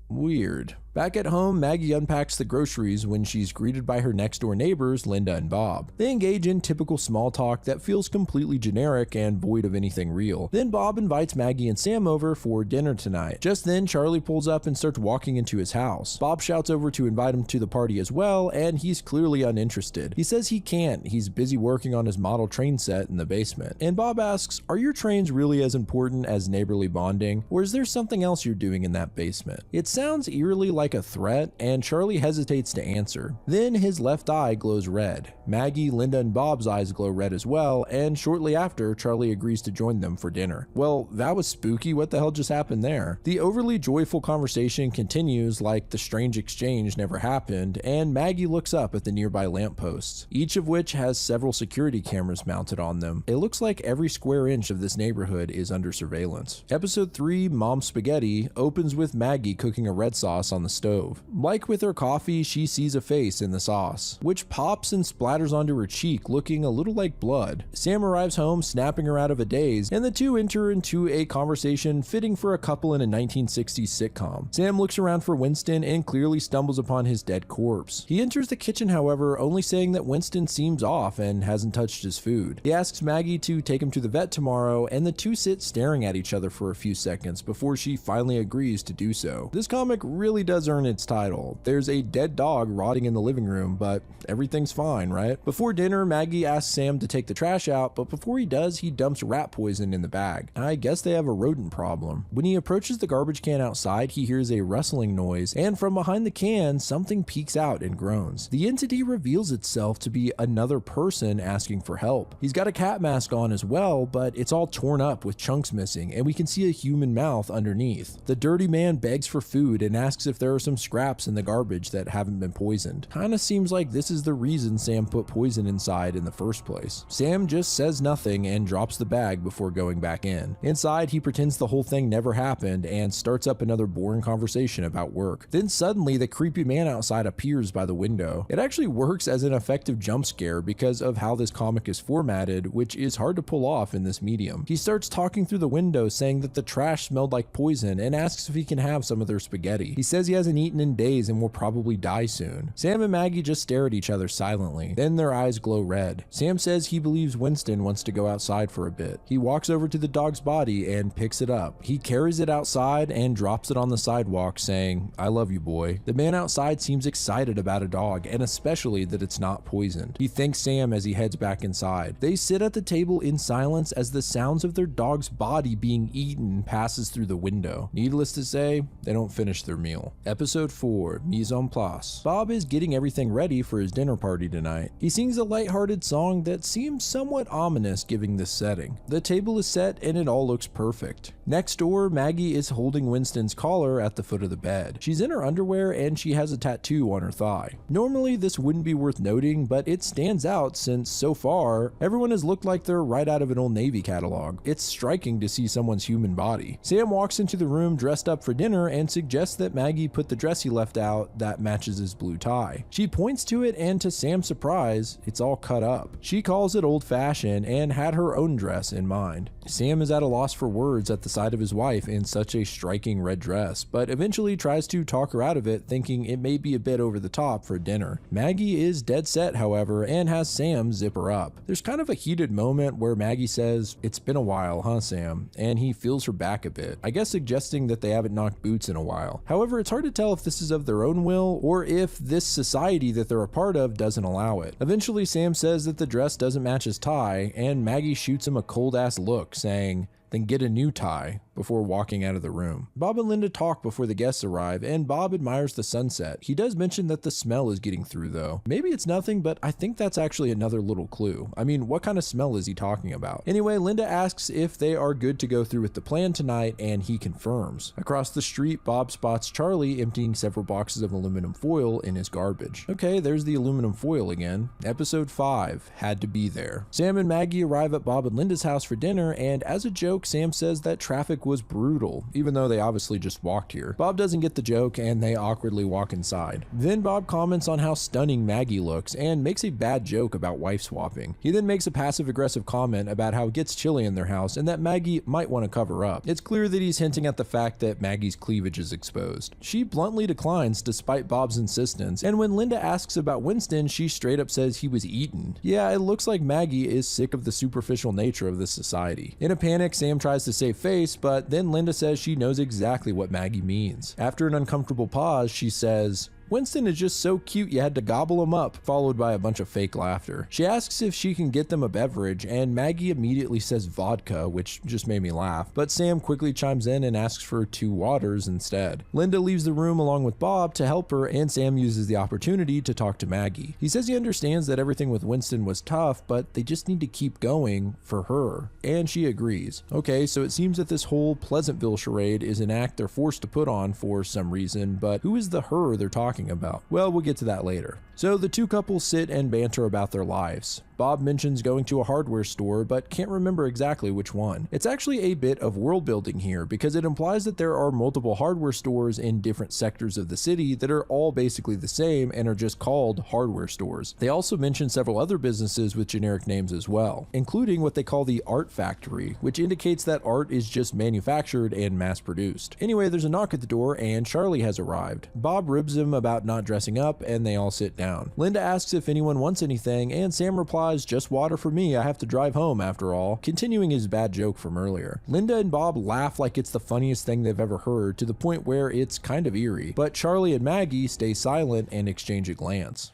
Weird. Back at home, Maggie unpacks the groceries when she's greeted by her next door neighbors, Linda and Bob. They engage in typical small talk that feels completely generic and void of anything real. Then Bob invites Maggie and Sam over for dinner tonight. Just then, Charlie pulls up and starts walking into his house. Bob shouts over to invite him to the party as well, and he's clearly uninterested. He says he can't, he's busy working on his model train set in the basement. And Bob asks, are your trains really as important as neighborly bonding, or is there something else you're doing in that basement? It sounds eerily like a threat, and Charlie hesitates to answer. Then his left eye glows red. Maggie, Linda, and Bob's eyes glow red as well, and shortly after, Charlie agrees to join them for dinner. Well, that was spooky. What the hell just happened there? The overly joyful conversation continues like the strange exchange never happened, and Maggie looks up at the nearby lampposts, each of which has several security cameras mounted on them. It looks like every square inch of this neighborhood is under surveillance. Episode 3, Mom Spaghetti, opens with Maggie cooking a red sauce on the stove. Like with her coffee, she sees a face in the sauce, which pops and splatters onto her cheek, looking a little like blood. Sam arrives home, snapping her out of a daze, and the two enter into a conversation fitting for a couple in a 1960s sitcom. Sam looks around for Winston and clearly stumbles upon his dead corpse. He enters the kitchen, however, only saying that Winston seems off and hasn't touched his food. He asks Maggie to take him to the vet tomorrow, and the two sit staring at each other for a few seconds before she finally agrees to do so. This comic really does earn its title. There's a dead dog rotting in the living room, but everything's fine, right? Before dinner, Maggie asks Sam to take the trash out, but before he does, he dumps rat poison in the bag. I guess they have a rodent problem. When he approaches the garbage can outside, he hears a rustling noise, and from behind the can, something peeks out and groans. The entity reveals itself to be another person asking for help. He's got a cat mask on as well, but it's all torn up with chunks missing, and we can see a human mouth underneath. The dirty man begs for food and asks if there there are some scraps in the garbage that haven't been poisoned. Kinda seems like this is the reason Sam put poison inside in the first place. Sam just says nothing and drops the bag before going back in. Inside, he pretends the whole thing never happened and starts up another boring conversation about work. Then suddenly, the creepy man outside appears by the window. It actually works as an effective jump scare because of how this comic is formatted, which is hard to pull off in this medium. He starts talking through the window saying that the trash smelled like poison and asks if he can have some of their spaghetti. He says he hasn't eaten in days and will probably die soon. Sam and Maggie just stare at each other silently. Then their eyes glow red. Sam says he believes Winston wants to go outside for a bit. He walks over to the dog's body and picks it up. He carries it outside and drops it on the sidewalk saying, "I love you, boy." The man outside seems excited about a dog and especially that it's not poisoned. He thanks Sam as he heads back inside. They sit at the table in silence as the sounds of their dog's body being eaten passes through the window. Needless to say, they don't finish their meal. Episode 4, Mise en Place. Bob is getting everything ready for his dinner party tonight. He sings a lighthearted song that seems somewhat ominous given this setting. The table is set and it all looks perfect. Next door, Maggie is holding Winston's collar at the foot of the bed. She's in her underwear and she has a tattoo on her thigh. Normally this wouldn't be worth noting, but it stands out since so far, everyone has looked like they're right out of an Old Navy catalog. It's striking to see someone's human body. Sam walks into the room dressed up for dinner and suggests that Maggie put the dress he left out that matches his blue tie. She points to it and to Sam's surprise, it's all cut up. She calls it old-fashioned and had her own dress in mind. Sam is at a loss for words at the sight of his wife in such a striking red dress, but eventually tries to talk her out of it, thinking it may be a bit over the top for dinner. Maggie is dead set, however, and has Sam zip her up. There's kind of a heated moment where Maggie says, "It's been a while, huh, Sam?" and he feels her back a bit, I guess suggesting that they haven't knocked boots in a while. However, it's hard to tell if this is of their own will or if this society that they're a part of doesn't allow it. Eventually, Sam says that the dress doesn't match his tie, and Maggie shoots him a cold-ass look, saying, "Then get a new tie," before walking out of the room. Bob and Linda talk before the guests arrive, and Bob admires the sunset. He does mention that the smell is getting through though. Maybe it's nothing, but I think that's actually another little clue. I mean, what kind of smell is he talking about? Anyway, Linda asks if they are good to go through with the plan tonight, and he confirms. Across the street, Bob spots Charlie emptying several boxes of aluminum foil in his garbage. Okay, there's the aluminum foil again. Episode 5, Had to Be There. Sam and Maggie arrive at Bob and Linda's house for dinner, and as a joke, Sam says that traffic was brutal, even though they obviously just walked here. Bob doesn't get the joke and they awkwardly walk inside. Then Bob comments on how stunning Maggie looks and makes a bad joke about wife swapping. He then makes a passive aggressive comment about how it gets chilly in their house and that Maggie might want to cover up. It's clear that he's hinting at the fact that Maggie's cleavage is exposed. She bluntly declines despite Bob's insistence, and when Linda asks about Winston, she straight up says he was eaten. Yeah, it looks like Maggie is sick of the superficial nature of this society. In a panic, Sam tries to save face, but then Linda says she knows exactly what Maggie means. After an uncomfortable pause, she says, "Winston is just so cute you had to gobble him up," followed by a bunch of fake laughter. She asks if she can get them a beverage, and Maggie immediately says vodka, which just made me laugh, but Sam quickly chimes in and asks for 2 waters instead. Linda leaves the room along with Bob to help her, and Sam uses the opportunity to talk to Maggie. He says he understands that everything with Winston was tough, but they just need to keep going for her, and she agrees. Okay, so it seems that this whole Pleasantville charade is an act they're forced to put on for some reason, but who is the her they're talking about? Well, we'll get to that later. So the two couples sit and banter about their lives. Bob mentions going to a hardware store, but can't remember exactly which one. It's actually a bit of world building here because it implies that there are multiple hardware stores in different sectors of the city that are all basically the same and are just called hardware stores. They also mention several other businesses with generic names as well, including what they call the art factory, which indicates that art is just manufactured and mass produced. Anyway, there's a knock at the door and Charlie has arrived. Bob ribs him about not dressing up and they all sit down. Linda asks if anyone wants anything and Sam replies, "Just water for me, I have to drive home after all," continuing his bad joke from earlier. Linda and Bob laugh like it's the funniest thing they've ever heard, to the point where it's kind of eerie, but Charlie and Maggie stay silent and exchange a glance.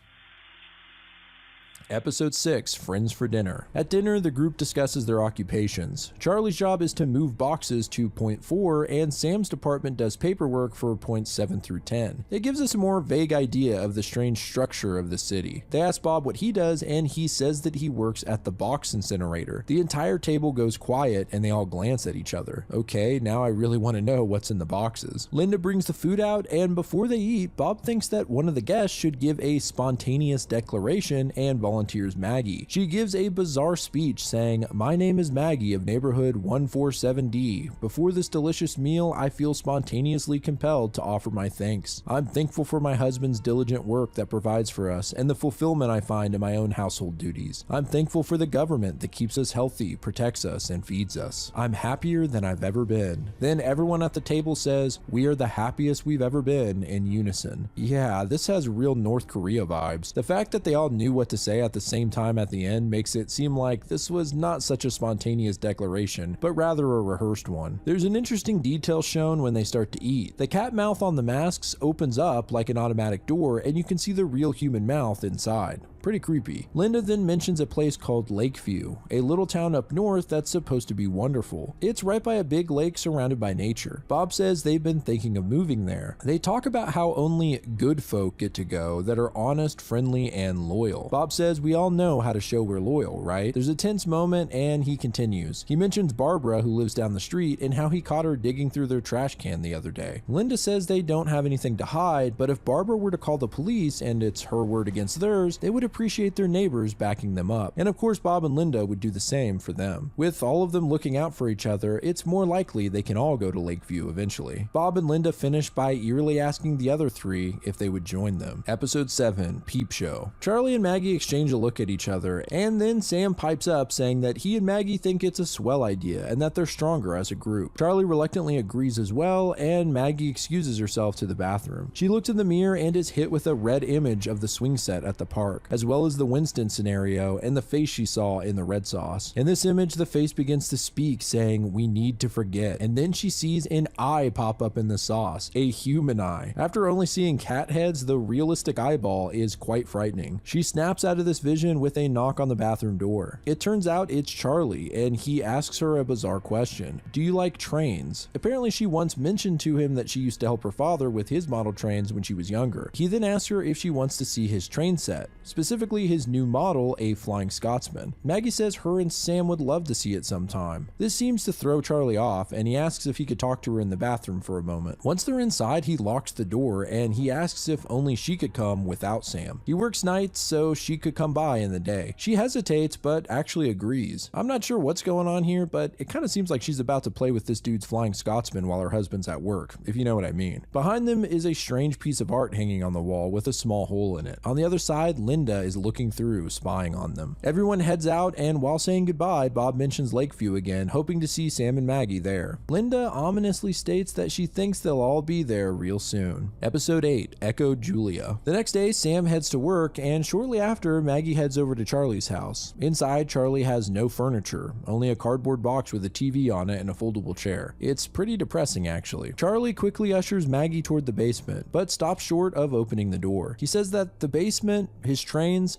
Episode 6, Friends for Dinner. At dinner, the group discusses their occupations. Charlie's job is to move boxes to point 4, and Sam's department does paperwork for points 7 through 10. It gives us a more vague idea of the strange structure of the city. They ask Bob what he does, and he says that he works at the box incinerator. The entire table goes quiet, and they all glance at each other. Okay, now I really want to know what's in the boxes. Linda brings the food out, and before they eat, Bob thinks that one of the guests should give a spontaneous declaration and volunteers Maggie. She gives a bizarre speech saying, "My name is Maggie of neighborhood 147D. Before this delicious meal, I feel spontaneously compelled to offer my thanks. I'm thankful for my husband's diligent work that provides for us and the fulfillment I find in my own household duties. I'm thankful for the government that keeps us healthy, protects us, and feeds us. I'm happier than I've ever been." Then everyone at the table says, "We are the happiest we've ever been," in unison. Yeah, this has real North Korea vibes. The fact that they all knew what to say at the same time at the end makes it seem like this was not such a spontaneous declaration, but rather a rehearsed one. There's an interesting detail shown when they start to eat. The cat mouth on the masks opens up like an automatic door, and you can see the real human mouth inside. Pretty creepy. Linda then mentions a place called Lakeview, a little town up north that's supposed to be wonderful. It's right by a big lake surrounded by nature. Bob says they've been thinking of moving there. They talk about how only good folk get to go that are honest, friendly, and loyal. Bob says we all know how to show we're loyal, right? There's a tense moment and he continues. He mentions Barbara, who lives down the street, and how he caught her digging through their trash can the other day. Linda says they don't have anything to hide, but if Barbara were to call the police and it's her word against theirs, they would appreciate their neighbors backing them up. And of course, Bob and Linda would do the same for them. With all of them looking out for each other, it's more likely they can all go to Lakeview eventually. Bob and Linda finish by eerily asking the other three if they would join them. Episode 7, Peep Show. Charlie and Maggie exchange a look at each other, and then Sam pipes up saying that he and Maggie think it's a swell idea and that they're stronger as a group. Charlie reluctantly agrees as well, and Maggie excuses herself to the bathroom. She looks in the mirror and is hit with a red image of the swing set at the park, as well as the Winston scenario and the face she saw in the red sauce. In this image, the face begins to speak, saying, "We need to forget," and then she sees an eye pop up in the sauce, a human eye. After only seeing cat heads, the realistic eyeball is quite frightening. She snaps out of this vision with a knock on the bathroom door. It turns out it's Charlie, and he asks her a bizarre question. "Do you like trains?" Apparently she once mentioned to him that she used to help her father with his model trains when she was younger. He then asks her if she wants to see his train set, specifically his new model, a Flying Scotsman. Maggie says her and Sam would love to see it sometime. This seems to throw Charlie off, and he asks if he could talk to her in the bathroom for a moment. Once they're inside, he locks the door, and he asks if only she could come without Sam. He works nights, so she could come by in the day. She hesitates, but actually agrees. I'm not sure what's going on here, but it kind of seems like she's about to play with this dude's Flying Scotsman while her husband's at work, if you know what I mean. Behind them is a strange piece of art hanging on the wall with a small hole in it. On the other side, Linda is looking through, spying on them. Everyone heads out, and while saying goodbye, Bob mentions Lakeview again, hoping to see Sam and Maggie there. Linda ominously states that she thinks they'll all be there real soon. Episode 8, Echo Julia. The next day, Sam heads to work, and shortly after, Maggie heads over to Charlie's house. Inside, Charlie has no furniture, only a cardboard box with a TV on it and a foldable chair. It's pretty depressing, actually. Charlie quickly ushers Maggie toward the basement, but stops short of opening the door. He says that the basement, his trains,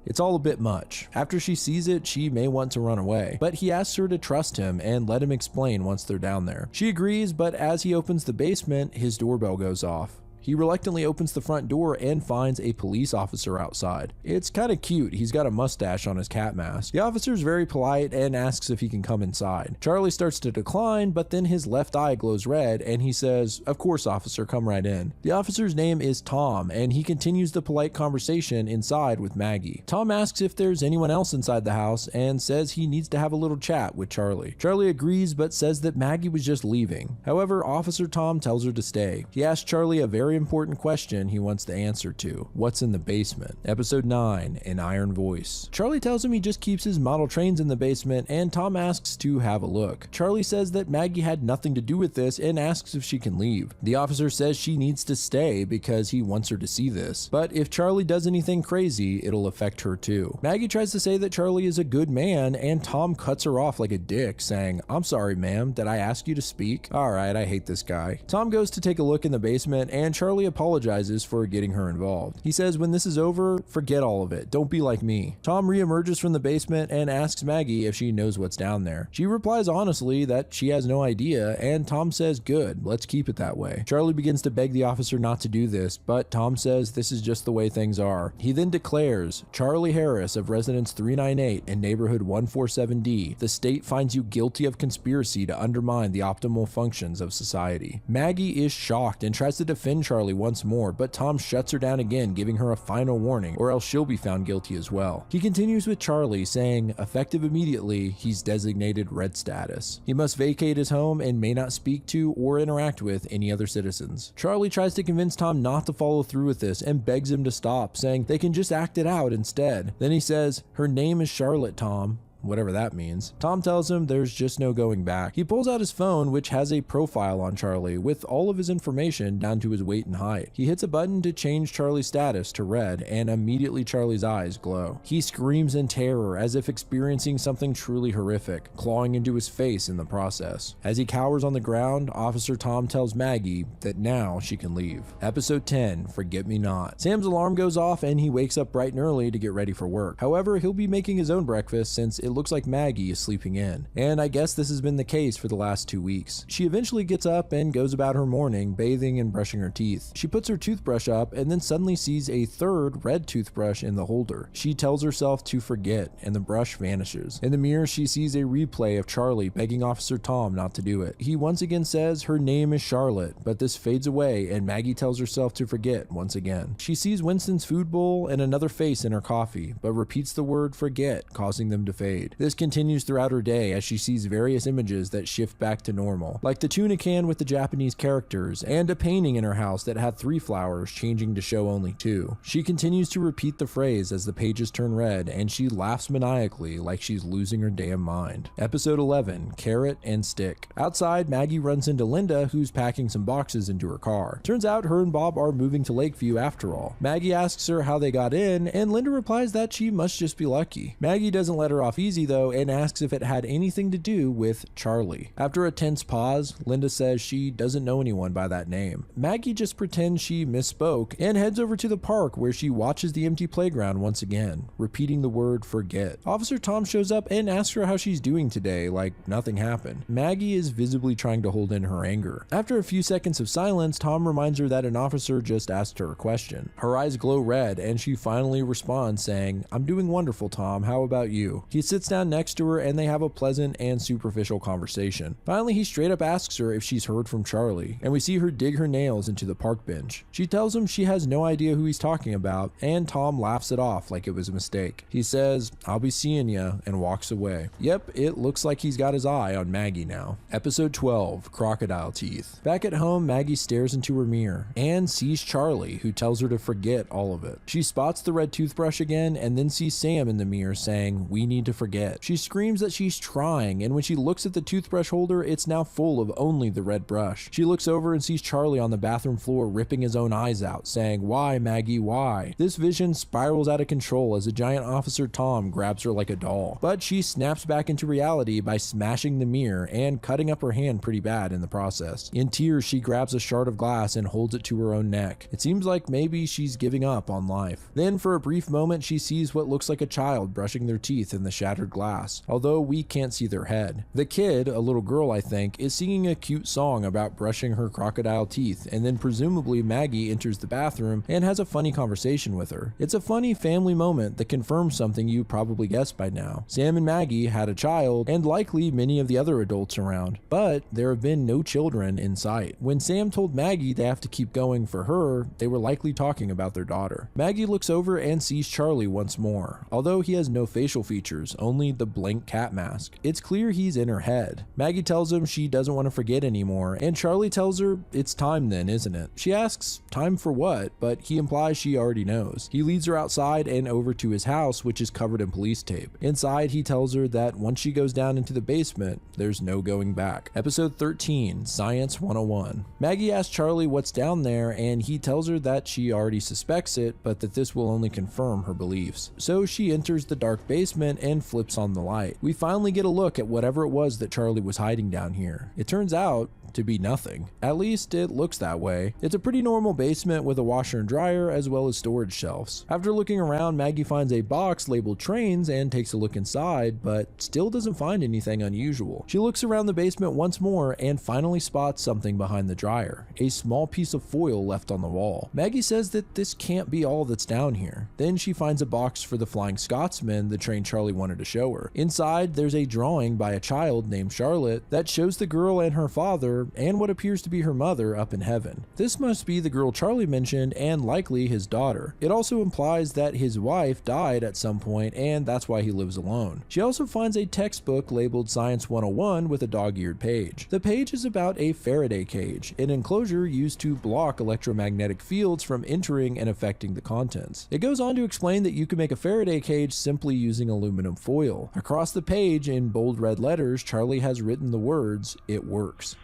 it's all a bit much. After she sees it, she may want to run away, but he asks her to trust him and let him explain once they're down there. She agrees, but as he opens the basement, his doorbell goes off. He reluctantly opens the front door and finds a police officer outside. It's kind of cute. He's got a mustache on his cat mask. The officer's very polite and asks if he can come inside. Charlie starts to decline, but then his left eye glows red and he says, "Of course, officer, come right in." The officer's name is Tom, and he continues the polite conversation inside with Maggie. Tom asks if there's anyone else inside the house and says he needs to have a little chat with Charlie. Charlie agrees, but says that Maggie was just leaving. However, Officer Tom tells her to stay. He asks Charlie a very important question he wants the answer to. What's in the basement? Episode 9, An Iron Voice. Charlie tells him he just keeps his model trains in the basement, and Tom asks to have a look. Charlie says that Maggie had nothing to do with this and asks if she can leave. The officer says she needs to stay because he wants her to see this. But if Charlie does anything crazy, it'll affect her too. Maggie tries to say that Charlie is a good man, and Tom cuts her off like a dick, saying, "I'm sorry, ma'am, did I ask you to speak?" Alright, I hate this guy. Tom goes to take a look in the basement, and Charlie Charlie apologizes for getting her involved. He says when this is over, forget all of it, don't be like me. Tom reemerges from the basement and asks Maggie if she knows what's down there. She replies honestly that she has no idea, and Tom says good, let's keep it that way. Charlie begins to beg the officer not to do this, but Tom says this is just the way things are. He then declares, Charlie Harris of Residence 398 in neighborhood 147D, the state finds you guilty of conspiracy to undermine the optimal functions of society. Maggie is shocked and tries to defend Charlie once more, but Tom shuts her down again, giving her a final warning, or else she'll be found guilty as well. He continues with Charlie, saying, effective immediately, he's designated red status. He must vacate his home and may not speak to or interact with any other citizens. Charlie tries to convince Tom not to follow through with this and begs him to stop, saying they can just act it out instead. Then he says, her name is Charlotte, Tom. Whatever that means. Tom tells him there's just no going back. He pulls out his phone, which has a profile on Charlie with all of his information down to his weight and height. He hits a button to change Charlie's status to red, and immediately Charlie's eyes glow. He screams in terror as if experiencing something truly horrific, clawing into his face in the process. As he cowers on the ground, Officer Tom tells Maggie that now she can leave. Episode 10, Forget Me Not. Sam's alarm goes off and he wakes up bright and early to get ready for work. However, he'll be making his own breakfast since it looks like Maggie is sleeping in, and I guess this has been the case for the last 2 weeks. She eventually gets up and goes about her morning, bathing and brushing her teeth. She puts her toothbrush up and then suddenly sees a third red toothbrush in the holder. She tells herself to forget, and the brush vanishes. In the mirror, she sees a replay of Charlie begging Officer Tom not to do it. He once again says her name is Charlotte, but this fades away and Maggie tells herself to forget once again. She sees Winston's food bowl and another face in her coffee, but repeats the word forget, causing them to fade. This continues throughout her day as she sees various images that shift back to normal, like the tuna can with the Japanese characters, and a painting in her house that had 3 flowers changing to show only 2. She continues to repeat the phrase as the pages turn red, and she laughs maniacally like she's losing her damn mind. Episode 11, Carrot and Stick. Outside, Maggie runs into Linda, who's packing some boxes into her car. Turns out her and Bob are moving to Lakeview after all. Maggie asks her how they got in, and Linda replies that she must just be lucky. Maggie doesn't let her off easy though, and asks if it had anything to do with Charlie. After a tense pause, Linda says she doesn't know anyone by that name. Maggie just pretends she misspoke and heads over to the park where she watches the empty playground once again, repeating the word forget. Officer Tom shows up and asks her how she's doing today, like nothing happened. Maggie is visibly trying to hold in her anger. After a few seconds of silence, Tom reminds her that an officer just asked her a question. Her eyes glow red and she finally responds saying, I'm doing wonderful, Tom, how about you? He sits down next to her and they have a pleasant and superficial conversation. Finally, he straight up asks her if she's heard from Charlie, and we see her dig her nails into the park bench. She tells him she has no idea who he's talking about, and Tom laughs it off like it was a mistake. He says, I'll be seeing ya, and walks away. Yep, it looks like he's got his eye on Maggie now. Episode 12, Crocodile Teeth. Back at home, Maggie stares into her mirror and sees Charlie, who tells her to forget all of it. She spots the red toothbrush again and then sees Sam in the mirror saying, we need to forget. She screams that she's trying, and when she looks at the toothbrush holder, it's now full of only the red brush. She looks over and sees Charlie on the bathroom floor ripping his own eyes out, saying, why, Maggie, why? This vision spirals out of control as a giant Officer Tom grabs her like a doll. But she snaps back into reality by smashing the mirror and cutting up her hand pretty bad in the process. In tears, she grabs a shard of glass and holds it to her own neck. It seems like maybe she's giving up on life. Then, for a brief moment, she sees what looks like a child brushing their teeth in the shattered glass, although we can't see their head. The kid, a little girl I think, is singing a cute song about brushing her crocodile teeth, and then presumably Maggie enters the bathroom and has a funny conversation with her. It's a funny family moment that confirms something you probably guessed by now. Sam and Maggie had a child, and likely many of the other adults around, but there have been no children in sight. When Sam told Maggie they have to keep going for her, they were likely talking about their daughter. Maggie looks over and sees Charlie once more, although he has no facial features, only the blank cat mask. It's clear he's in her head. Maggie tells him she doesn't want to forget anymore, and Charlie tells her it's time then, isn't it? She asks time for what, but he implies she already knows. He leads her outside and over to his house, which is covered in police tape. Inside, he tells her that once she goes down into the basement, there's no going back. Episode 13, Science 101. Maggie asks Charlie what's down there, and he tells her that she already suspects it, but that this will only confirm her beliefs. So she enters the dark basement and flips on the light. We finally get a look at whatever it was that Charlie was hiding down here. It turns out to be nothing. At least it looks that way. It's a pretty normal basement with a washer and dryer as well as storage shelves. After looking around, Maggie finds a box labeled trains and takes a look inside, but still doesn't find anything unusual. She looks around the basement once more and finally spots something behind the dryer, a small piece of foil left on the wall. Maggie says that this can't be all that's down here. Then she finds a box for the Flying Scotsman, the train Charlie wanted to show her. Inside, there's a drawing by a child named Charlotte that shows the girl and her father and what appears to be her mother up in heaven. This must be the girl Charlie mentioned and likely his daughter. It also implies that his wife died at some point and that's why he lives alone. She also finds a textbook labeled Science 101 with a dog-eared page. The page is about a Faraday cage, an enclosure used to block electromagnetic fields from entering and affecting the contents. It goes on to explain that you can make a Faraday cage simply using aluminum foil. Across the page, in bold red letters, Charlie has written the words, "It works."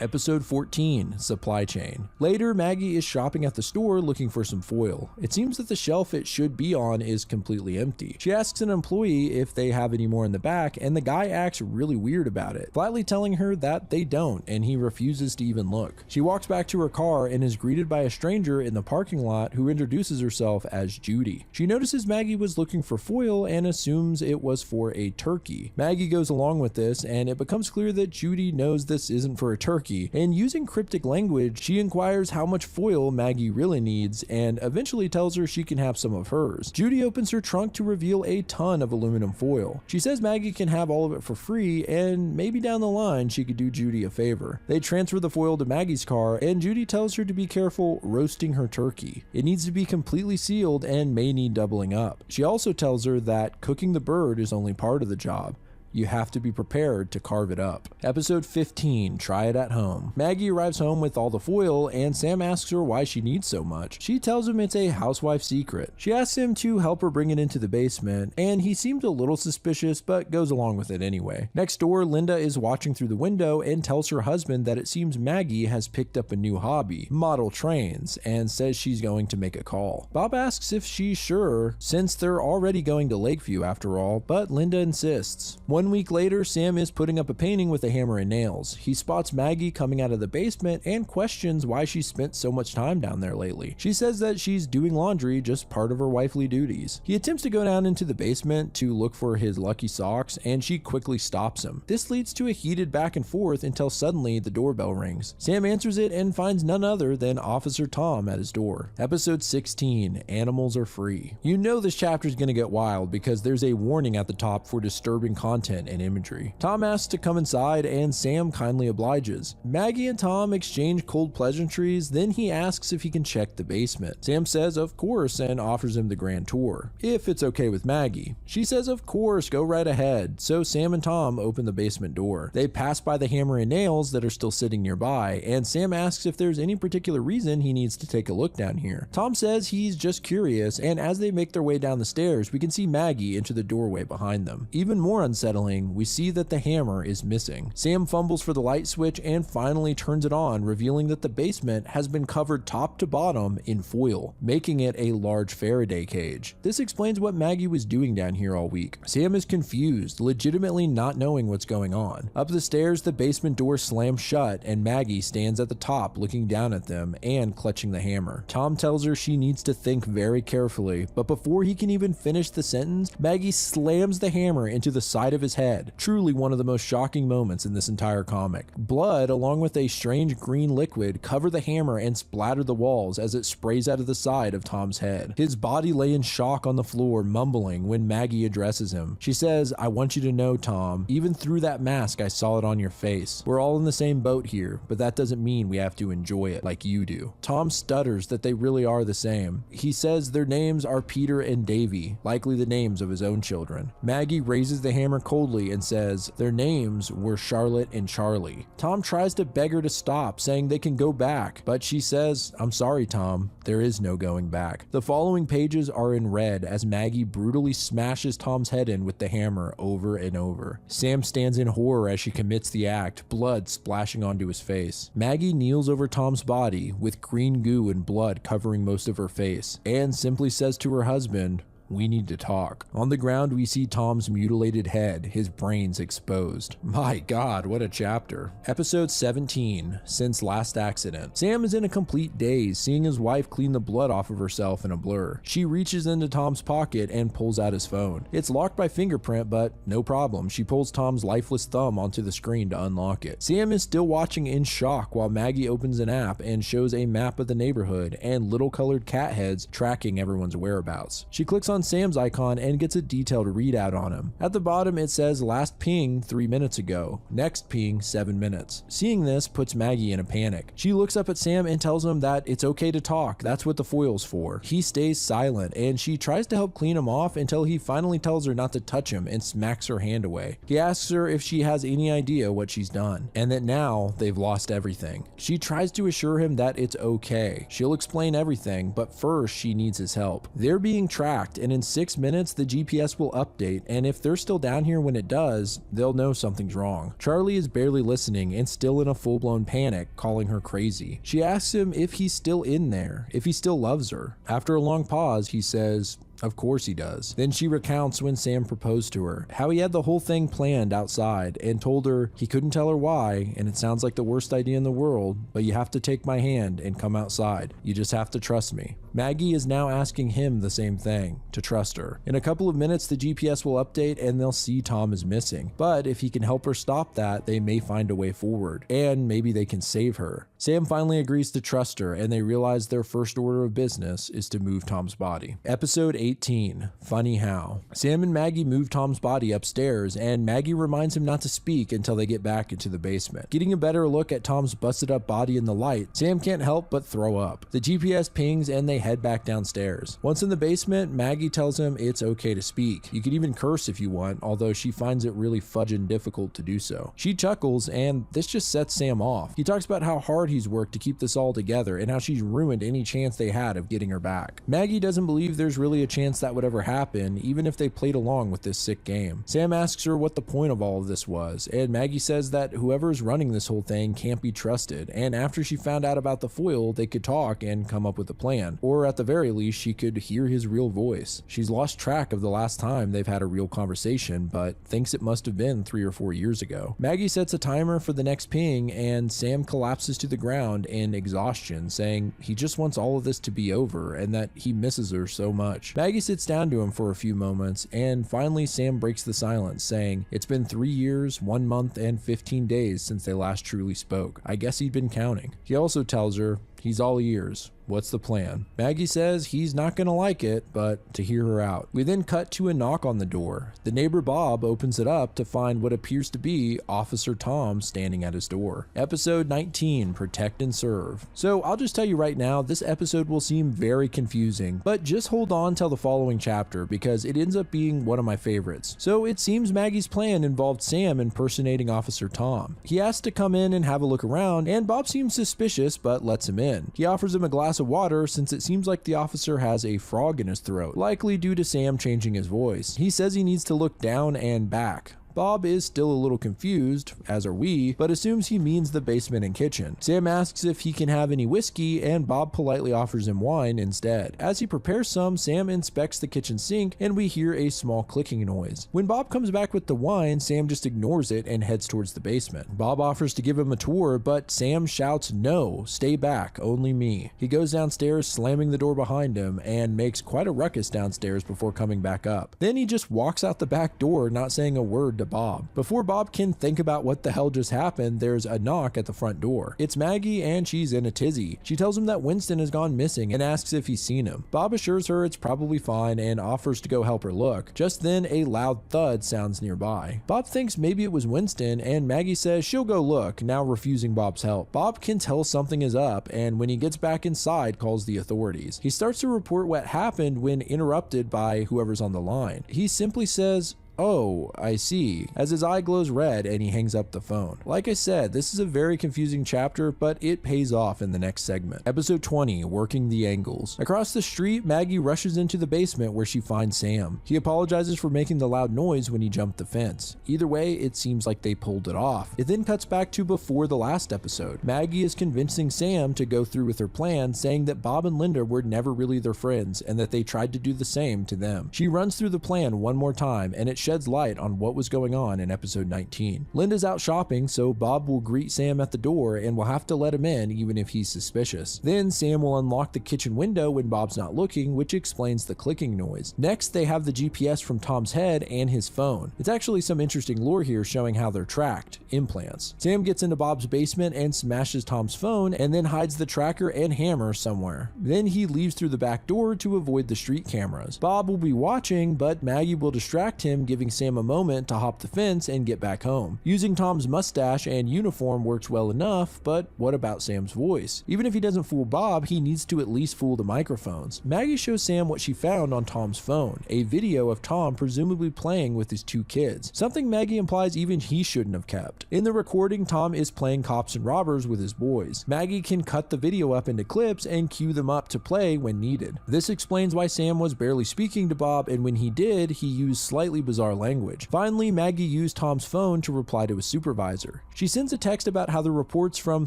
Episode 14, Supply Chain. Later, Maggie is shopping at the store looking for some foil. It seems that the shelf it should be on is completely empty. She asks an employee if they have any more in the back, and the guy acts really weird about it, flatly telling her that they don't, and he refuses to even look. She walks back to her car and is greeted by a stranger in the parking lot who introduces herself as Judy. She notices Maggie was looking for foil and assumes it was for a turkey. Maggie goes along with this, and it becomes clear that Judy knows this isn't for a turkey, and using cryptic language, she inquires how much foil Maggie really needs and eventually tells her she can have some of hers. Judy opens her trunk to reveal a ton of aluminum foil. She says Maggie can have all of it for free and maybe down the line she could do Judy a favor. They transfer the foil to Maggie's car and Judy tells her to be careful roasting her turkey. It needs to be completely sealed and may need doubling up. She also tells her that cooking the bird is only part of the job. You have to be prepared to carve it up. Episode 15, Try It at Home. Maggie arrives home with all the foil and Sam asks her why she needs so much. She tells him it's a housewife secret. She asks him to help her bring it into the basement and he seems a little suspicious but goes along with it anyway. Next door, Linda is watching through the window and tells her husband that it seems Maggie has picked up a new hobby, model trains, and says she's going to make a call. Bob asks if she's sure since they're already going to Lakeview after all, but Linda insists. 1 week later, Sam is putting up a painting with a hammer and nails. He spots Maggie coming out of the basement and questions why she spent so much time down there lately. She says that she's doing laundry, just part of her wifely duties. He attempts to go down into the basement to look for his lucky socks and she quickly stops him. This leads to a heated back and forth until suddenly the doorbell rings. Sam answers it and finds none other than Officer Tom at his door. Episode 16, Animals Are Free. You know this chapter is going to get wild because there's a warning at the top for disturbing content and imagery. Tom asks to come inside and Sam kindly obliges. Maggie and Tom exchange cold pleasantries, then he asks if he can check the basement. Sam says of course and offers him the grand tour, if it's okay with Maggie. She says of course, go right ahead, so Sam and Tom open the basement door. They pass by the hammer and nails that are still sitting nearby, and Sam asks if there's any particular reason he needs to take a look down here. Tom says he's just curious, and as they make their way down the stairs, we can see Maggie enter the doorway behind them. Even more unsettling, we see that the hammer is missing. Sam fumbles for the light switch and finally turns it on, revealing that the basement has been covered top to bottom in foil, making it a large Faraday cage. This explains what Maggie was doing down here all week. Sam is confused, legitimately not knowing what's going on. Up the stairs, the basement door slams shut and Maggie stands at the top looking down at them and clutching the hammer. Tom tells her she needs to think very carefully, but before he can even finish the sentence, Maggie slams the hammer into the side of his head. Truly one of the most shocking moments in this entire comic. Blood, along with a strange green liquid, cover the hammer and splatter the walls as it sprays out of the side of Tom's head. His body lay in shock on the floor, mumbling when Maggie addresses him. She says, "I want you to know, Tom, even through that mask I saw it on your face. We're all in the same boat here, but that doesn't mean we have to enjoy it like you do." Tom stutters that they really are the same. He says their names are Peter and Davy, likely the names of his own children. Maggie raises the hammer coldly and says their names were Charlotte and Charlie. Tom tries to beg her to stop, saying they can go back, but she says, "I'm sorry, Tom, there is no going back." The following pages are in red as Maggie brutally smashes Tom's head in with the hammer over and over. Sam stands in horror as she commits the act, blood splashing onto his face. Maggie kneels over Tom's body with green goo and blood covering most of her face, and simply says to her husband, We need to talk. On the ground, we see Tom's mutilated head, his brains exposed. My God, what a chapter. Episode 17, Since Last Accident. Sam is in a complete daze, seeing his wife clean the blood off of herself in a blur. She reaches into Tom's pocket and pulls out his phone. It's locked by fingerprint, but no problem. She pulls Tom's lifeless thumb onto the screen to unlock it. Sam is still watching in shock while Maggie opens an app and shows a map of the neighborhood and little colored cat heads tracking everyone's whereabouts. She clicks on Sam's icon and gets a detailed readout on him. At the bottom it says last ping 3 minutes ago, next ping 7 minutes. Seeing this puts Maggie in a panic. She looks up at Sam and tells him that it's okay to talk, that's what the foil's for. He stays silent and she tries to help clean him off until he finally tells her not to touch him and smacks her hand away. He asks her if she has any idea what she's done and that now they've lost everything. She tries to assure him that it's okay. She'll explain everything, but first she needs his help. They're being tracked and in 6 minutes the GPS will update, and if they're still down here when it does, they'll know something's wrong. Charlie is barely listening and still in a full-blown panic, calling her crazy. She asks him if he's still in there, if he still loves her. After a long pause, he says, of course he does. Then she recounts when Sam proposed to her, how he had the whole thing planned outside and told her he couldn't tell her why, and it sounds like the worst idea in the world, but you have to take my hand and come outside. You just have to trust me. Maggie is now asking him the same thing, to trust her. In a couple of minutes, the GPS will update and they'll see Tom is missing. But if he can help her stop that, they may find a way forward, and maybe they can save her. Sam finally agrees to trust her, and they realize their first order of business is to move Tom's body. Episode 18, Funny How. Sam and Maggie move Tom's body upstairs, and Maggie reminds him not to speak until they get back into the basement. Getting a better look at Tom's busted up body in the light, Sam can't help but throw up. The GPS pings and they head back downstairs. Once in the basement, Maggie tells him it's okay to speak. You could even curse if you want, although she finds it really fudging difficult to do so. She chuckles, and this just sets Sam off. He talks about how hard he's worked to keep this all together and how she's ruined any chance they had of getting her back. Maggie doesn't believe there's really a chance that would ever happen, even if they played along with this sick game. Sam asks her what the point of all of this was, and Maggie says that whoever's running this whole thing can't be trusted, and after she found out about the foil, they could talk and come up with a plan, or at the very least, she could hear his real voice. She's lost track of the last time they've had a real conversation, but thinks it must have been 3 or 4 years ago. Maggie sets a timer for the next ping, and Sam collapses to the ground in exhaustion, saying he just wants all of this to be over and that he misses her so much. Maggie sits down to him for a few moments, and finally Sam breaks the silence, saying it's been 3 years, 1 month, and 15 days since they last truly spoke. I guess he'd been counting. He also tells her he's all ears. What's the plan? Maggie says he's not gonna like it, but to hear her out. We then cut to a knock on the door. The neighbor Bob opens it up to find what appears to be Officer Tom standing at his door. Episode 19, Protect and Serve. So I'll just tell you right now, this episode will seem very confusing, but just hold on till the following chapter because it ends up being one of my favorites. So it seems Maggie's plan involved Sam impersonating Officer Tom. He asks to come in and have a look around, and Bob seems suspicious but lets him in. He offers him a glass of water since it seems like the officer has a frog in his throat, likely due to Sam changing his voice. He says he needs to look down and back. Bob is still a little confused, as are we, but assumes he means the basement and kitchen. Sam asks if he can have any whiskey, and Bob politely offers him wine instead. As he prepares some, Sam inspects the kitchen sink, and we hear a small clicking noise. When Bob comes back with the wine, Sam just ignores it and heads towards the basement. Bob offers to give him a tour, but Sam shouts, "No, stay back, only me." He goes downstairs, slamming the door behind him, and makes quite a ruckus downstairs before coming back up. Then he just walks out the back door, not saying a word to Bob. Before Bob can think about what the hell just happened, there's a knock at the front door. It's Maggie, and she's in a tizzy. She tells him that Winston has gone missing and asks if he's seen him. Bob assures her it's probably fine and offers to go help her look. Just then, a loud thud sounds nearby. Bob thinks maybe it was Winston, and Maggie says she'll go look, now refusing Bob's help. Bob can tell something is up, and when he gets back inside, calls the authorities. He starts to report what happened when interrupted by whoever's on the line. He simply says, "Oh, I see," as his eye glows red and he hangs up the phone. Like I said, this is a very confusing chapter, but it pays off in the next segment. Episode 20, Working the Angles. Across the street, Maggie rushes into the basement where she finds Sam. He apologizes for making the loud noise when he jumped the fence. Either way, it seems like they pulled it off. It then cuts back to before the last episode. Maggie is convincing Sam to go through with her plan, saying that Bob and Linda were never really their friends and that they tried to do the same to them. She runs through the plan one more time, and it sheds light on what was going on in episode 19. Linda's out shopping, so Bob will greet Sam at the door and will have to let him in even if he's suspicious. Then Sam will unlock the kitchen window when Bob's not looking, which explains the clicking noise. Next, they have the GPS from Tom's head and his phone. It's actually some interesting lore here showing how they're tracked, implants. Sam gets into Bob's basement and smashes Tom's phone and then hides the tracker and hammer somewhere. Then he leaves through the back door to avoid the street cameras. Bob will be watching, but Maggie will distract him, giving Sam a moment to hop the fence and get back home. Using Tom's mustache and uniform works well enough, but what about Sam's voice? Even if he doesn't fool Bob, he needs to at least fool the microphones. Maggie shows Sam what she found on Tom's phone, a video of Tom presumably playing with his two kids, something Maggie implies even he shouldn't have kept. In the recording, Tom is playing cops and robbers with his boys. Maggie can cut the video up into clips and cue them up to play when needed. This explains why Sam was barely speaking to Bob, and when he did, he used slightly bizarre language. Finally, Maggie used Tom's phone to reply to his supervisor. She sends a text about how the reports from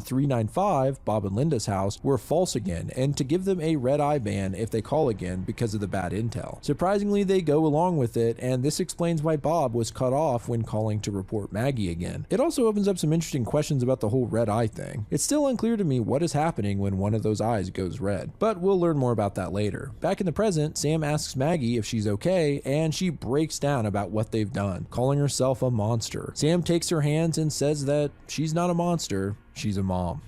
395, Bob and Linda's house, were false again, and to give them a red eye ban if they call again because of the bad intel. Surprisingly, they go along with it, and this explains why Bob was cut off when calling to report Maggie again. It also opens up some interesting questions about the whole red eye thing. It's still unclear to me what is happening when one of those eyes goes red, but we'll learn more about that later. Back in the present, Sam asks Maggie if she's okay, and she breaks down about what they've done, calling herself a monster. Sam takes her hands and says that she's not a monster, she's a mom.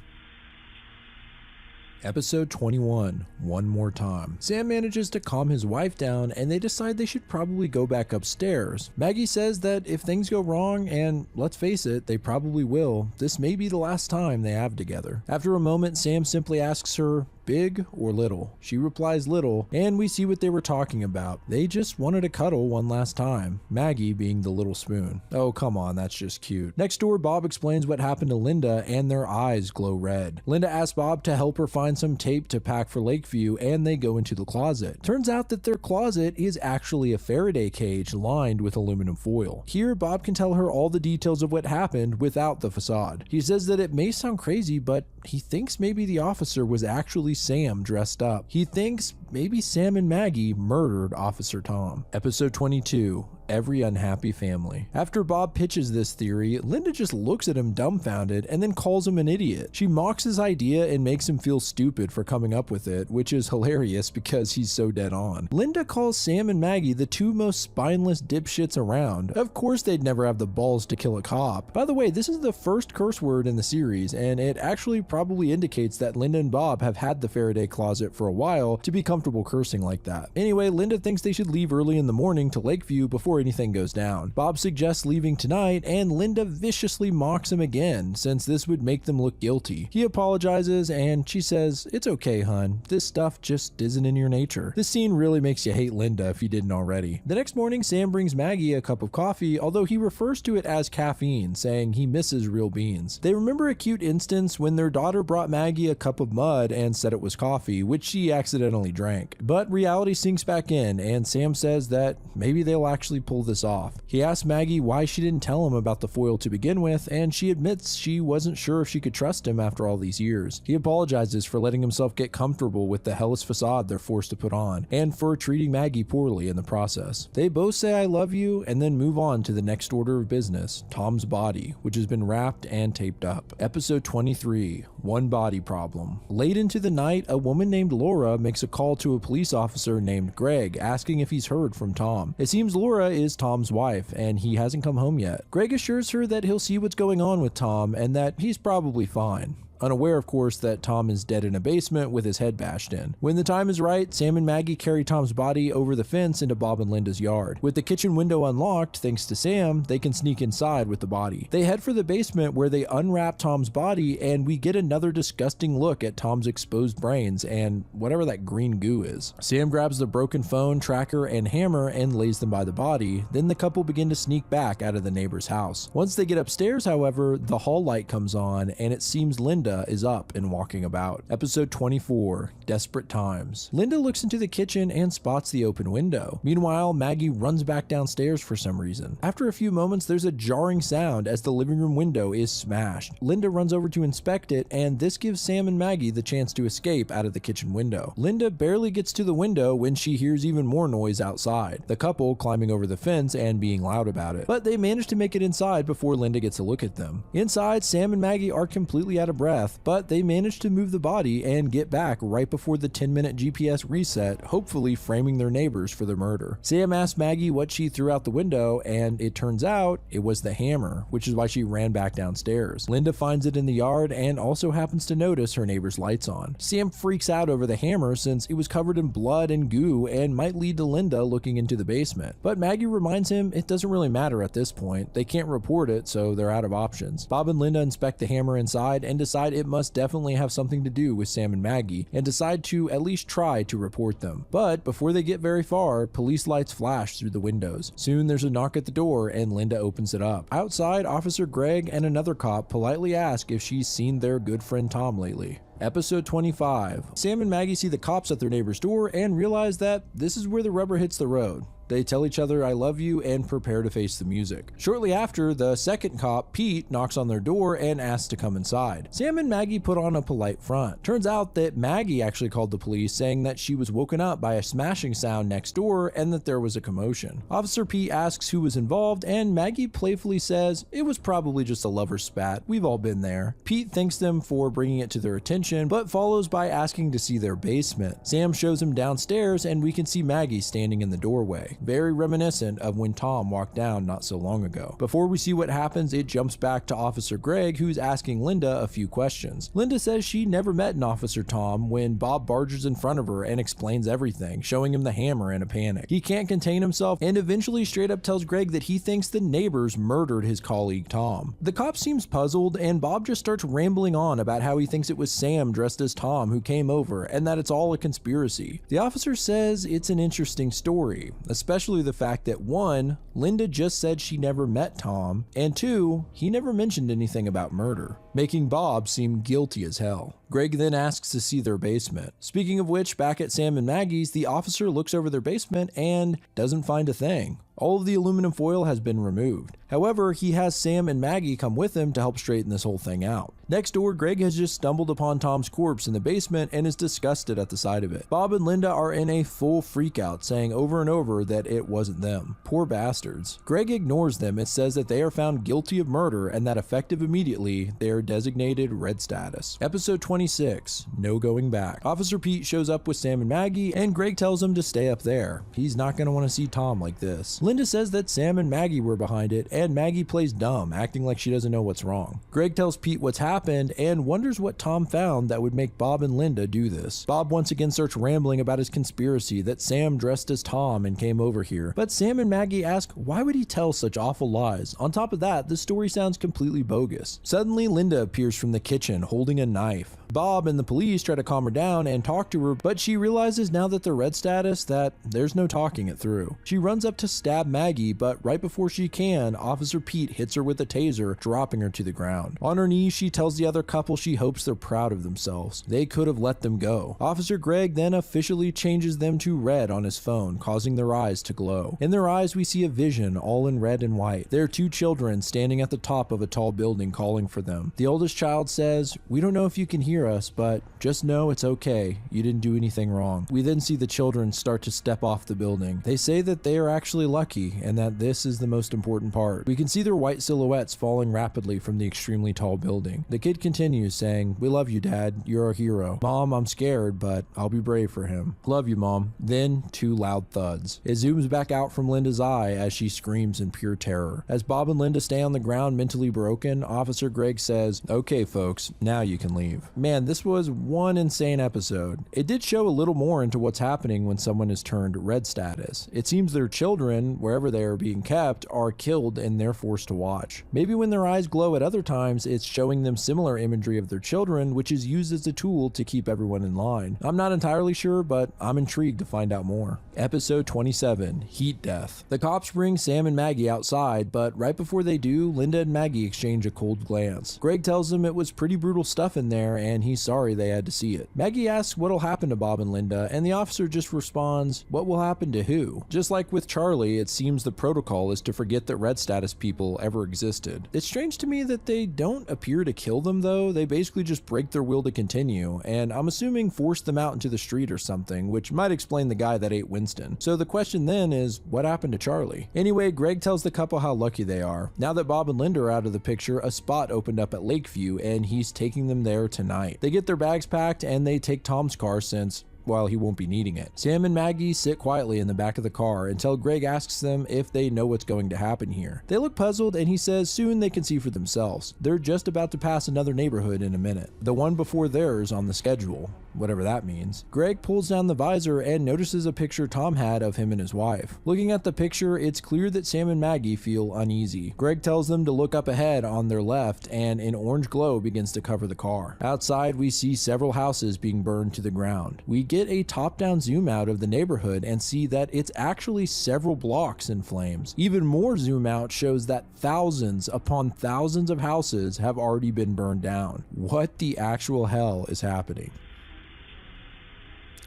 Episode 21, One More Time. Sam manages to calm his wife down and they decide they should probably go back upstairs. Maggie says that if things go wrong, and let's face it, they probably will, this may be the last time they have together. After a moment, Sam simply asks her, big or little? She replies little, and we see what they were talking about. They just wanted to cuddle one last time, Maggie being the little spoon. Oh, come on, that's just cute. Next door, Bob explains what happened to Linda, and their eyes glow red. Linda asks Bob to help her find some tape to pack for Lakeview, and they go into the closet. Turns out that their closet is actually a Faraday cage lined with aluminum foil. Here, Bob can tell her all the details of what happened without the facade. He says that it may sound crazy, but he thinks maybe the officer was actually Sam dressed up. He thinks maybe Sam and Maggie murdered Officer Tom. Episode 22, Every Unhappy Family. After Bob pitches this theory, Linda just looks at him dumbfounded and then calls him an idiot. She mocks his idea and makes him feel stupid for coming up with it, which is hilarious because he's so dead on. Linda calls Sam and Maggie the two most spineless dipshits around. Of course they'd never have the balls to kill a cop. By the way, this is the first curse word in the series, and it actually probably indicates that Linda and Bob have had the Faraday closet for a while to be comfortable cursing like that. Anyway, Linda thinks they should leave early in the morning to Lakeview before anything goes down. Bob suggests leaving tonight, and Linda viciously mocks him again, since this would make them look guilty. He apologizes, and she says, "It's okay, hun. This stuff just isn't in your nature." This scene really makes you hate Linda if you didn't already. The next morning, Sam brings Maggie a cup of coffee, although he refers to it as caffeine, saying he misses real beans. They remember a cute instance when their daughter brought Maggie a cup of mud and said it was coffee, which she accidentally drank. But reality sinks back in, and Sam says that maybe they'll actually pull this off. He asks Maggie why she didn't tell him about the foil to begin with, and she admits she wasn't sure if she could trust him after all these years. He apologizes for letting himself get comfortable with the hellish facade they're forced to put on, and for treating Maggie poorly in the process. They both say "I love you" and then move on to the next order of business, Tom's body, which has been wrapped and taped up. Episode 23, One Body Problem. Late into the night, a woman named Laura makes a call to a police officer named Greg, asking if he's heard from Tom. It seems Laura is Tom's wife, and he hasn't come home yet. Greg assures her that he'll see what's going on with Tom and that he's probably fine. unaware of course that Tom is dead in a basement with his head bashed in. When the time is right, Sam and Maggie carry Tom's body over the fence into Bob and Linda's yard. With the kitchen window unlocked, thanks to Sam, they can sneak inside with the body. They head for the basement where they unwrap Tom's body, and we get another disgusting look at Tom's exposed brains and whatever that green goo is. Sam grabs the broken phone, tracker, and hammer and lays them by the body. Then the couple begin to sneak back out of the neighbor's house. Once they get upstairs, however, the hall light comes on and it seems Linda is up and walking about. Episode 24, Desperate Times. Linda looks into the kitchen and spots the open window. Meanwhile, Maggie runs back downstairs for some reason. After a few moments, there's a jarring sound as the living room window is smashed. Linda runs over to inspect it, and this gives Sam and Maggie the chance to escape out of the kitchen window. Linda barely gets to the window when she hears even more noise outside, the couple climbing over the fence and being loud about it. But they manage to make it inside before Linda gets a look at them. Inside, Sam and Maggie are completely out of breath, but they manage to move the body and get back right before the 10-minute GPS reset, hopefully framing their neighbors for the murder. Sam asks Maggie what she threw out the window, and it turns out it was the hammer, which is why she ran back downstairs. Linda finds it in the yard and also happens to notice her neighbor's lights on. Sam freaks out over the hammer since it was covered in blood and goo and might lead to Linda looking into the basement. But Maggie reminds him it doesn't really matter at this point. They can't report it, so they're out of options. Bob and Linda inspect the hammer inside and decide it must definitely have something to do with Sam and Maggie, and decide to at least try to report them. But before they get very far, police lights flash through the windows. Soon there's a knock at the door and Linda opens it up. Outside, Officer Greg and another cop politely ask if she's seen their good friend Tom lately. Episode 25. Sam and Maggie see the cops at their neighbor's door and realize that this is where the rubber hits the road. They tell each other "I love you" and prepare to face the music. Shortly after, the second cop, Pete, knocks on their door and asks to come inside. Sam and Maggie put on a polite front. Turns out that Maggie actually called the police saying that she was woken up by a smashing sound next door and that there was a commotion. Officer Pete asks who was involved, and Maggie playfully says it was probably just a lover's spat. We've all been there. Pete thanks them for bringing it to their attention, but follows by asking to see their basement. Sam shows him downstairs and we can see Maggie standing in the doorway. Very reminiscent of when Tom walked down not so long ago. Before we see what happens, it jumps back to Officer Greg, who's asking Linda a few questions. Linda says she never met an Officer Tom when Bob barges in front of her and explains everything, showing him the hammer in a panic. He can't contain himself and eventually straight up tells Greg that he thinks the neighbors murdered his colleague Tom. The cop seems puzzled and Bob just starts rambling on about how he thinks it was Sam dressed as Tom who came over and that it's all a conspiracy. The officer says it's an interesting story, especially the fact that 1, Linda just said she never met Tom, and 2, he never mentioned anything about murder, making Bob seem guilty as hell. Greg then asks to see their basement. Speaking of which, back at Sam and Maggie's, the officer looks over their basement and doesn't find a thing. All of the aluminum foil has been removed. However, he has Sam and Maggie come with him to help straighten this whole thing out. Next door, Greg has just stumbled upon Tom's corpse in the basement and is disgusted at the sight of it. Bob and Linda are in a full freakout, saying over and over that it wasn't them. Poor bastards. Greg ignores them and says that they are found guilty of murder and that effective immediately, they are designated red status. Episode 26, No Going Back. Officer Pete shows up with Sam and Maggie and Greg tells him to stay up there. He's not going to want to see Tom like this. Linda says that Sam and Maggie were behind it and Maggie plays dumb, acting like she doesn't know what's wrong. Greg tells Pete what's happened and wonders what Tom found that would make Bob and Linda do this. Bob once again starts rambling about his conspiracy that Sam dressed as Tom and came over here, but Sam and Maggie ask why would he tell such awful lies. On top of that, the story sounds completely bogus. Suddenly, Linda appears from the kitchen holding a knife. Bob and the police try to calm her down and talk to her, but she realizes now that they're red status that there's no talking it through. She runs up to stab Maggie, but right before she can, Officer Pete hits her with a taser, dropping her to the ground. On her knees, she tells the other couple she hopes they're proud of themselves. They could have let them go. Officer Greg then officially changes them to red on his phone, causing their eyes to glow. In their eyes, we see a vision, all in red and white. There are 2 children standing at the top of a tall building calling for them. The oldest child says, "We don't know if you can hear near us, but just know it's okay. You didn't do anything wrong. We then see the children start to step off the building. They say that they are actually lucky and that this is the most important part. We can see their white silhouettes falling rapidly from the extremely tall building. The kid continues saying, "We love you, Dad. You're our hero. Mom, I'm scared, but I'll be brave for him. Love you, Mom." Then 2 loud thuds. It zooms back out from Linda's eye as she screams in pure terror. As Bob and Linda stay on the ground mentally broken, Officer Greg says, "Okay, folks, now you can leave." Man, this was one insane episode. It did show a little more into what's happening when someone is turned red status. It seems their children, wherever they are being kept, are killed and they're forced to watch. Maybe when their eyes glow at other times, it's showing them similar imagery of their children, which is used as a tool to keep everyone in line. I'm not entirely sure, but I'm intrigued to find out more. Episode 27, Heat Death. The cops bring Sam and Maggie outside, but right before they do, Linda and Maggie exchange a cold glance. Greg tells them it was pretty brutal stuff in there and he's sorry they had to see it. Maggie asks what'll happen to Bob and Linda, and the officer just responds, "What will happen to who?" Just like with Charlie, it seems the protocol is to forget that red status people ever existed. It's strange to me that they don't appear to kill them though. They basically just break their will to continue, and I'm assuming force them out into the street or something, which might explain the guy that ate Winston. So the question then is, what happened to Charlie? Anyway, Greg tells the couple how lucky they are. Now that Bob and Linda are out of the picture, a spot opened up at Lakeview and he's taking them there tonight. They get their bags packed and they take Tom's car since, well, he won't be needing it. Sam and Maggie sit quietly in the back of the car until Greg asks them if they know what's going to happen here. They look puzzled and he says soon they can see for themselves. They're just about to pass another neighborhood in a minute. The one before theirs on the schedule, whatever that means. Greg pulls down the visor and notices a picture Tom had of him and his wife. Looking at the picture, it's clear that Sam and Maggie feel uneasy. Greg tells them to look up ahead on their left and an orange glow begins to cover the car. Outside, we see several houses being burned to the ground. We get a top-down zoom out of the neighborhood and see that it's actually several blocks in flames. Even more zoom out shows that thousands upon thousands of houses have already been burned down. What the actual hell is happening?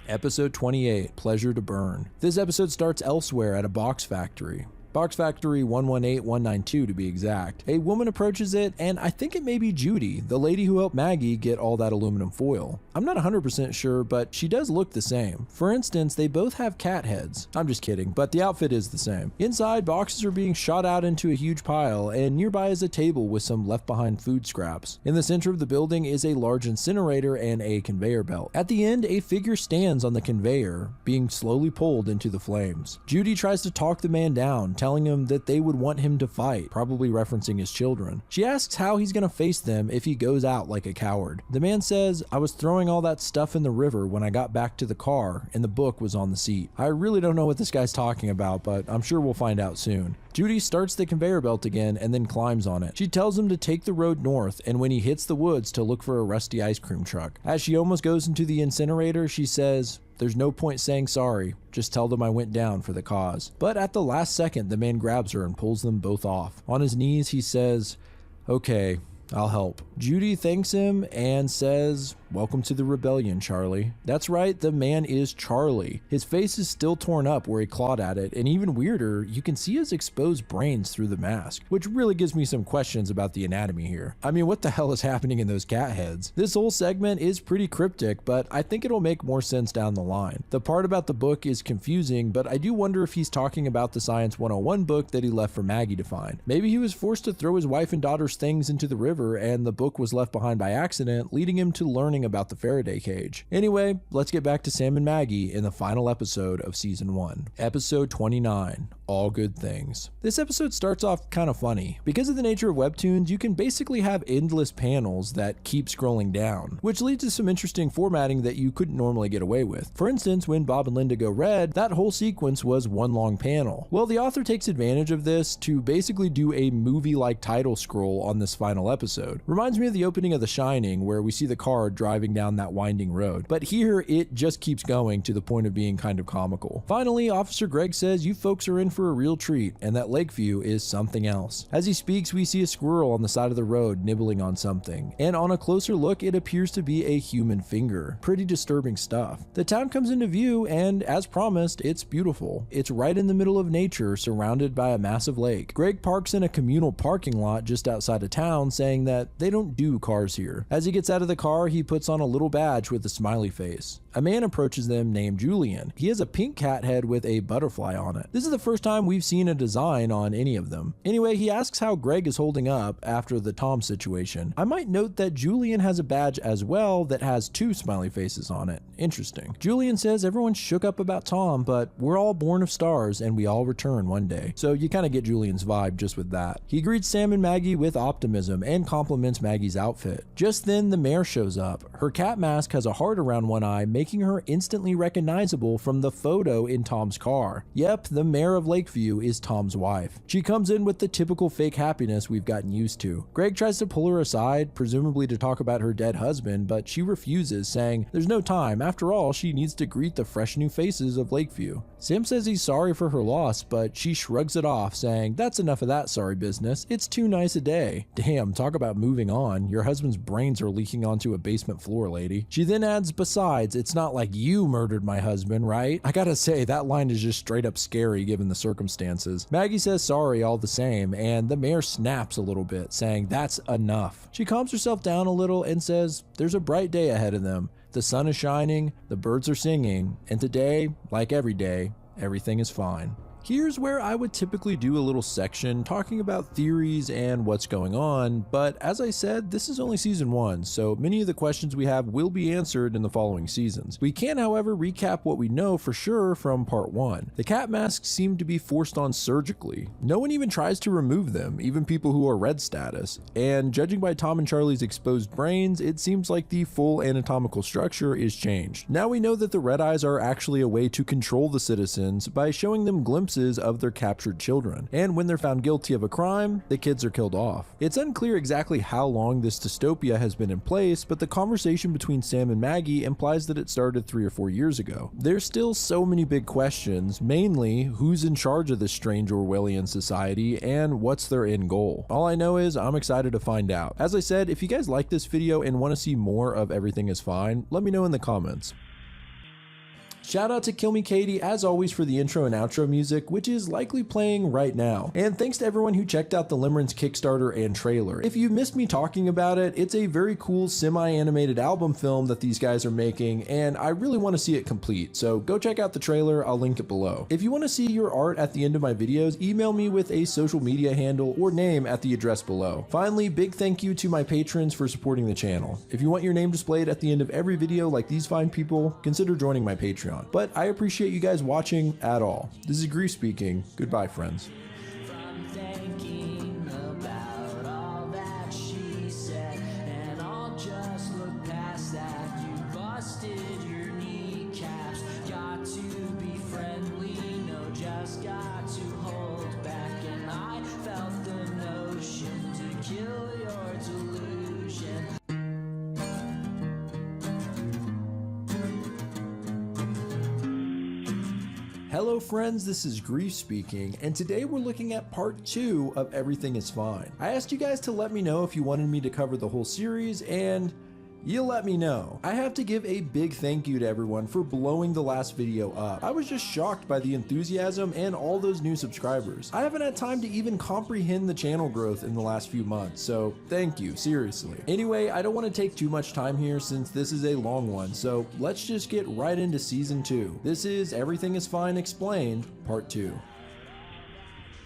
Episode 28, Pleasure to Burn. This episode starts elsewhere at a box factory. Box Factory 118192 to be exact. A woman approaches it, and I think it may be Judy, the lady who helped Maggie get all that aluminum foil. I'm not 100% sure, but she does look the same. For instance, they both have cat heads. I'm just kidding, but the outfit is the same. Inside, boxes are being shot out into a huge pile, and nearby is a table with some left behind food scraps. In the center of the building is a large incinerator and a conveyor belt. At the end, a figure stands on the conveyor, being slowly pulled into the flames. Judy tries to talk the man down, telling him that they would want him to fight, probably referencing his children. She asks how he's gonna face them if he goes out like a coward. The man says, "I was throwing all that stuff in the river when I got back to the car and the book was on the seat." I really don't know what this guy's talking about, but I'm sure we'll find out soon. Judy starts the conveyor belt again and then climbs on it. She tells him to take the road north and when he hits the woods to look for a rusty ice cream truck. As she almost goes into the incinerator, she says, "There's no point saying sorry, just tell them I went down for the cause." But at the last second, the man grabs her and pulls them both off. On his knees, he says, "Okay, I'll help." Judy thanks him and says, "Welcome to the rebellion, Charlie." That's right, the man is Charlie. His face is still torn up where he clawed at it, and even weirder, you can see his exposed brains through the mask, which really gives me some questions about the anatomy here. I mean, what the hell is happening in those cat heads? This whole segment is pretty cryptic, but I think it'll make more sense down the line. The part about the book is confusing, but I do wonder if he's talking about the Science 101 book that he left for Maggie to find. Maybe he was forced to throw his wife and daughter's things into the river and the book was left behind by accident, leading him to learning about the Faraday cage. Anyway, let's get back to Sam and Maggie in the final episode of season 1. Episode 29, All Good Things. This episode starts off kind of funny. Because of the nature of webtoons, you can basically have endless panels that keep scrolling down, which leads to some interesting formatting that you couldn't normally get away with. For instance, when Bob and Linda go red, that whole sequence was one long panel. Well, the author takes advantage of this to basically do a movie-like title scroll on this final episode. Reminds me of the opening of The Shining, where we see the car driving down that winding road. But here, it just keeps going to the point of being kind of comical. Finally, Officer Greg says you folks are in for a real treat, and that Lakeview is something else. As he speaks, we see a squirrel on the side of the road nibbling on something, and on a closer look, it appears to be a human finger. Pretty disturbing stuff. The town comes into view, and as promised, it's beautiful. It's right in the middle of nature, surrounded by a massive lake. Greg parks in a communal parking lot just outside of town, saying that they don't do cars here. As he gets out of the car, he puts on a little badge with a smiley face. A man approaches them named Julian. He has a pink cat head with a butterfly on it. This is the first time we've seen a design on any of them. Anyway, he asks how Greg is holding up after the Tom situation. I might note that Julian has a badge as well that has 2 smiley faces on it. Interesting. Julian says everyone's shook up about Tom, but we're all born of stars and we all return one day. So you kind of get Julian's vibe just with that. He greets Sam and Maggie with optimism and compliments Maggie's outfit. Just then the mayor shows up. Her cat mask has a heart around one eye, making her instantly recognizable from the photo in Tom's car. Yep, the mayor of Lakeview is Tom's wife. She comes in with the typical fake happiness we've gotten used to. Greg tries to pull her aside, presumably to talk about her dead husband, but she refuses, saying there's no time. After all, she needs to greet the fresh new faces of Lakeview. Sam says he's sorry for her loss, but she shrugs it off, saying that's enough of that sorry business. It's too nice a day. Damn, talk about moving on. Your husband's brains are leaking onto a basement floor, lady. She then adds, besides, it's not like you murdered my husband, right? I gotta say, that line is just straight up scary given the circumstances. Maggie says sorry all the same, and the mayor snaps a little bit, saying that's enough. She calms herself down a little and says there's a bright day ahead of them. The sun is shining, the birds are singing, and today, like every day, everything is fine. Here's where I would typically do a little section talking about theories and what's going on, but as I said, this is only season 1, so many of the questions we have will be answered in the following seasons. We can, however, recap what we know for sure from part 1. The cat masks seem to be forced on surgically. No one even tries to remove them, even people who are red status, and judging by Tom and Charlie's exposed brains, it seems like the full anatomical structure is changed. Now we know that the red eyes are actually a way to control the citizens by showing them glimpses of their captured children, and when they're found guilty of a crime, the kids are killed off. It's unclear exactly how long this dystopia has been in place, but the conversation between Sam and Maggie implies that it started 3 or 4 years ago. There's still so many big questions, mainly who's in charge of this strange Orwellian society and what's their end goal. All I know is I'm excited to find out. As I said, if you guys like this video and want to see more of Everything is Fine, let me know in the comments. Shout out to Kill Me Katie as always for the intro and outro music, which is likely playing right now. And thanks to everyone who checked out the Limerence Kickstarter and trailer. If you missed me talking about it, it's a very cool semi-animated album film that these guys are making, and I really want to see it complete, so go check out the trailer, I'll link it below. If you want to see your art at the end of my videos, email me with a social media handle or name at the address below. Finally, big thank you to my patrons for supporting the channel. If you want your name displayed at the end of every video like these fine people, consider joining my Patreon. But I appreciate you guys watching at all. This is Grief speaking. Goodbye, friends. From thinking about all that she said, and I'll just look past that. You busted your kneecaps, got to be friendly, no, just got to hold back. And I felt the notion to kill your delusion. Hello friends, this is Grief speaking, and today we're looking at part 2 of Everything is Fine. I asked you guys to let me know if you wanted me to cover the whole series, and you let me know. I have to give a big thank you to everyone for blowing the last video up. I was just shocked by the enthusiasm and all those new subscribers. I haven't had time to even comprehend the channel growth in the last few months, so thank you, seriously. Anyway, I don't want to take too much time here since this is a long one, so let's just get right into season 2. This is Everything is Fine Explained, part 2.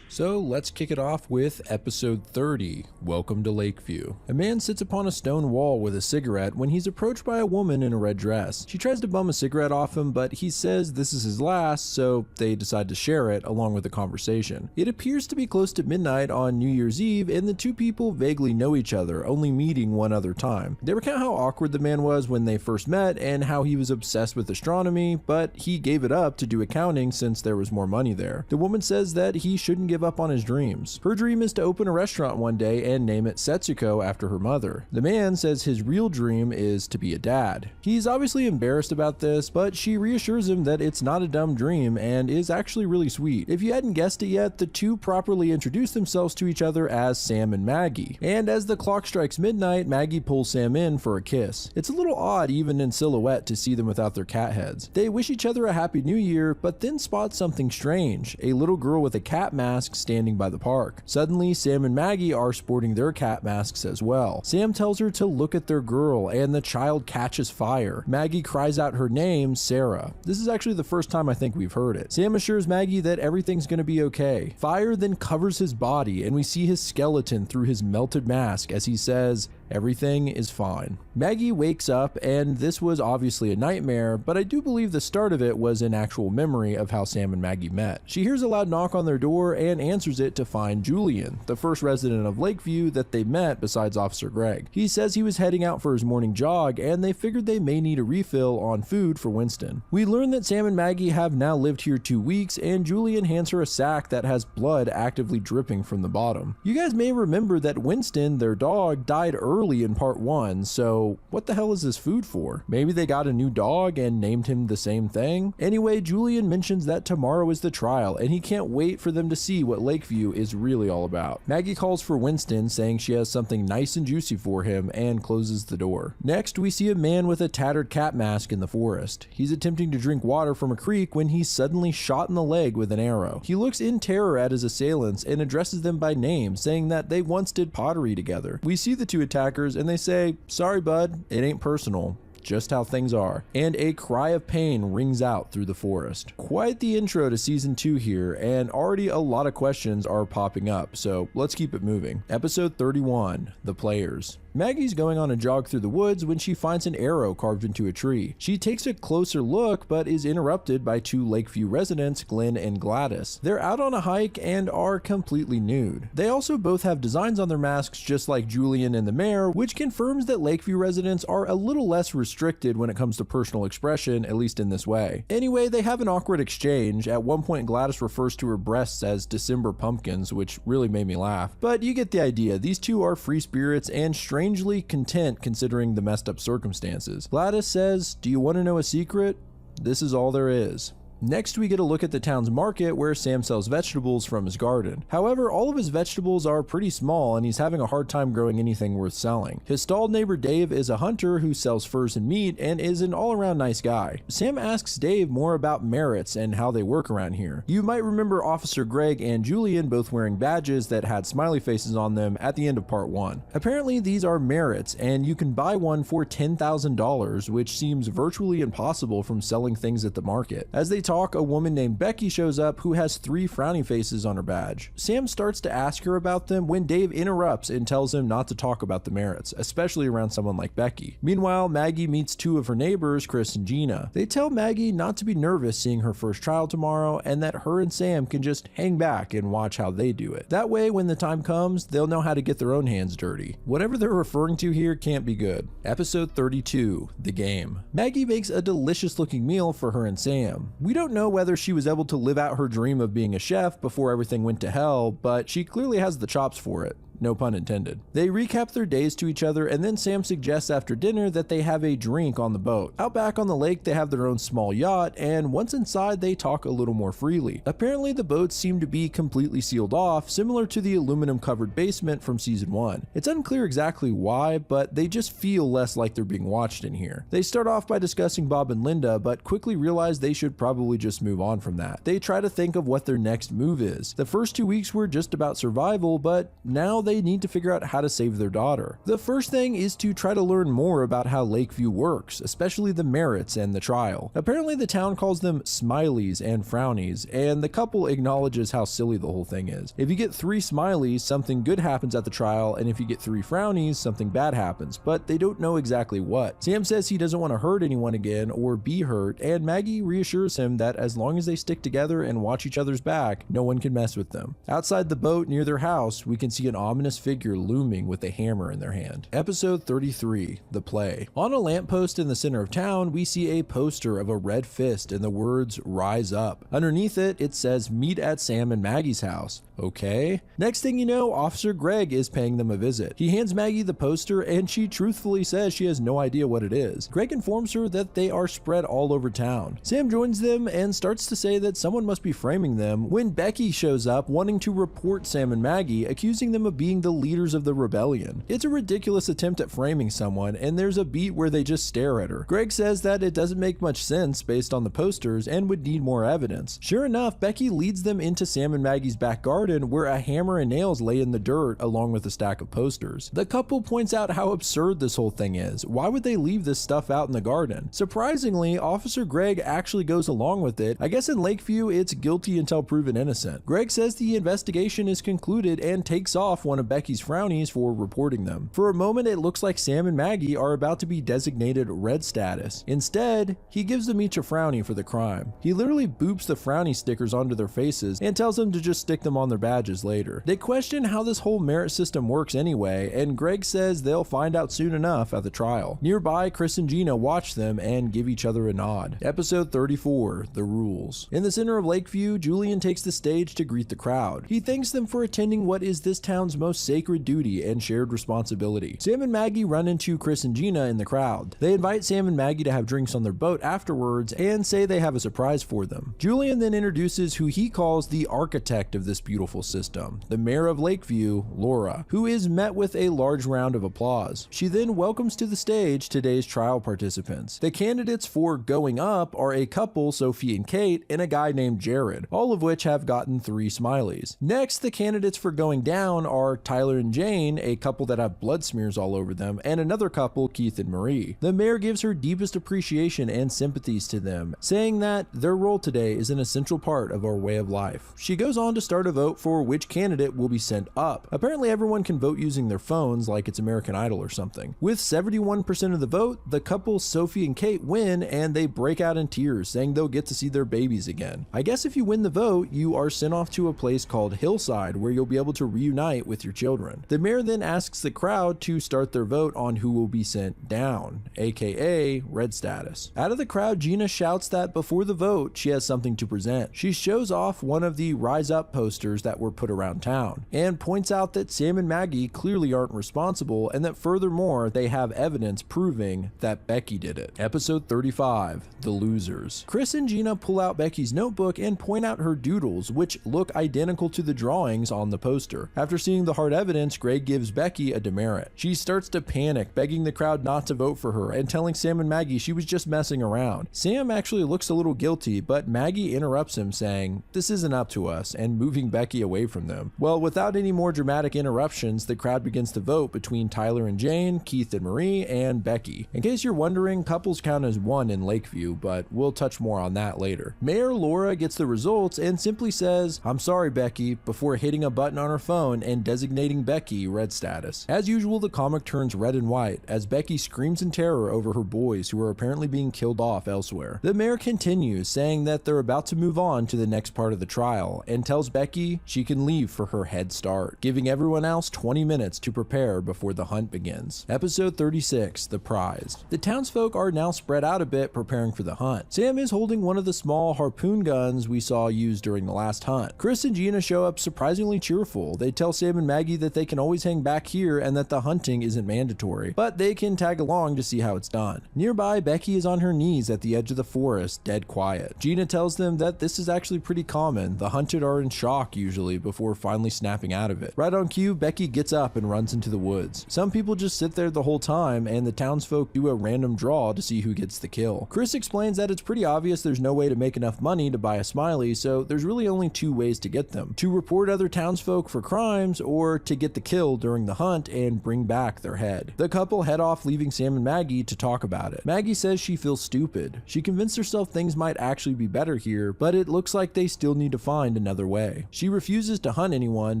So let's kick it off with episode 30, Welcome to Lakeview. A man sits upon a stone wall with a cigarette when he's approached by a woman in a red dress. She tries to bum a cigarette off him, but he says this is his last, so they decide to share it along with the conversation. It appears to be close to midnight on New Year's Eve, and the two people vaguely know each other, only meeting one other time. They recount how awkward the man was when they first met and how he was obsessed with astronomy, but he gave it up to do accounting since there was more money there. The woman says that he shouldn't give up on his dreams. Her dream is to open a restaurant one day and name it Setsuko after her mother. The man says his real dream is to be a dad. He's obviously embarrassed about this, but she reassures him that it's not a dumb dream and is actually really sweet. If you hadn't guessed it yet, the two properly introduce themselves to each other as Sam and Maggie. And as the clock strikes midnight, Maggie pulls Sam in for a kiss. It's a little odd even in silhouette to see them without their cat heads. They wish each other a happy new year, but then spot something strange. A little girl with a cat mask mask standing by the park. Suddenly, Sam and Maggie are sporting their cat masks as well. Sam tells her to look at their girl, and the child catches fire. Maggie cries out her name, Sarah. This is actually the first time I think we've heard it. Sam assures Maggie that everything's gonna be okay. Fire then covers his body, and we see his skeleton through his melted mask as he says, "Everything is fine." Maggie wakes up, and this was obviously a nightmare, but I do believe the start of it was an actual memory of how Sam and Maggie met. She hears a loud knock on their door and answers it to find Julian, the first resident of Lakeview that they met besides Officer Greg. He says he was heading out for his morning jog, and they figured they may need a refill on food for Winston. We learn that Sam and Maggie have now lived here 2 weeks, and Julian hands her a sack that has blood actively dripping from the bottom. You guys may remember that Winston, their dog, died early in part 1, so what the hell is this food for? Maybe they got a new dog and named him the same thing? Anyway, Julian mentions that tomorrow is the trial, and he can't wait for them to see what Lakeview is really all about. Maggie calls for Winston, saying she has something nice and juicy for him, and closes the door. Next, we see a man with a tattered cat mask in the forest. He's attempting to drink water from a creek when he's suddenly shot in the leg with an arrow. He looks in terror at his assailants and addresses them by name, saying that they once did pottery together. We see the two attackers and they say, "Sorry bud, it ain't personal. Just how things are," and a cry of pain rings out through the forest. Quite the intro to season 2 here, and already a lot of questions are popping up, so let's keep it moving. Episode 31, The Players. Maggie's going on a jog through the woods when she finds an arrow carved into a tree. She takes a closer look, but is interrupted by 2 Lakeview residents, Glenn and Gladys. They're out on a hike and are completely nude. They also both have designs on their masks just like Julian and the mayor, which confirms that Lakeview residents are a little less restricted when it comes to personal expression, at least in this way. Anyway, they have an awkward exchange. At one point, Gladys refers to her breasts as December pumpkins, which really made me laugh. But you get the idea. These two are free spirits and strangely content considering the messed up circumstances. Gladys says, "Do you want to know a secret? This is all there is." Next, we get a look at the town's market where Sam sells vegetables from his garden. However, all of his vegetables are pretty small and he's having a hard time growing anything worth selling. His stalled neighbor Dave is a hunter who sells furs and meat and is an all-around nice guy. Sam asks Dave more about merits and how they work around here. You might remember Officer Greg and Julian both wearing badges that had smiley faces on them at the end of part 1. Apparently these are merits and you can buy one for $10,000, which seems virtually impossible from selling things at the market. As they talk, a woman named Becky shows up who has 3 frowny faces on her badge. Sam starts to ask her about them when Dave interrupts and tells him not to talk about the merits, especially around someone like Becky. Meanwhile, Maggie meets 2 of her neighbors, Chris and Gina. They tell Maggie not to be nervous seeing her first trial tomorrow and that her and Sam can just hang back and watch how they do it. That way, when the time comes, they'll know how to get their own hands dirty. Whatever they're referring to here can't be good. Episode 32, The Game. Maggie makes a delicious looking meal for her and Sam. We don't know whether she was able to live out her dream of being a chef before everything went to hell, but she clearly has the chops for it. No pun intended. They recap their days to each other, and then Sam suggests after dinner that they have a drink on the boat. Out back on the lake, they have their own small yacht, and once inside, they talk a little more freely. Apparently, the boats seem to be completely sealed off, similar to the aluminum-covered basement from season 1. It's unclear exactly why, but they just feel less like they're being watched in here. They start off by discussing Bob and Linda, but quickly realize they should probably just move on from that. They try to think of what their next move is. The first 2 weeks were just about survival, but now they need to figure out how to save their daughter. The first thing is to try to learn more about how Lakeview works, especially the merits and the trial. Apparently the town calls them smileys and frownies, and the couple acknowledges how silly the whole thing is. If you get 3 smileys, something good happens at the trial, and if you get 3 frownies, something bad happens, but they don't know exactly what. Sam says he doesn't want to hurt anyone again or be hurt, and Maggie reassures him that as long as they stick together and watch each other's back, no one can mess with them. Outside the boat near their house, we can see an ominous figure looming with a hammer in their hand. Episode 33, The Play. On a lamppost in the center of town, we see a poster of a red fist and the words "Rise Up." Underneath it, it says "Meet at Sam and Maggie's house." Okay. Next thing you know, Officer Greg is paying them a visit. He hands Maggie the poster and she truthfully says she has no idea what it is. Greg informs her that they are spread all over town. Sam joins them and starts to say that someone must be framing them when Becky shows up wanting to report Sam and Maggie, accusing them of being being the leaders of the rebellion. It's a ridiculous attempt at framing someone, and there's a beat where they just stare at her. Greg says that it doesn't make much sense based on the posters and would need more evidence. Sure enough, Becky leads them into Sam and Maggie's back garden where a hammer and nails lay in the dirt along with a stack of posters. The couple points out how absurd this whole thing is. Why would they leave this stuff out in the garden? Surprisingly, Officer Greg actually goes along with it. I guess in Lakeview, it's guilty until proven innocent. Greg says the investigation is concluded and takes off one of Becky's frownies for reporting them. For a moment, it looks like Sam and Maggie are about to be designated red status. Instead, he gives them each a frownie for the crime. He literally boops the frownie stickers onto their faces and tells them to just stick them on their badges later. They question how this whole merit system works anyway, and Greg says they'll find out soon enough at the trial. Nearby, Chris and Gina watch them and give each other a nod. Episode 34, The Rules. In the center of Lakeview, Julian takes the stage to greet the crowd. He thanks them for attending what is this town's most sacred duty and shared responsibility. Sam and Maggie run into Chris and Gina in the crowd. They invite Sam and Maggie to have drinks on their boat afterwards and say they have a surprise for them. Julian then introduces who he calls the architect of this beautiful system, the mayor of Lakeview, Laura, who is met with a large round of applause. She then welcomes to the stage today's trial participants. The candidates for going up are a couple, Sophie and Kate, and a guy named Jared, all of which have gotten 3 smileys. Next, the candidates for going down are Tyler and Jane, a couple that have blood smears all over them, and another couple, Keith and Marie. The mayor gives her deepest appreciation and sympathies to them, saying that their role today is an essential part of our way of life. She goes on to start a vote for which candidate will be sent up. Apparently everyone can vote using their phones like it's American Idol or something. With 71% of the vote, the couple Sophie and Kate win and they break out in tears, saying they'll get to see their babies again. I guess if you win the vote, you are sent off to a place called Hillside where you'll be able to reunite with your children. The mayor then asks the crowd to start their vote on who will be sent down, aka red status. Out of the crowd, Gina shouts that before the vote, she has something to present. She shows off one of the Rise Up posters that were put around town and points out that Sam and Maggie clearly aren't responsible and that furthermore, they have evidence proving that Becky did it. Episode 35, The Losers. Chris and Gina pull out Becky's notebook and point out her doodles, which look identical to the drawings on the poster. After seeing the hard evidence, Greg gives Becky a demerit. She starts to panic, begging the crowd not to vote for her and telling Sam and Maggie she was just messing around. Sam actually looks a little guilty, but Maggie interrupts him saying, "This isn't up to us," and moving Becky away from them. Well, without any more dramatic interruptions, the crowd begins to vote between Tyler and Jane, Keith and Marie, and Becky. In case you're wondering, couples count as one in Lakeview, but we'll touch more on that later. Mayor Laura gets the results and simply says, "I'm sorry, Becky," before hitting a button on her phone and designating Becky red status. As usual, the comic turns red and white as Becky screams in terror over her boys who are apparently being killed off elsewhere. The mayor continues, saying that they're about to move on to the next part of the trial and tells Becky she can leave for her head start, giving everyone else 20 minutes to prepare before the hunt begins. Episode 36, The Prize. The townsfolk are now spread out a bit preparing for the hunt. Sam is holding one of the small harpoon guns we saw used during the last hunt. Chris and Gina show up surprisingly cheerful. They tell Sam and Maggie that they can always hang back here and that the hunting isn't mandatory, but they can tag along to see how it's done. Nearby, Becky is on her knees at the edge of the forest, dead quiet. Gina tells them that this is actually pretty common. The hunted are in shock usually before finally snapping out of it. Right on cue, Becky gets up and runs into the woods. Some people just sit there the whole time and the townsfolk do a random draw to see who gets the kill. Chris explains that it's pretty obvious there's no way to make enough money to buy a smiley, so there's really only 2 ways to get them: to report other townsfolk for crimes or to get the kill during the hunt and bring back their head. The couple head off, leaving Sam and Maggie to talk about it. Maggie says she feels stupid. She convinced herself things might actually be better here, but it looks like they still need to find another way. She refuses to hunt anyone,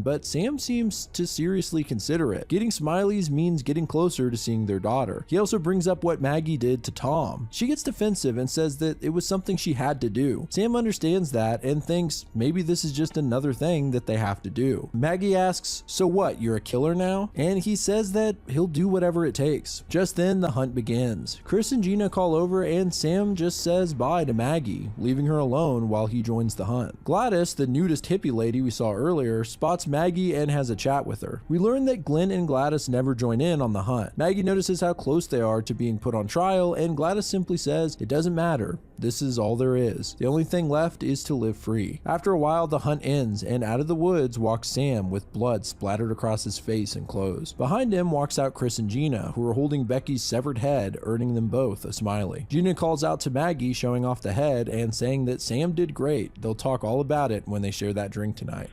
but Sam seems to seriously consider it. Getting smileys means getting closer to seeing their daughter. He also brings up what Maggie did to Tom. She gets defensive and says that it was something she had to do. Sam understands that and thinks maybe this is just another thing that they have to do. Maggie asks, "So what, you're a killer now?" And he says that he'll do whatever it takes. Just then, the hunt begins. Chris and Gina call over and Sam just says bye to Maggie, leaving her alone while he joins the hunt. Gladys, the nudist hippie lady we saw earlier, spots Maggie and has a chat with her. We learn that Glenn and Gladys never join in on the hunt. Maggie notices how close they are to being put on trial and Gladys simply says it doesn't matter. this is all there is. The only thing left is to live free. After a while, the hunt ends, and out of the woods walks Sam with blood splattered across his face and clothes. Behind him walks out Chris and Gina, who are holding Becky's severed head, earning them both a smiley. Gina calls out to Maggie, showing off the head and saying that Sam did great. They'll talk all about it when they share that drink tonight.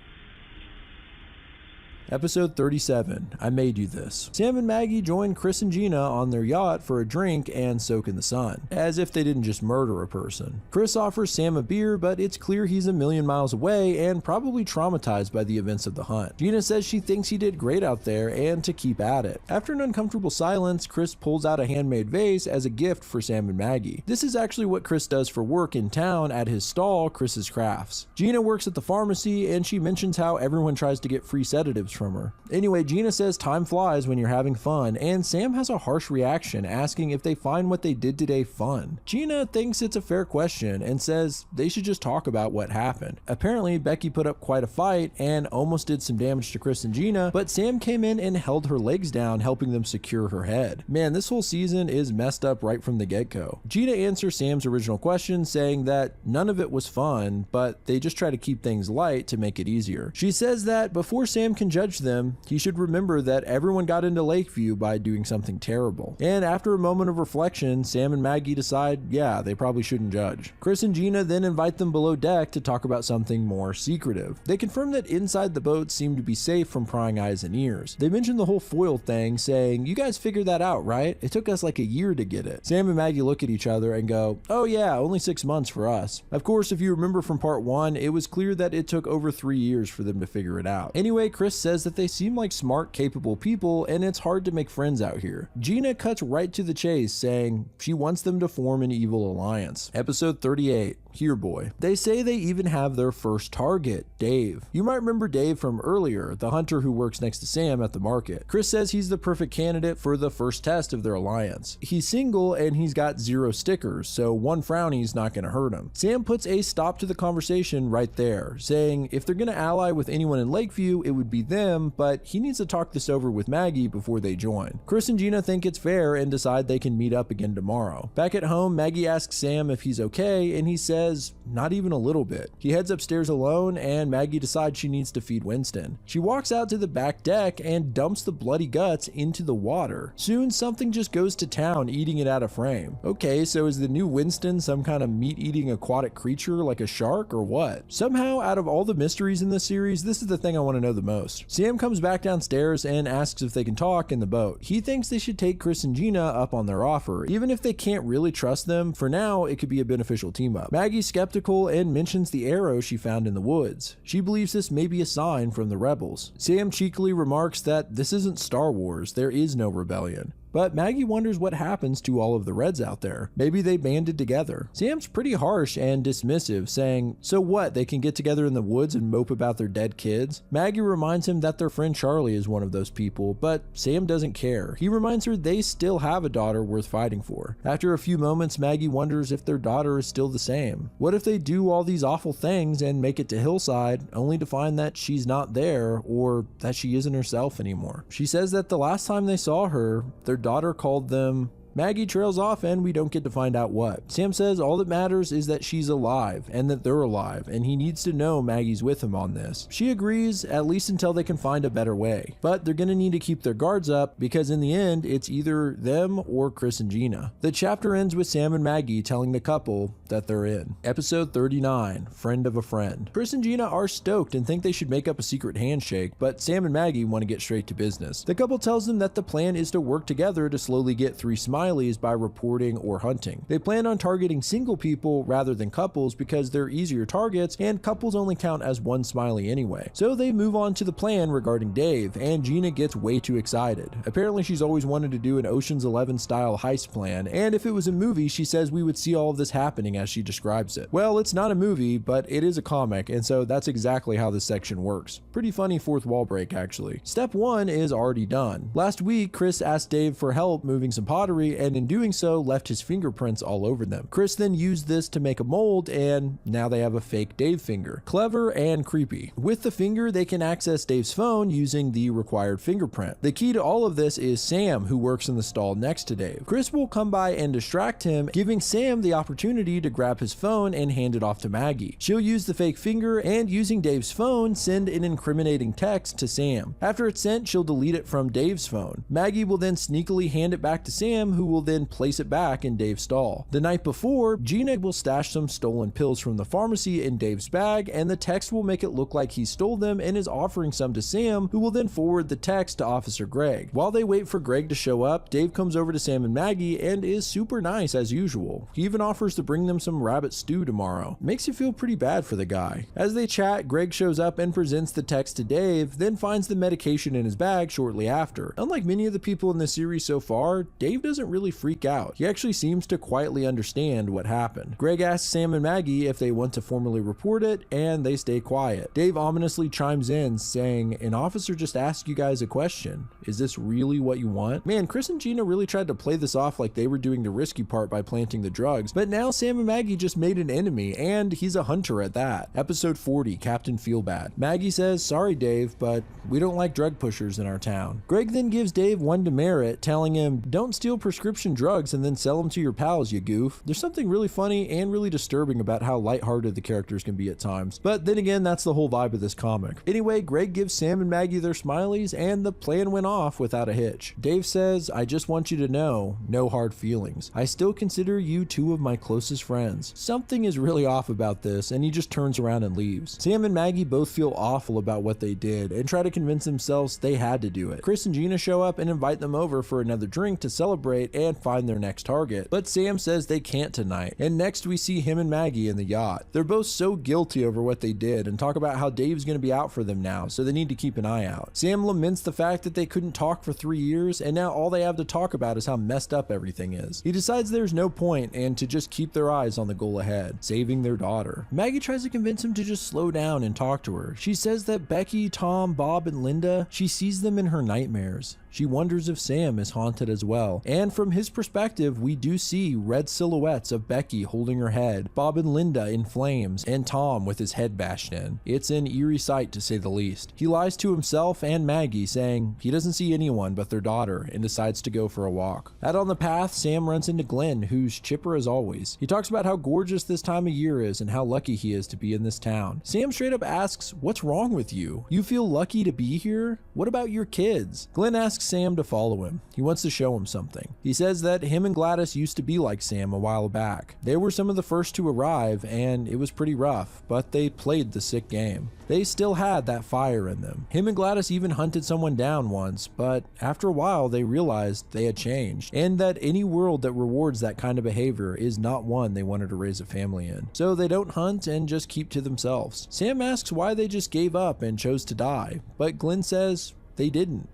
Episode 37, I Made You This. Sam and Maggie join Chris and Gina on their yacht for a drink and soak in the sun, as if they didn't just murder a person. Chris offers Sam a beer, but it's clear he's a million miles away and probably traumatized by the events of the hunt. Gina says she thinks he did great out there and to keep at it. After an uncomfortable silence, Chris pulls out a handmade vase as a gift for Sam and Maggie. This is actually what Chris does for work in town at his stall, Chris's Crafts. Gina works at the pharmacy and she mentions how everyone tries to get free sedatives from her. Anyway, Gina says time flies when you're having fun, and Sam has a harsh reaction asking if they find what they did today fun. Gina thinks it's a fair question and says they should just talk about what happened. Apparently, Becky put up quite a fight and almost did some damage to Chris and Gina, but Sam came in and held her legs down, helping them secure her head. Man, this whole season is messed up right from the get-go. Gina answers Sam's original question, saying that none of it was fun, but they just try to keep things light to make it easier. She says that before Sam can judge them, he should remember that everyone got into Lakeview by doing something terrible. And after a moment of reflection, Sam and Maggie decide, yeah, they probably shouldn't judge. Chris and Gina then invite them below deck to talk about something more secretive. They confirm that inside the boat seemed to be safe from prying eyes and ears. They mention the whole foil thing, saying, you guys figured that out, right? It took us like a year to get it. Sam and Maggie look at each other and go, oh yeah, only 6 months for us. Of course, if you remember from part 1, it was clear that it took over 3 years for them to figure it out. Anyway, Chris says that they seem like smart, capable people, and it's hard to make friends out here. Gina cuts right to the chase, saying she wants them to form an evil alliance. Episode 38, Here Boy. They say they even have their first target, Dave. You might remember Dave from earlier, the hunter who works next to Sam at the market. Chris says he's the perfect candidate for the first test of their alliance. He's single and he's got 0 stickers, so one frowny's not gonna hurt him. Sam puts a stop to the conversation right there, saying if they're gonna ally with anyone in Lakeview, it would be them, but he needs to talk this over with Maggie before they join. Chris and Gina think it's fair and decide they can meet up again tomorrow. Back at home, Maggie asks Sam if he's okay, and he says, not even a little bit. He heads upstairs alone, and Maggie decides she needs to feed Winston. She walks out to the back deck and dumps the bloody guts into the water. Soon, something just goes to town, eating it out of frame. Okay, so is the new Winston some kind of meat-eating aquatic creature like a shark or what? Somehow, out of all the mysteries in this series, this is the thing I want to know the most. Sam comes back downstairs and asks if they can talk in the boat. He thinks they should take Chris and Gina up on their offer. Even if they can't really trust them, for now, it could be a beneficial team up. Maggie's skeptical and mentions the arrow she found in the woods. She believes this may be a sign from the rebels. Sam cheekily remarks that this isn't Star Wars, there is no rebellion. But Maggie wonders what happens to all of the Reds out there. Maybe they banded together. Sam's pretty harsh and dismissive, saying, so what, they can get together in the woods and mope about their dead kids? Maggie reminds him that their friend Charlie is one of those people, but Sam doesn't care. He reminds her they still have a daughter worth fighting for. After a few moments, Maggie wonders if their daughter is still the same. What if they do all these awful things and make it to Hillside, only to find that she's not there, or that she isn't herself anymore? She says that the last time they saw her, their daughter called them. Maggie trails off and we don't get to find out what. Sam says all that matters is that she's alive and that they're alive, and he needs to know Maggie's with him on this. She agrees, at least until they can find a better way. But they're gonna need to keep their guards up because in the end, it's either them or Chris and Gina. The chapter ends with Sam and Maggie telling the couple that they're in. Episode 39, Friend of a Friend. Chris and Gina are stoked and think they should make up a secret handshake, but Sam and Maggie want to get straight to business. The couple tells them that the plan is to work together to slowly get 3 smileys by reporting or hunting. They plan on targeting single people rather than couples because they're easier targets and couples only count as 1 smiley anyway. So they move on to the plan regarding Dave, and Gina gets way too excited. Apparently she's always wanted to do an Ocean's 11 style heist plan, and if it was a movie, she says we would see all of this happening as she describes it. Well, it's not a movie, but it is a comic, and so that's exactly how this section works. Pretty funny fourth wall break, actually. Step 1 is already done. Last week, Chris asked Dave for help moving some pottery, away, and in doing so left his fingerprints all over them. Chris then used this to make a mold, and now they have a fake Dave finger. Clever and creepy. With the finger, they can access Dave's phone using the required fingerprint. The key to all of this is Sam, who works in the stall next to Dave. Chris will come by and distract him, giving Sam the opportunity to grab his phone and hand it off to Maggie. She'll use the fake finger and, using Dave's phone, send an incriminating text to Sam. After it's sent, she'll delete it from Dave's phone. Maggie will then sneakily hand it back to Sam, who will then place it back in Dave's stall. The night before, Gina will stash some stolen pills from the pharmacy in Dave's bag, and the text will make it look like he stole them and is offering some to Sam, who will then forward the text to Officer Greg. While they wait for Greg to show up, Dave comes over to Sam and Maggie and is super nice as usual. He even offers to bring them some rabbit stew tomorrow. Makes you feel pretty bad for the guy. As they chat, Greg shows up and presents the text to Dave, then finds the medication in his bag shortly after. Unlike many of the people in the series so far, Dave doesn't really freak out. He actually seems to quietly understand what happened. Greg asks Sam and Maggie if they want to formally report it, and they stay quiet. Dave ominously chimes in, saying, "An officer just asked you guys a question. Is this really what you want?" Man, Chris and Gina really tried to play this off like they were doing the risky part by planting the drugs, but now Sam and Maggie just made an enemy, and he's a hunter at that. Episode 40, Captain Feelbad. Maggie says, "Sorry Dave, but we don't like drug pushers in our town." Greg then gives Dave one demerit, telling him, "Don't steal prescription drugs and then sell them to your pals, you goof." There's something really funny and really disturbing about how lighthearted the characters can be at times, but then again, that's the whole vibe of this comic. Anyway, Greg gives Sam and Maggie their smileys, and the plan went off without a hitch. Dave says, "I just want you to know, no hard feelings. I still consider you two of my closest friends." Something is really off about this, and he just turns around and leaves. Sam and Maggie both feel awful about what they did and try to convince themselves they had to do it. Chris and Gina show up and invite them over for another drink to celebrate and find their next target, but Sam says they can't tonight, and next we see him and Maggie in the yacht. They're both so guilty over what they did and talk about how Dave's going to be out for them now, so they need to keep an eye out. Sam laments the fact that they couldn't talk for 3 years, and now all they have to talk about is how messed up everything is. He decides there's no point and to just keep their eyes on the goal ahead, saving their daughter. Maggie tries to convince him to just slow down and talk to her. She says that Becky, Tom, Bob, and Linda, she sees them in her nightmares. She wonders if Sam is haunted as well. And from his perspective, we do see red silhouettes of Becky holding her head, Bob and Linda in flames, and Tom with his head bashed in. It's an eerie sight to say the least. He lies to himself and Maggie, saying he doesn't see anyone but their daughter, and decides to go for a walk. Out on the path, Sam runs into Glenn, who's chipper as always. He talks about how gorgeous this time of year is and how lucky he is to be in this town. Sam straight up asks, "What's wrong with you? You feel lucky to be here? What about your kids?" Glenn asks Sam to follow him. He wants to show him something. He says that him and Gladys used to be like Sam a while back. They were some of the first to arrive, and it was pretty rough, but they played the sick game. They still had that fire in them. Him and Gladys even hunted someone down once, but after a while they realized they had changed, and that any world that rewards that kind of behavior is not one they wanted to raise a family in. So they don't hunt and just keep to themselves. Sam asks why they just gave up and chose to die, but Glenn says they didn't.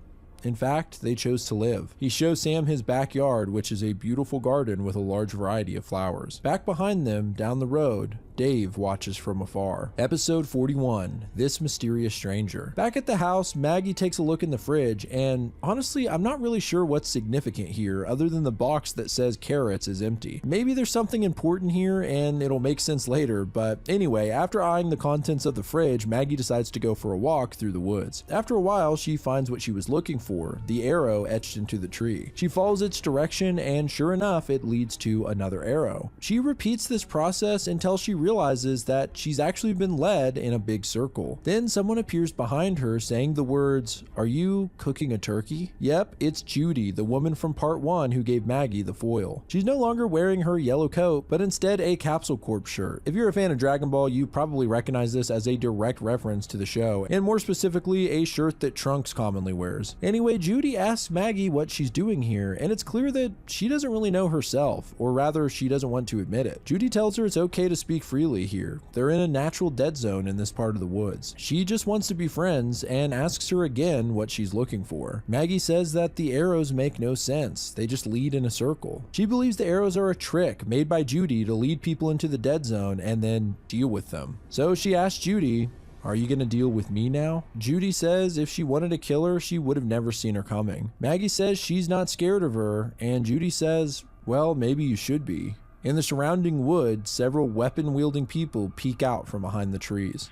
In fact, they chose to live. He shows Sam his backyard, which is a beautiful garden with a large variety of flowers. Back behind them, down the road, Dave watches from afar. Episode 41, This Mysterious Stranger. Back at the house, Maggie takes a look in the fridge, and honestly, I'm not really sure what's significant here other than the box that says carrots is empty. Maybe there's something important here and it'll make sense later, but anyway, after eyeing the contents of the fridge, Maggie decides to go for a walk through the woods. After a while, she finds what she was looking for, the arrow etched into the tree. She follows its direction, and sure enough, it leads to another arrow. She repeats this process until she realizes that she's actually been led in a big circle. Then someone appears behind her saying the words, "Are you cooking a turkey?" Yep, it's Judy, the woman from part 1 who gave Maggie the foil. She's no longer wearing her yellow coat, but instead a Capsule Corp shirt. If you're a fan of Dragon Ball, you probably recognize this as a direct reference to the show, and more specifically, a shirt that Trunks commonly wears. Anyway, Judy asks Maggie what she's doing here, and it's clear that she doesn't really know herself, or rather, she doesn't want to admit it. Judy tells her it's okay to speak freely here. They're in a natural dead zone in this part of the woods. She just wants to be friends and asks her again what she's looking for. Maggie says that the arrows make no sense. They just lead in a circle. She believes the arrows are a trick made by Judy to lead people into the dead zone and then deal with them. So she asks Judy, Are you gonna deal with me now? Judy says if she wanted to kill her, she would have never seen her coming. Maggie says she's not scared of her, and Judy says, well, maybe you should be. In the surrounding woods, several weapon-wielding people peek out from behind the trees.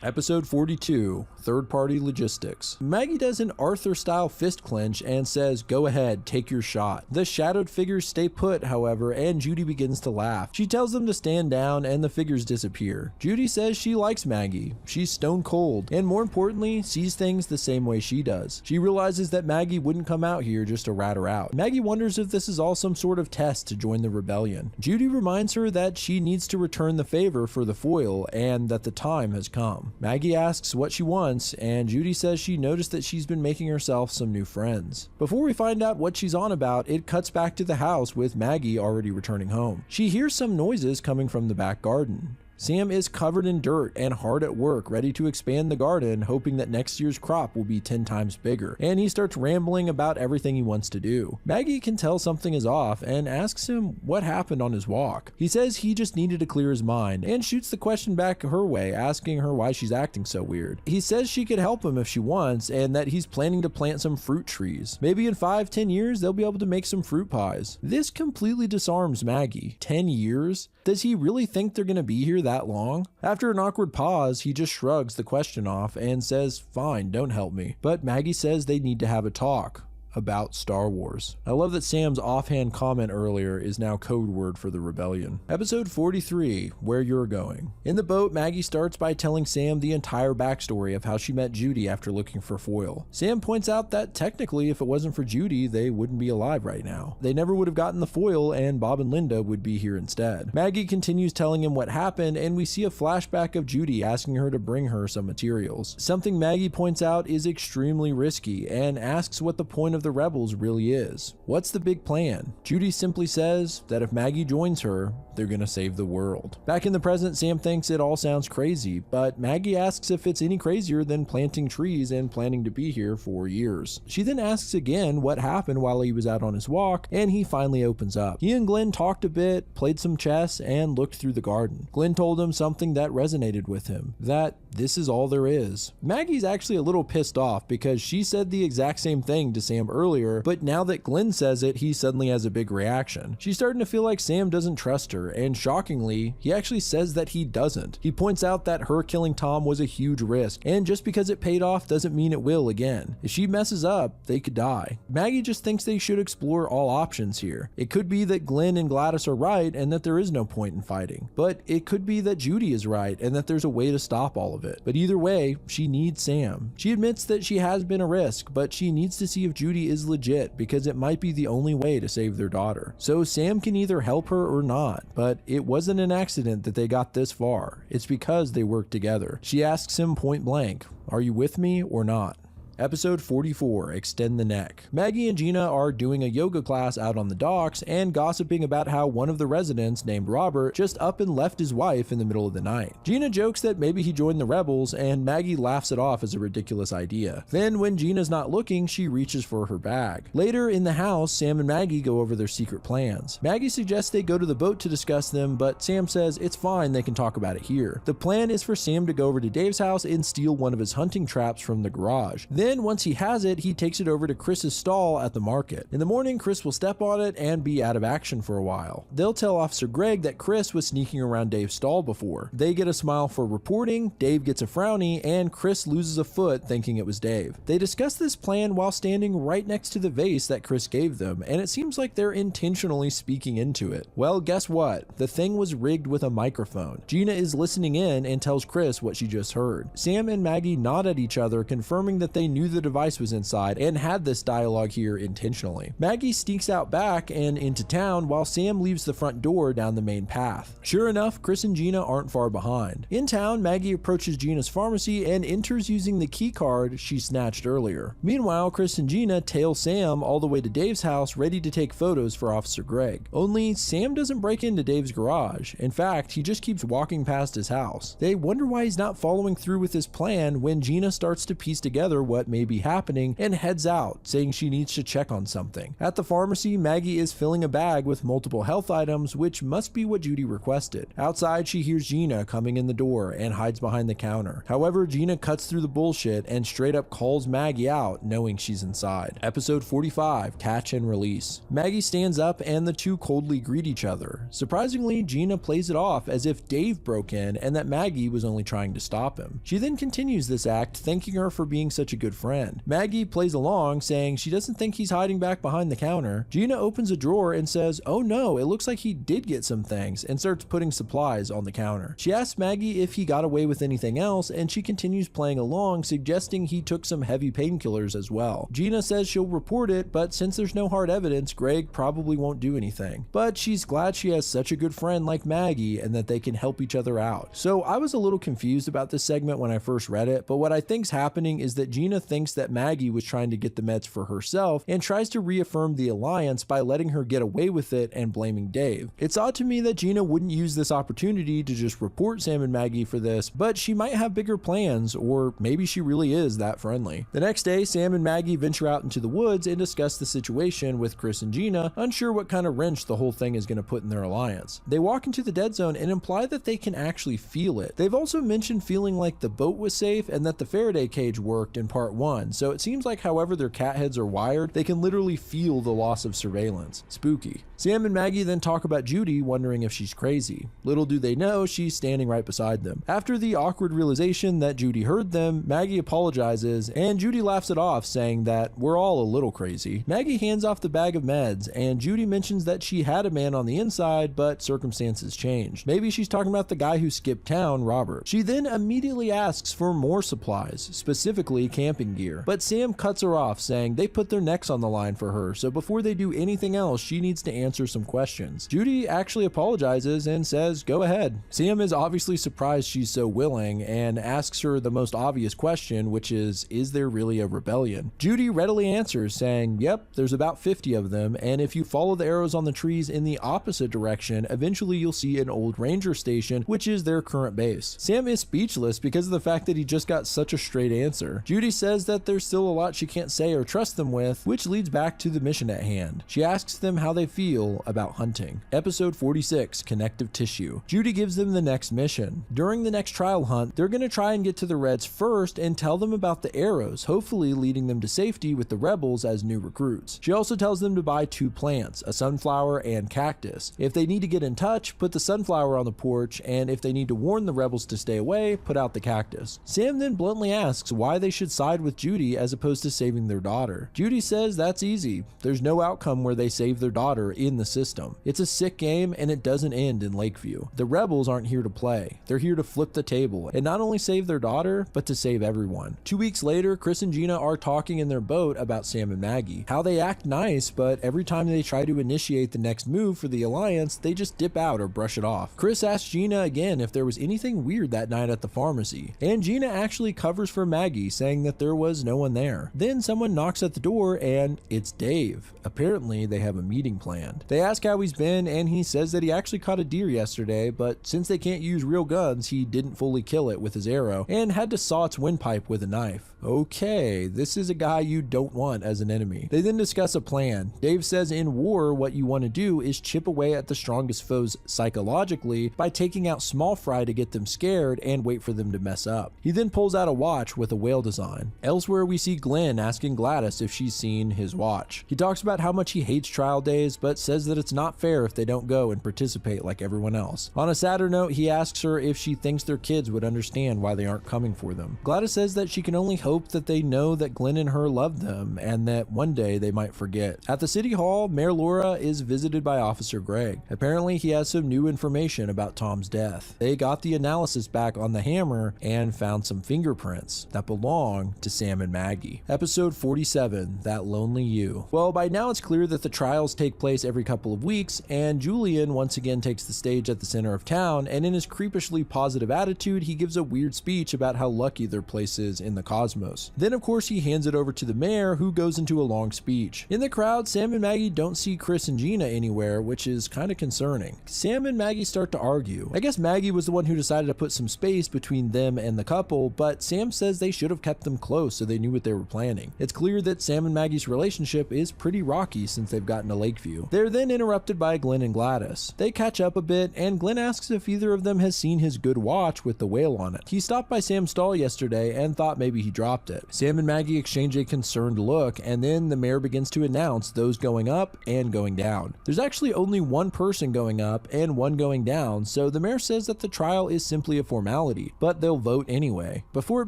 Episode 42, Third-Party Logistics. Maggie does an Arthur-style fist clench and says, go ahead, take your shot. The shadowed figures stay put, however, and Judy begins to laugh. She tells them to stand down and the figures disappear. Judy says she likes Maggie. She's stone cold, and more importantly, sees things the same way she does. She realizes that Maggie wouldn't come out here just to rat her out. Maggie wonders if this is all some sort of test to join the rebellion. Judy reminds her that she needs to return the favor for the foil and that the time has come. Maggie asks what she wants, and Judy says she noticed that she's been making herself some new friends. Before we find out what she's on about, it cuts back to the house with Maggie already returning home. She hears some noises coming from the back garden. Sam is covered in dirt and hard at work, ready to expand the garden, hoping that next year's crop will be 10 times bigger, and he starts rambling about everything he wants to do. Maggie can tell something is off and asks him what happened on his walk. He says he just needed to clear his mind and shoots the question back her way, asking her why she's acting so weird. He says she could help him if she wants and that he's planning to plant some fruit trees. Maybe in 5-10 years they'll be able to make some fruit pies. This completely disarms Maggie. 10 years? Does he really think they're gonna be here that long? After an awkward pause, he just shrugs the question off and says, fine, don't help me. But Maggie says they need to have a talk about Star Wars. I love that Sam's offhand comment earlier is now code word for the rebellion. Episode 43, Where You're Going. In the boat, Maggie starts by telling Sam the entire backstory of how she met Judy after looking for foil. Sam points out that technically if it wasn't for Judy, they wouldn't be alive right now. They never would have gotten the foil and Bob and Linda would be here instead. Maggie continues telling him what happened and we see a flashback of Judy asking her to bring her some materials. Something Maggie points out is extremely risky and asks what the point of the rebels really is. What's the big plan? Judy simply says that if Maggie joins her, they're gonna save the world. Back in the present, Sam thinks it all sounds crazy, but Maggie asks if it's any crazier than planting trees and planning to be here for years. She then asks again what happened while he was out on his walk, and he finally opens up. He and Glenn talked a bit, played some chess, and looked through the garden. Glenn told him something that resonated with him, that this is all there is. Maggie's actually a little pissed off because she said the exact same thing to Sam earlier, but now that Glenn says it, he suddenly has a big reaction. She's starting to feel like Sam doesn't trust her, and shockingly, he actually says that he doesn't. He points out that her killing Tom was a huge risk, and just because it paid off doesn't mean it will again. If she messes up, they could die. Maggie just thinks they should explore all options here. It could be that Glenn and Gladys are right and that there is no point in fighting, but it could be that Judy is right and that there's a way to stop all of it. But either way, she needs Sam. She admits that she has been a risk, but she needs to see if Judy is legit because it might be the only way to save their daughter. So Sam can either help her or not, but it wasn't an accident that they got this far. It's because they worked together. She asks him point blank, "Are you with me or not?" Episode 44, Extend the Neck. Maggie and Gina are doing a yoga class out on the docks and gossiping about how one of the residents, named Robert, just up and left his wife in the middle of the night. Gina jokes that maybe he joined the rebels, and Maggie laughs it off as a ridiculous idea. Then, when Gina's not looking, she reaches for her bag. Later in the house, Sam and Maggie go over their secret plans. Maggie suggests they go to the boat to discuss them, but Sam says it's fine, they can talk about it here. The plan is for Sam to go over to Dave's house and steal one of his hunting traps from the garage. Then once he has it, he takes it over to Chris's stall at the market. In the morning, Chris will step on it and be out of action for a while. They'll tell Officer Greg that Chris was sneaking around Dave's stall before. They get a smile for reporting, Dave gets a frowny, and Chris loses a foot thinking it was Dave. They discuss this plan while standing right next to the vase that Chris gave them, and it seems like they're intentionally speaking into it. Well, guess what? The thing was rigged with a microphone. Gina is listening in and tells Chris what she just heard. Sam and Maggie nod at each other, confirming that they knew the device was inside and had this dialogue here intentionally. Maggie sneaks out back and into town while Sam leaves the front door down the main path. Sure enough, Chris and Gina aren't far behind. In town, Maggie approaches Gina's pharmacy and enters using the key card she snatched earlier. Meanwhile, Chris and Gina tail Sam all the way to Dave's house, ready to take photos for Officer Greg. Only Sam doesn't break into Dave's garage. In fact, he just keeps walking past his house. They wonder why he's not following through with his plan when Gina starts to piece together what what may be happening and heads out, saying she needs to check on something. At the pharmacy, Maggie is filling a bag with multiple health items, which must be what Judy requested. Outside, she hears Gina coming in the door and hides behind the counter. However, Gina cuts through the bullshit and straight up calls Maggie out, knowing she's inside. Episode 45, Catch and Release. Maggie stands up and the two coldly greet each other. Surprisingly, Gina plays it off as if Dave broke in and that Maggie was only trying to stop him. She then continues this act, thanking her for being such a good friend. Maggie plays along, saying she doesn't think he's hiding back behind the counter. Gina opens a drawer and says, "Oh no, it looks like he did get some things," and starts putting supplies on the counter. She asks Maggie if he got away with anything else, and she continues playing along, suggesting he took some heavy painkillers as well. Gina says she'll report it, but since there's no hard evidence, Greg probably won't do anything. But she's glad she has such a good friend like Maggie and that they can help each other out. So I was a little confused about this segment when I first read it, but what I think's happening is that Gina thinks that Maggie was trying to get the meds for herself and tries to reaffirm the alliance by letting her get away with it and blaming Dave. It's odd to me that Gina wouldn't use this opportunity to just report Sam and Maggie for this, but she might have bigger plans, or maybe she really is that friendly. The next day, Sam and Maggie venture out into the woods and discuss the situation with Chris and Gina, unsure what kind of wrench the whole thing is going to put in their alliance. They walk into the dead zone and imply that they can actually feel it. They've also mentioned feeling like the boat was safe and that the Faraday cage worked in part 1, so it seems like however their cat heads are wired, they can literally feel the loss of surveillance. Spooky. Sam and Maggie then talk about Judy, wondering if she's crazy. Little do they know, she's standing right beside them. After the awkward realization that Judy heard them, Maggie apologizes, and Judy laughs it off, saying that we're all a little crazy. Maggie hands off the bag of meds, and Judy mentions that she had a man on the inside, but circumstances changed. Maybe she's talking about the guy who skipped town, Robert. She then immediately asks for more supplies, specifically camping gear, but Sam cuts her off, saying they put their necks on the line for her, so before they do anything else, she needs to answer some questions. Judy actually apologizes and says, go ahead. Sam is obviously surprised she's so willing and asks her the most obvious question, which is there really a rebellion? Judy readily answers, saying, yep, there's about 50 of them, and if you follow the arrows on the trees in the opposite direction, eventually you'll see an old ranger station, which is their current base. Sam is speechless because of the fact that he just got such a straight answer. Judy says that there's still a lot she can't say or trust them with, which leads back to the mission at hand. She asks them how they feel about hunting. Episode 46, Connective Tissue. Judy gives them the next mission. During the next trial hunt, they're going to try and get to the Reds first and tell them about the arrows, hopefully leading them to safety with the rebels as new recruits. She also tells them to buy 2 plants, a sunflower and cactus. If they need to get in touch, put the sunflower on the porch, and if they need to warn the rebels to stay away, put out the cactus. Sam then bluntly asks why they should side with Judy as opposed to saving their daughter. Judy says that's easy. There's no outcome where they save their daughter in the system. It's a sick game and it doesn't end in Lakeview. The rebels aren't here to play. They're here to flip the table and not only save their daughter, but to save everyone. 2 weeks later, Chris and Gina are talking in their boat about Sam and Maggie. How they act nice, but every time they try to initiate the next move for the alliance, they just dip out or brush it off. Chris asks Gina again if there was anything weird that night at the pharmacy, and Gina actually covers for Maggie, saying that there was no one there. Then someone knocks at the door and it's Dave. Apparently they have a meeting planned. They ask how he's been and he says that he actually caught a deer yesterday, but since they can't use real guns, he didn't fully kill it with his arrow and had to saw its windpipe with a knife. Okay, this is a guy you don't want as an enemy. They then discuss a plan. Dave says in war, what you want to do is chip away at the strongest foes psychologically by taking out small fry to get them scared and wait for them to mess up. He then pulls out a watch with a whale design. Elsewhere, we see Glenn asking Gladys if she's seen his watch. He talks about how much he hates trial days, but says that it's not fair if they don't go and participate like everyone else. On a sadder note, he asks her if she thinks their kids would understand why they aren't coming for them. Gladys says that she can only hope that they know that Glenn and her love them and that one day they might forget. At the city hall, Mayor Laura is visited by Officer Greg. Apparently he has some new information about Tom's death. They got the analysis back on the hammer and found some fingerprints that belong to Sam and Maggie. Episode 47, That Lonely You. Well, by now it's clear that the trials take place every couple of weeks, and Julian once again takes the stage at the center of town, and in his creepishly positive attitude, he gives a weird speech about how lucky their place is in the cosmos. Then of course he hands it over to the mayor, who goes into a long speech. In the crowd, Sam and Maggie don't see Chris and Gina anywhere, which is kind of concerning. Sam and Maggie start to argue. I guess Maggie was the one who decided to put some space between them and the couple, but Sam says they should have kept them close so they knew what they were planning. It's clear that Sam and Maggie's relationship is pretty rocky since they've gotten to Lakeview. They're then interrupted by Glenn and Gladys. They catch up a bit, and Glenn asks if either of them has seen his good watch with the whale on it. He stopped by Sam's stall yesterday and thought maybe he dropped it. Sam and Maggie exchange a concerned look, and then the mayor begins to announce those going up and going down. There's actually only one person going up and one going down, so the mayor says that the trial is simply a formality, but they'll vote anyway. Before it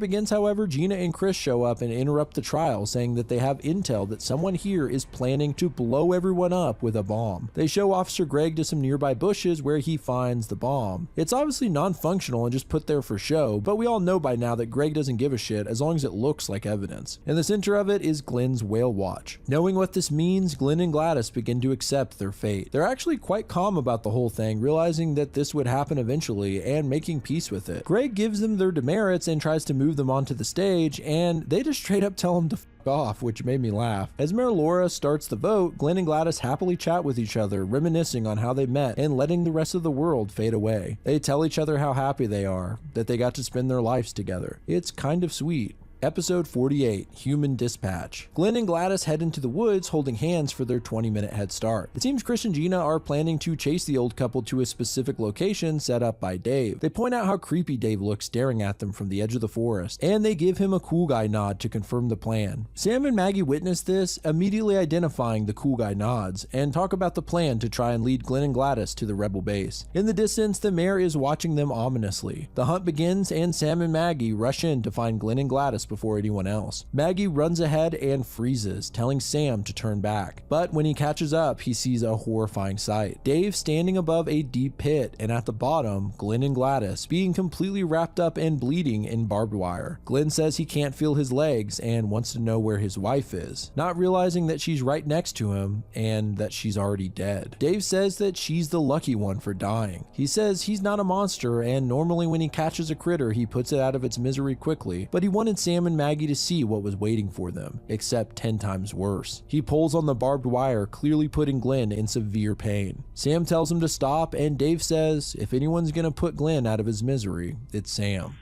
begins, however, Gina and Chris show up and interrupt the trial, saying that they have intel that someone here is planning to blow everyone up with a bomb. They show Officer Greg to some nearby bushes where he finds the bomb. It's obviously non-functional and just put there for show, but we all know by now that Greg doesn't give a shit as long as it looks like evidence. In the center of it is Glenn's whale watch. Knowing what this means, Glenn and Gladys begin to accept their fate. They're actually quite calm about the whole thing, realizing that this would happen eventually and making peace with it. Greg gives them their demerits and tries to move them onto the stage, and they just straight up tell him to off, which made me laugh. As Mayor Laura starts the vote, Glenn and Gladys happily chat with each other, reminiscing on how they met and letting the rest of the world fade away. They tell each other how happy they are, that they got to spend their lives together. It's kind of sweet. Episode 48, Human Dispatch. Glenn and Gladys head into the woods holding hands for their 20-minute head start. It seems Chris and Gina are planning to chase the old couple to a specific location set up by Dave. They point out how creepy Dave looks staring at them from the edge of the forest, and they give him a cool guy nod to confirm the plan. Sam and Maggie witness this, immediately identifying the cool guy nods, and talk about the plan to try and lead Glenn and Gladys to the rebel base. In the distance, the mayor is watching them ominously. The hunt begins, and Sam and Maggie rush in to find Glenn and Gladys before anyone else. Maggie runs ahead and freezes, telling Sam to turn back. But when he catches up, he sees a horrifying sight. Dave standing above a deep pit, and at the bottom, Glenn and Gladys being completely wrapped up and bleeding in barbed wire. Glenn says he can't feel his legs and wants to know where his wife is, not realizing that she's right next to him and that she's already dead. Dave says that she's the lucky one for dying. He says he's not a monster, and normally when he catches a critter, he puts it out of its misery quickly, but he wanted Sam and Maggie to see what was waiting for them, except 10 times worse. He pulls on the barbed wire, clearly putting Glenn in severe pain. Sam tells him to stop, and Dave says if anyone's gonna put Glenn out of his misery, it's Sam.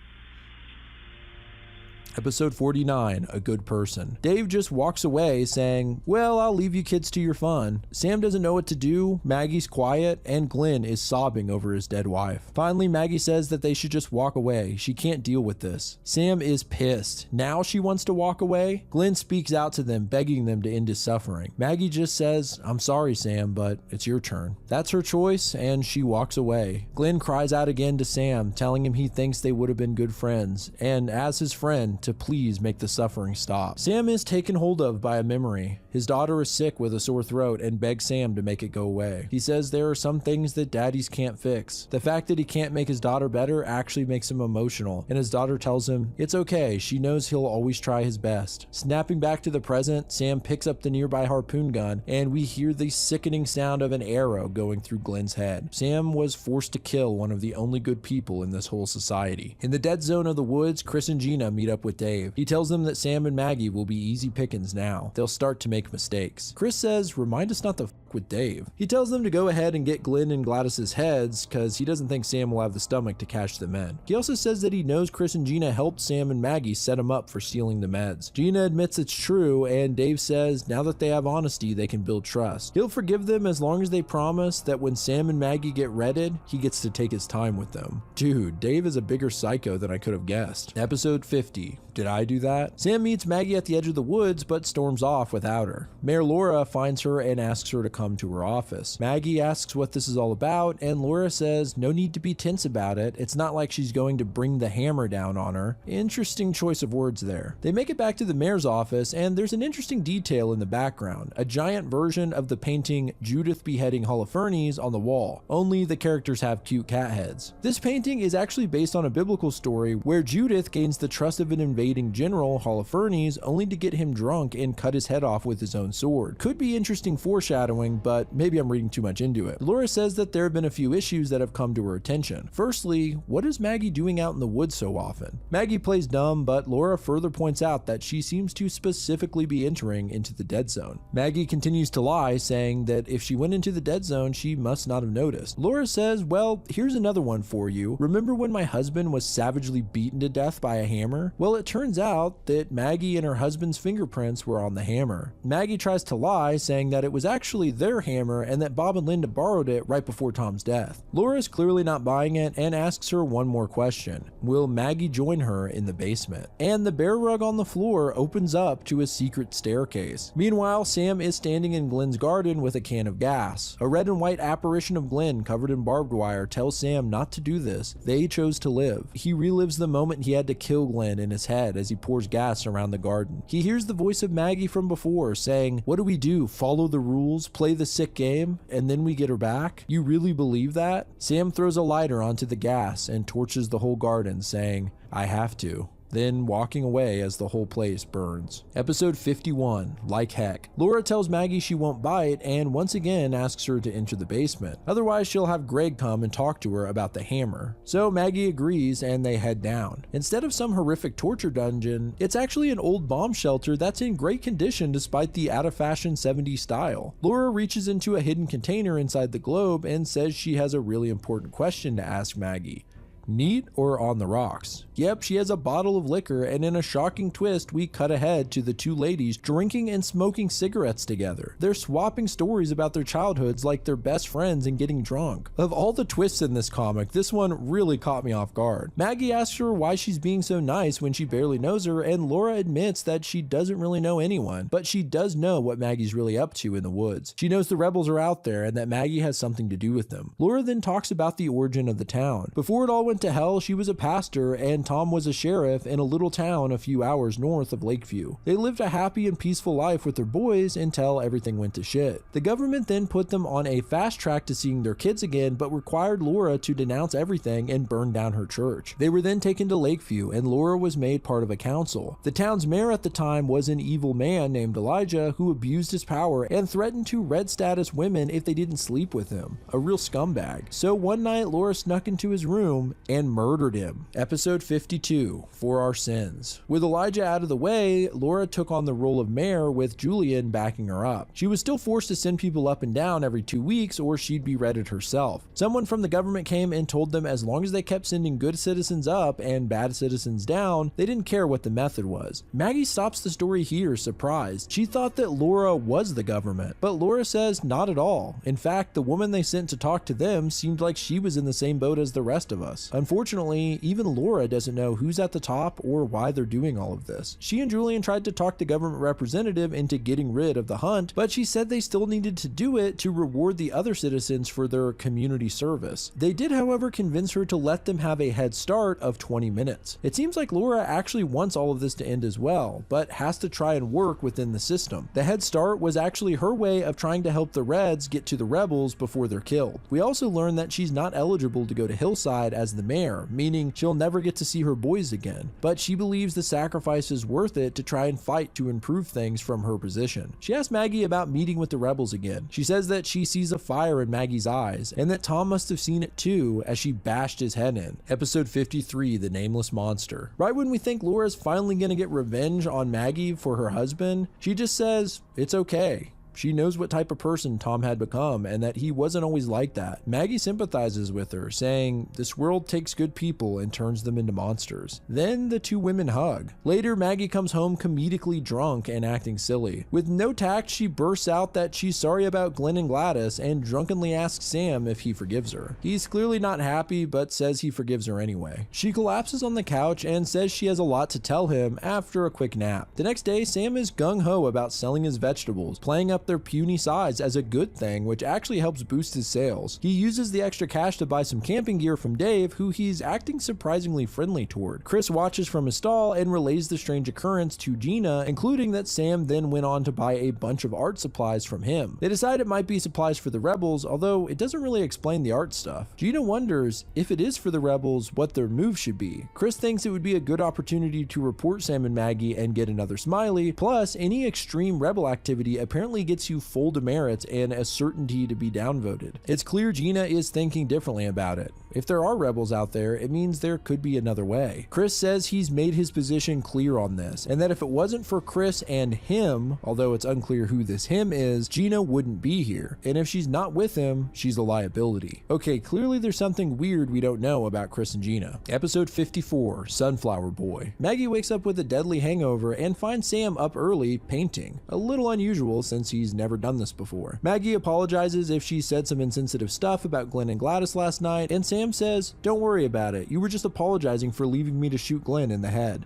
Episode 49, A Good Person. Dave just walks away saying, well, I'll leave you kids to your fun. Sam doesn't know what to do, Maggie's quiet, and Glenn is sobbing over his dead wife. Finally, Maggie says that they should just walk away. She can't deal with this. Sam is pissed. Now she wants to walk away? Glenn speaks out to them, begging them to end his suffering. Maggie just says, I'm sorry, Sam, but it's your turn. That's her choice, and she walks away. Glenn cries out again to Sam, telling him he thinks they would have been good friends, and as his friend, to please make the suffering stop. Sam is taken hold of by a memory. His daughter is sick with a sore throat and begs Sam to make it go away. He says there are some things that daddies can't fix. The fact that he can't make his daughter better actually makes him emotional, and his daughter tells him it's okay, she knows he'll always try his best. Snapping back to the present, Sam picks up the nearby harpoon gun, and we hear the sickening sound of an arrow going through Glenn's head. Sam was forced to kill one of the only good people in this whole society. In the dead zone of the woods, Chris and Gina meet up with Dave. He tells them that Sam and Maggie will be easy pickings now. They'll start to make mistakes. Chris says, remind us not to with Dave. He tells them to go ahead and get Glenn and Gladys's heads because he doesn't think Sam will have the stomach to cash them in. He also says that he knows Chris and Gina helped Sam and Maggie set him up for stealing the meds. Gina admits it's true, and Dave says now that they have honesty, they can build trust. He'll forgive them as long as they promise that when Sam and Maggie get redded, he gets to take his time with them. Dude, Dave is a bigger psycho than I could have guessed. Episode 50. Did I do that? Sam meets Maggie at the edge of the woods, but storms off without her. Mayor Laura finds her and asks her to come to her office. Maggie asks what this is all about, and Laura says no need to be tense about it. It's not like she's going to bring the hammer down on her. Interesting choice of words there. They make it back to the mayor's office, and there's an interesting detail in the background. A giant version of the painting Judith beheading Holofernes on the wall. Only the characters have cute cat heads. This painting is actually based on a biblical story where Judith gains the trust of an invading general, Holofernes, only to get him drunk and cut his head off with his own sword. Could be interesting foreshadowing, but maybe I'm reading too much into it. Laura says that there have been a few issues that have come to her attention. Firstly, what is Maggie doing out in the woods so often? Maggie plays dumb, but Laura further points out that she seems to specifically be entering into the dead zone. Maggie continues to lie, saying that if she went into the dead zone, she must not have noticed. Laura says, well, here's another one for you. Remember when my husband was savagely beaten to death by a hammer? Well, it turns out that Maggie and her husband's fingerprints were on the hammer. Maggie tries to lie, saying that it was actually their hammer and that Bob and Linda borrowed it right before Tom's death. Laura is clearly not buying it and asks her one more question. Will Maggie join her in the basement? And the bear rug on the floor opens up to a secret staircase. Meanwhile, Sam is standing in Glenn's garden with a can of gas. A red and white apparition of Glenn covered in barbed wire tells Sam not to do this. They chose to live. He relives the moment he had to kill Glenn in his head as he pours gas around the garden. He hears the voice of Maggie from before saying, "What do we do? Follow the rules? Play the sick game? And then we get her back? You really believe that?" Sam throws a lighter onto the gas and torches the whole garden, saying, "I have to," then walking away as the whole place burns. Episode 51, Like Heck. Laura tells Maggie she won't bite and once again asks her to enter the basement. Otherwise, she'll have Greg come and talk to her about the hammer. So Maggie agrees and they head down. Instead of some horrific torture dungeon, it's actually an old bomb shelter that's in great condition despite the out-of-fashion 70s style. Laura reaches into a hidden container inside the globe and says she has a really important question to ask Maggie. Neat or on the rocks? Yep, she has a bottle of liquor, and in a shocking twist, we cut ahead to the two ladies drinking and smoking cigarettes together. They're swapping stories about their childhoods like they're best friends and getting drunk. Of all the twists in this comic, this one really caught me off guard. Maggie asks her why she's being so nice when she barely knows her, and Laura admits that she doesn't really know anyone, but she does know what Maggie's really up to in the woods. She knows the rebels are out there and that Maggie has something to do with them. Laura then talks about the origin of the town. Before it all went to hell, she was a pastor and Tom was a sheriff in a little town a few hours north of Lakeview. They lived a happy and peaceful life with their boys until everything went to shit. The government then put them on a fast track to seeing their kids again, but required Laura to denounce everything and burn down her church. They were then taken to Lakeview and Laura was made part of a council. The town's mayor at the time was an evil man named Elijah who abused his power and threatened to red status women if they didn't sleep with him. A real scumbag. So one night Laura snuck into his room and murdered him. Episode 52, For Our Sins. With Elijah out of the way, Laura took on the role of mayor with Julian backing her up. She was still forced to send people up and down every 2 weeks or she'd be redded herself. Someone from the government came and told them as long as they kept sending good citizens up and bad citizens down, they didn't care what the method was. Maggie stops the story here, surprised. She thought that Laura was the government, but Laura says not at all. In fact, the woman they sent to talk to them seemed like she was in the same boat as the rest of us. Unfortunately, even Laura doesn't know who's at the top or why they're doing all of this. She and Julian tried to talk the government representative into getting rid of the hunt, but she said they still needed to do it to reward the other citizens for their community service. They did, however, convince her to let them have a head start of 20 minutes. It seems like Laura actually wants all of this to end as well, but has to try and work within the system. The head start was actually her way of trying to help the Reds get to the rebels before they're killed. We also learned that she's not eligible to go to Hillside as the mayor, meaning she'll never get to see her boys again, but she believes the sacrifice is worth it to try and fight to improve things from her position. She asks Maggie about meeting with the rebels again. She says that she sees a fire in Maggie's eyes and that Tom must have seen it too as she bashed his head in. Episode 53, The Nameless Monster. Right when we think Laura's finally gonna get revenge on Maggie for her husband, she just says, it's okay. She knows what type of person Tom had become and that he wasn't always like that. Maggie sympathizes with her, saying, this world takes good people and turns them into monsters. Then the two women hug. Later, Maggie comes home comedically drunk and acting silly. With no tact, she bursts out that she's sorry about Glenn and Gladys and drunkenly asks Sam if he forgives her. He's clearly not happy, but says he forgives her anyway. She collapses on the couch and says she has a lot to tell him after a quick nap. The next day, Sam is gung-ho about selling his vegetables, playing up their puny size as a good thing, which actually helps boost his sales. He uses the extra cash to buy some camping gear from Dave, who he's acting surprisingly friendly toward. Chris watches from his stall and relays the strange occurrence to Gina, including that Sam then went on to buy a bunch of art supplies from him. They decide it might be supplies for the rebels, although it doesn't really explain the art stuff. Gina wonders if it is for the rebels, what their move should be. Chris thinks it would be a good opportunity to report Sam and Maggie and get another smiley, plus any extreme rebel activity apparently gets you full demerits and a certainty to be downvoted. It's clear Gina is thinking differently about it. If there are rebels out there, it means there could be another way. Chris says he's made his position clear on this, and that if it wasn't for Chris and him, although it's unclear who this him is, Gina wouldn't be here. And if she's not with him, she's a liability. Okay, clearly there's something weird we don't know about Chris and Gina. Episode 54, Sunflower Boy. Maggie wakes up with a deadly hangover and finds Sam up early painting. A little unusual since he's never done this before. Maggie apologizes if she said some insensitive stuff about Glenn and Gladys last night, and Sam says, "Don't worry about it. You were just apologizing for leaving me to shoot Glenn in the head."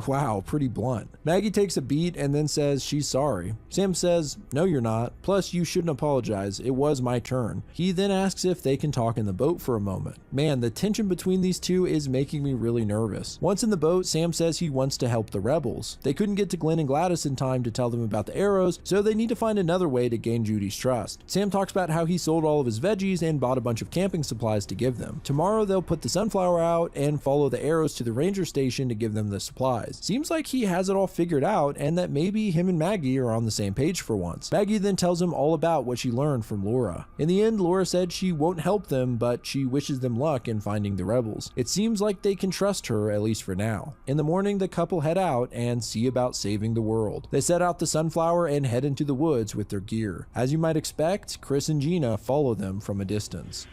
Wow, pretty blunt. Maggie takes a beat and then says she's sorry. Sam says, "No, you're not. Plus, you shouldn't apologize. It was my turn." He then asks if they can talk in the boat for a moment. Man, the tension between these two is making me really nervous. Once in the boat, Sam says he wants to help the rebels. They couldn't get to Glenn and Gladys in time to tell them about the arrows, so they need to find another way to gain Judy's trust. Sam talks about how he sold all of his veggies and bought a bunch of camping supplies to give them. Tomorrow, they'll put the sunflower out and follow the arrows to the ranger station to give them the supplies. Seems like he has it all figured out and that maybe him and Maggie are on the same page for once. Maggie then tells him all about what she learned from Laura. In the end, Laura said she won't help them, but she wishes them luck in finding the rebels. It seems like they can trust her, at least for now. In the morning, the couple head out and see about saving the world. They set out the sunflower and head into the woods with their gear. As you might expect, Chris and Gina follow them from a distance.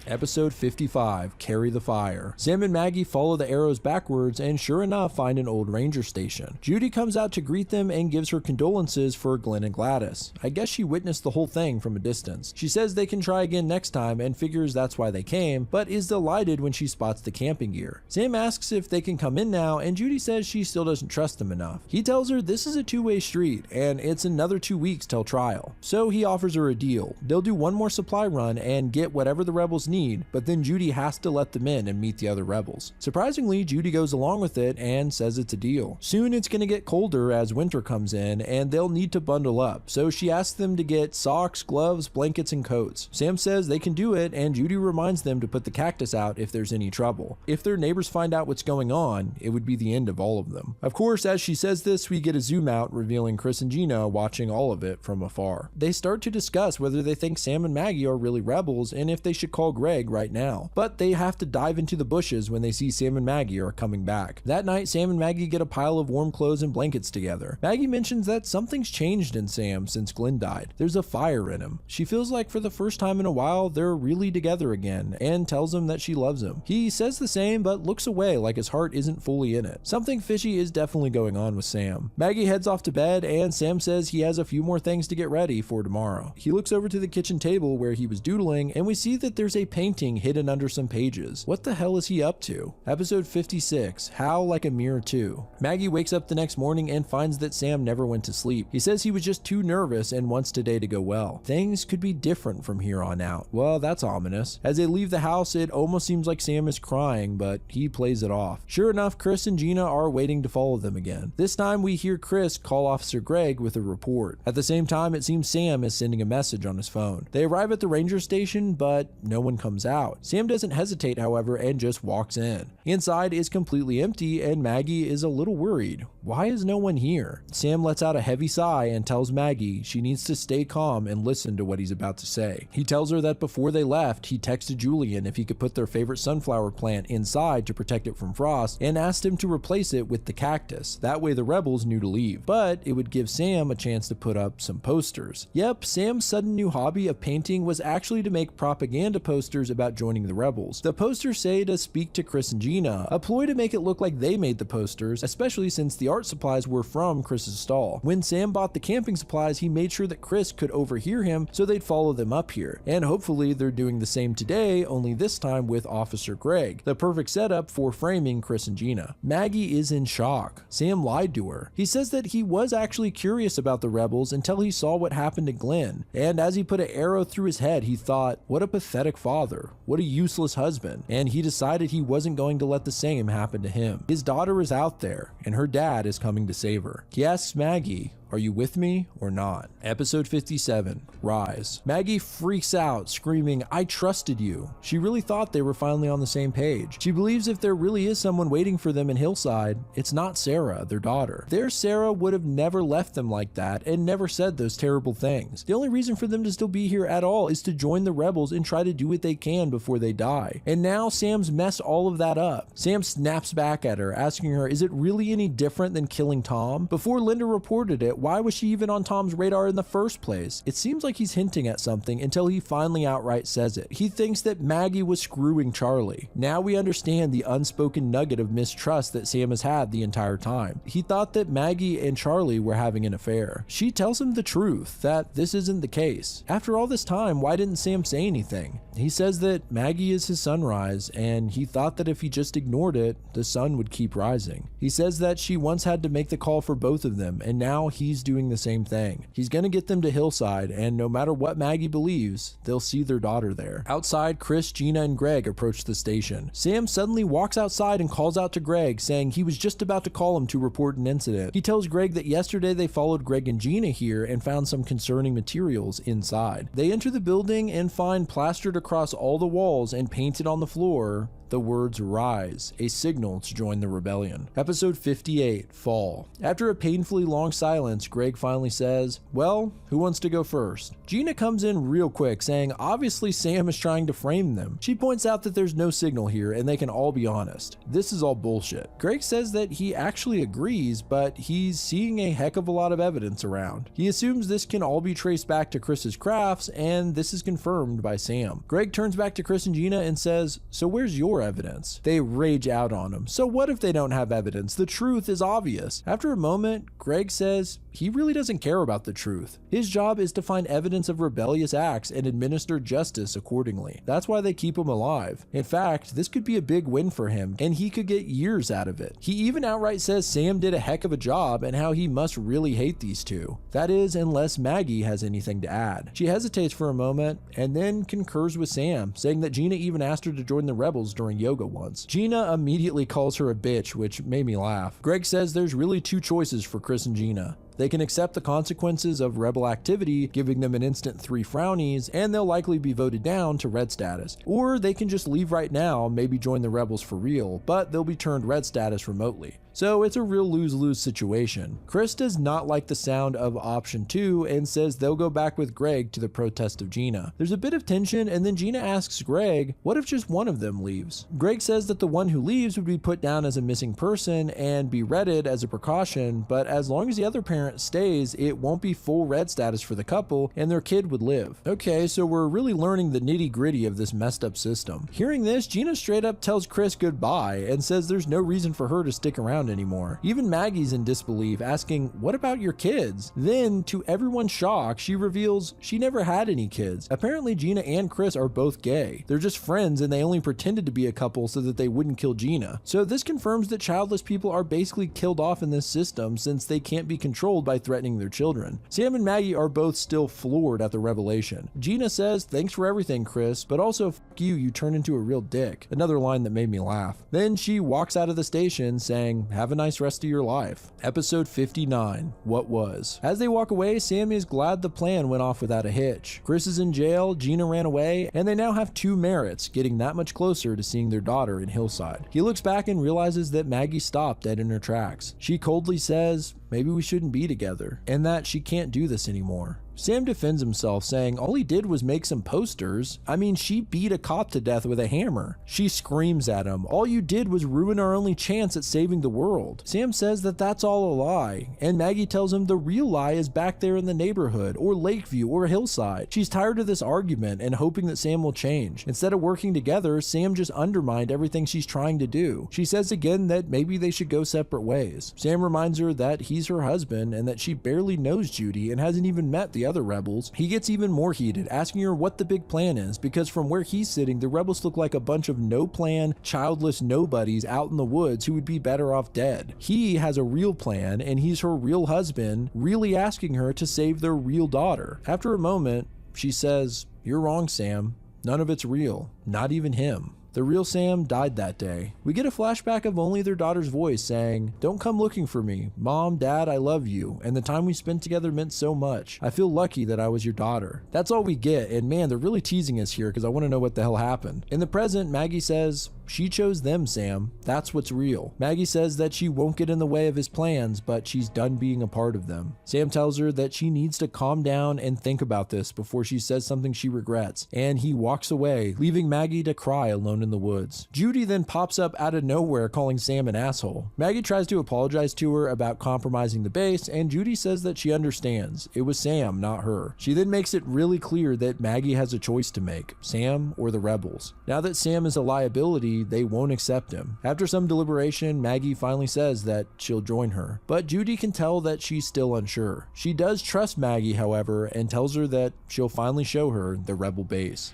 Episode 55, Carry the Fire. Sam and Maggie follow the arrows backwards and sure enough find an old ranger station. Judy comes out to greet them and gives her condolences for Glenn and Gladys. I guess she witnessed the whole thing from a distance. She says they can try again next time and figures that's why they came, but is delighted when she spots the camping gear. Sam asks if they can come in now and Judy says she still doesn't trust them enough. He tells her this is a two-way street and it's another 2 weeks till trial. So he offers her a deal. They'll do one more supply run and get whatever the rebels need, but then Judy has to let them in and meet the other rebels. Surprisingly, Judy goes along with it and says it's a deal. Soon it's going to get colder as winter comes in and they'll need to bundle up, so she asks them to get socks, gloves, blankets, and coats. Sam says they can do it and Judy reminds them to put the cactus out if there's any trouble. If their neighbors find out what's going on, it would be the end of all of them. Of course, as she says this, we get a zoom out revealing Chris and Gina watching all of it from afar. They start to discuss whether they think Sam and Maggie are really rebels and if they should call Greg right now, but they have to dive into the bushes when they see Sam and Maggie are coming back. That night, Sam and Maggie get a pile of warm clothes and blankets together. Maggie mentions that something's changed in Sam since Glenn died. There's a fire in him. She feels like for the first time in a while, they're really together again and tells him that she loves him. He says the same, but looks away like his heart isn't fully in it. Something fishy is definitely going on with Sam. Maggie heads off to bed and Sam says he has a few more things to get ready for tomorrow. He looks over to the kitchen table where he was doodling and we see that there's a painting hidden under some pages. What the hell is he up to? Episode 56, How Like a Mirror 2. Maggie wakes up the next morning and finds that Sam never went to sleep. He says he was just too nervous and wants today to go well. Things could be different from here on out. Well, that's ominous. As they leave the house, it almost seems like Sam is crying, but he plays it off. Sure enough, Chris and Gina are waiting to follow them again. This time we hear Chris call Officer Greg with a report. At the same time, it seems Sam is sending a message on his phone. They arrive at the ranger station, but no one comes out. Sam doesn't hesitate, however, and just walks in. Inside is completely empty and Maggie is a little worried. Why is no one here? Sam lets out a heavy sigh and tells Maggie she needs to stay calm and listen to what he's about to say. He tells her that before they left, he texted Julian if he could put their favorite sunflower plant inside to protect it from frost and asked him to replace it with the cactus. That way the rebels knew to leave, but it would give Sam a chance to put up some posters. Yep, Sam's sudden new hobby of painting was actually to make propaganda posters about joining the rebels. The posters say to speak to Chris and Gina, a ploy to make it look like they made the posters, especially since the art supplies were from Chris's stall. When Sam bought the camping supplies, he made sure that Chris could overhear him so they'd follow them up here. And hopefully they're doing the same today, only this time with Officer Greg, the perfect setup for framing Chris and Gina. Maggie is in shock. Sam lied to her. He says that he was actually curious about the rebels until he saw what happened to Glenn. And as he put an arrow through his head, he thought, what a pathetic father. What a useless husband. And he decided he wasn't going to let the same happen to him. His daughter is out there, and her dad is coming to save her. He asks Maggie, Are you with me or not? Episode 57, Rise. Maggie freaks out, screaming, "I trusted you." She really thought they were finally on the same page. She believes if there really is someone waiting for them in Hillside, it's not Sarah, their daughter. Their Sarah would have never left them like that and never said those terrible things. The only reason for them to still be here at all is to join the rebels and try to do what they can before they die. And now Sam's messed all of that up. Sam snaps back at her, asking her, is it really any different than killing Tom? Before Linda reported it, why was she even on Tom's radar in the first place? It seems like he's hinting at something until he finally outright says it. He thinks that Maggie was screwing Charlie. Now we understand the unspoken nugget of mistrust that Sam has had the entire time. He thought that Maggie and Charlie were having an affair. She tells him the truth, that this isn't the case. After all this time, why didn't Sam say anything? He says that Maggie is his sunrise, and he thought that if he just ignored it, the sun would keep rising. He says that she once had to make the call for both of them, and now he's doing the same thing. He's gonna get them to Hillside, and no matter what Maggie believes, they'll see their daughter there. Outside, Chris, Gina, and Greg approach the station. Sam suddenly walks outside and calls out to Greg, saying he was just about to call him to report an incident. He tells Greg that yesterday they followed Greg and Gina here and found some concerning materials inside. They enter the building and find plastered across all the walls and painted on the floor the words "Rise," a signal to join the rebellion. Episode 58, Fall. After a painfully long silence, Greg finally says, well, who wants to go first? Gina comes in real quick, saying obviously Sam is trying to frame them. She points out that there's no signal here and they can all be honest. This is all bullshit. Greg says that he actually agrees, but he's seeing a heck of a lot of evidence around. He assumes this can all be traced back to Chris's crafts, and this is confirmed by Sam. Greg turns back to Chris and Gina and says, so where's your evidence? They rage out on him. So what if they don't have evidence? The truth is obvious. After a moment, Greg says he really doesn't care about the truth. His job is to find evidence of rebellious acts and administer justice accordingly. That's why they keep him alive. In fact, this could be a big win for him, and he could get years out of it. He even outright says Sam did a heck of a job and how he must really hate these two. That is, unless Maggie has anything to add. She hesitates for a moment and then concurs with Sam, saying that Gina even asked her to join the rebels during yoga once. Gina immediately calls her a bitch, which made me laugh. Greg says there's really two choices for Chris and Gina. They can accept the consequences of rebel activity, giving them an instant 3 frownies, and they'll likely be voted down to red status. Or they can just leave right now, maybe join the rebels for real, but they'll be turned red status remotely. So it's a real lose-lose situation. Chris does not like the sound of option 2 and says they'll go back with Greg to the protest of Gina. There's a bit of tension, and then Gina asks Greg, what if just one of them leaves? Greg says that the one who leaves would be put down as a missing person and be redded as a precaution, but as long as the other parent stays, it won't be full red status for the couple and their kid would live. Okay, so we're really learning the nitty-gritty of this messed up system. Hearing this, Gina straight up tells Chris goodbye and says there's no reason for her to stick around anymore. Even Maggie's in disbelief, asking, what about your kids? Then, to everyone's shock, she reveals she never had any kids. Apparently Gina and Chris are both gay. They're just friends and they only pretended to be a couple so that they wouldn't kill Gina. So this confirms that childless people are basically killed off in this system since they can't be controlled by threatening their children. Sam and Maggie are both still floored at the revelation. Gina says, thanks for everything, Chris, but also f you turn into a real dick. Another line that made me laugh. Then she walks out of the station saying, have a nice rest of your life. Episode 59, What Was? As they walk away, Sam is glad the plan went off without a hitch. Chris is in jail, Gina ran away, and they now have 2 merits, getting that much closer to seeing their daughter in Hillside. He looks back and realizes that Maggie stopped dead in her tracks. She coldly says, maybe we shouldn't be together, and that she can't do this anymore. Sam defends himself, saying all he did was make some posters. I mean, she beat a cop to death with a hammer. She screams at him, all you did was ruin our only chance at saving the world. Sam says that that's all a lie, and Maggie tells him the real lie is back there in the neighborhood, or Lakeview, or Hillside. She's tired of this argument and hoping that Sam will change. Instead of working together, Sam just undermined everything she's trying to do. She says again that maybe they should go separate ways. Sam reminds her that he's her husband and that she barely knows Judy and hasn't even met the other rebels. He gets even more heated, asking her what the big plan is, because from where he's sitting, the rebels look like a bunch of no-plan, childless nobodies out in the woods who would be better off dead. He has a real plan, and he's her real husband, really asking her to save their real daughter. After a moment, she says, you're wrong, Sam. None of it's real. Not even him. The real Sam died that day. We get a flashback of only their daughter's voice saying, "Don't come looking for me. Mom, Dad, I love you, and the time we spent together meant so much. I feel lucky that I was your daughter." That's all we get, and man, they're really teasing us here because I want to know what the hell happened. In the present, Maggie says, "She chose them, Sam. That's what's real." Maggie says that she won't get in the way of his plans, but she's done being a part of them. Sam tells her that she needs to calm down and think about this before she says something she regrets, and he walks away, leaving Maggie to cry alone in the woods. Judy then pops up out of nowhere calling Sam an asshole. Maggie tries to apologize to her about compromising the base, and Judy says that she understands. It was Sam, not her. She then makes it really clear that Maggie has a choice to make, Sam or the rebels. Now that Sam is a liability, they won't accept him. After some deliberation, Maggie finally says that she'll join her, but Judy can tell that she's still unsure. She does trust Maggie, however, and tells her that she'll finally show her the rebel base.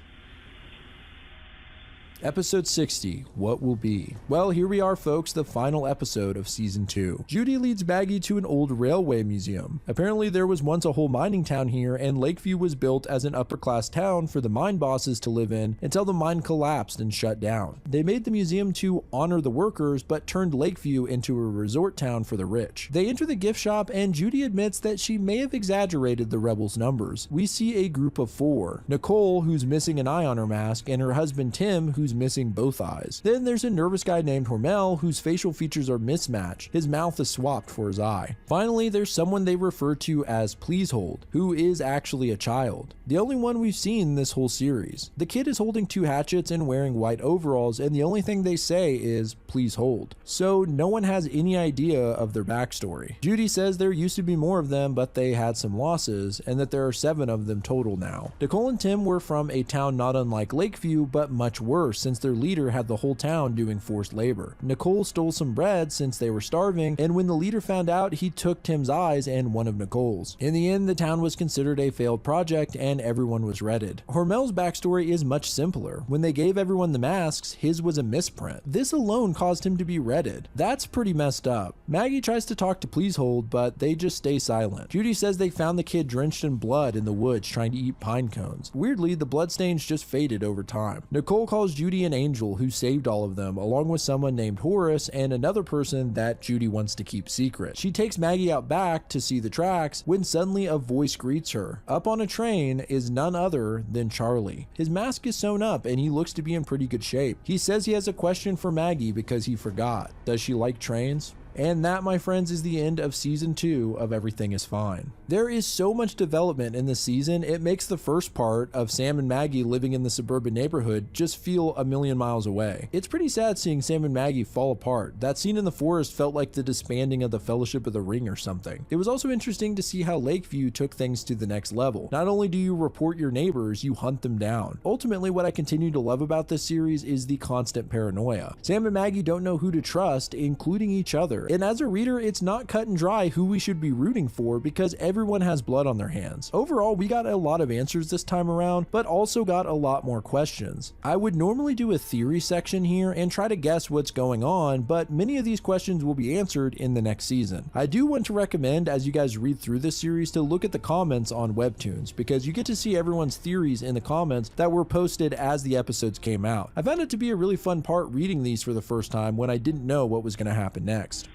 Episode 60, What Will Be? Well, here we are, folks, the final episode of Season 2. Judy leads Maggie to an old railway museum. Apparently there was once a whole mining town here, and Lakeview was built as an upper-class town for the mine bosses to live in until the mine collapsed and shut down. They made the museum to honor the workers, but turned Lakeview into a resort town for the rich. They enter the gift shop, and Judy admits that she may have exaggerated the rebels' numbers. We see a group of 4. Nicole, who's missing an eye on her mask, and her husband Tim, who's missing both eyes. Then there's a nervous guy named Hormel whose facial features are mismatched. His mouth is swapped for his eye. Finally, there's someone they refer to as Please Hold, who is actually a child. The only one we've seen this whole series. The kid is holding 2 hatchets and wearing white overalls, and the only thing they say is, "Please hold." So no one has any idea of their backstory. Judy says there used to be more of them, but they had some losses, and that there are 7 of them total now. Nicole and Tim were from a town not unlike Lakeview, but much worse since their leader had the whole town doing forced labor. Nicole stole some bread since they were starving, and when the leader found out, he took Tim's eyes and one of Nicole's. In the end, the town was considered a failed project and everyone was redded. Hormel's backstory is much simpler. When they gave everyone the masks, his was a misprint. This alone caused him to be redded. That's pretty messed up. Maggie tries to talk to Please Hold, but they just stay silent. Judy says they found the kid drenched in blood in the woods trying to eat pine cones. Weirdly, the bloodstains just faded over time. Nicole calls Judy an angel who saved all of them, along with someone named Horace and another person that Judy wants to keep secret. She takes Maggie out back to see the tracks when suddenly a voice greets her. Up on a train is none other than Charlie. His mask is sewn up and he looks to be in pretty good shape. He says he has a question for Maggie because he forgot. Does she like trains? And that, my friends, is the end of Season 2 of Everything is Fine. There is so much development in this season, it makes the first part of Sam and Maggie living in the suburban neighborhood just feel a million miles away. It's pretty sad seeing Sam and Maggie fall apart. That scene in the forest felt like the disbanding of the Fellowship of the Ring or something. It was also interesting to see how Lakeview took things to the next level. Not only do you report your neighbors, you hunt them down. Ultimately, what I continue to love about this series is the constant paranoia. Sam and Maggie don't know who to trust, including each other. And as a reader, it's not cut and dry who we should be rooting for because everyone has blood on their hands. Overall, we got a lot of answers this time around, but also got a lot more questions. I would normally do a theory section here and try to guess what's going on, but many of these questions will be answered in the next season. I do want to recommend, as you guys read through this series, to look at the comments on Webtoons because you get to see everyone's theories in the comments that were posted as the episodes came out. I found it to be a really fun part reading these for the first time when I didn't know what was going to happen next.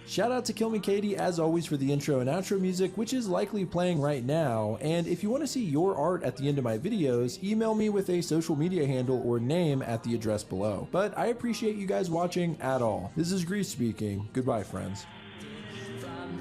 Shout out to Kill Me Katie as always for the intro and outro music, which is likely playing right now. And if you want to see your art at the end of my videos, email me with a social media handle or name at the address below. But I appreciate you guys watching at all. This is Grief speaking. Goodbye, friends. From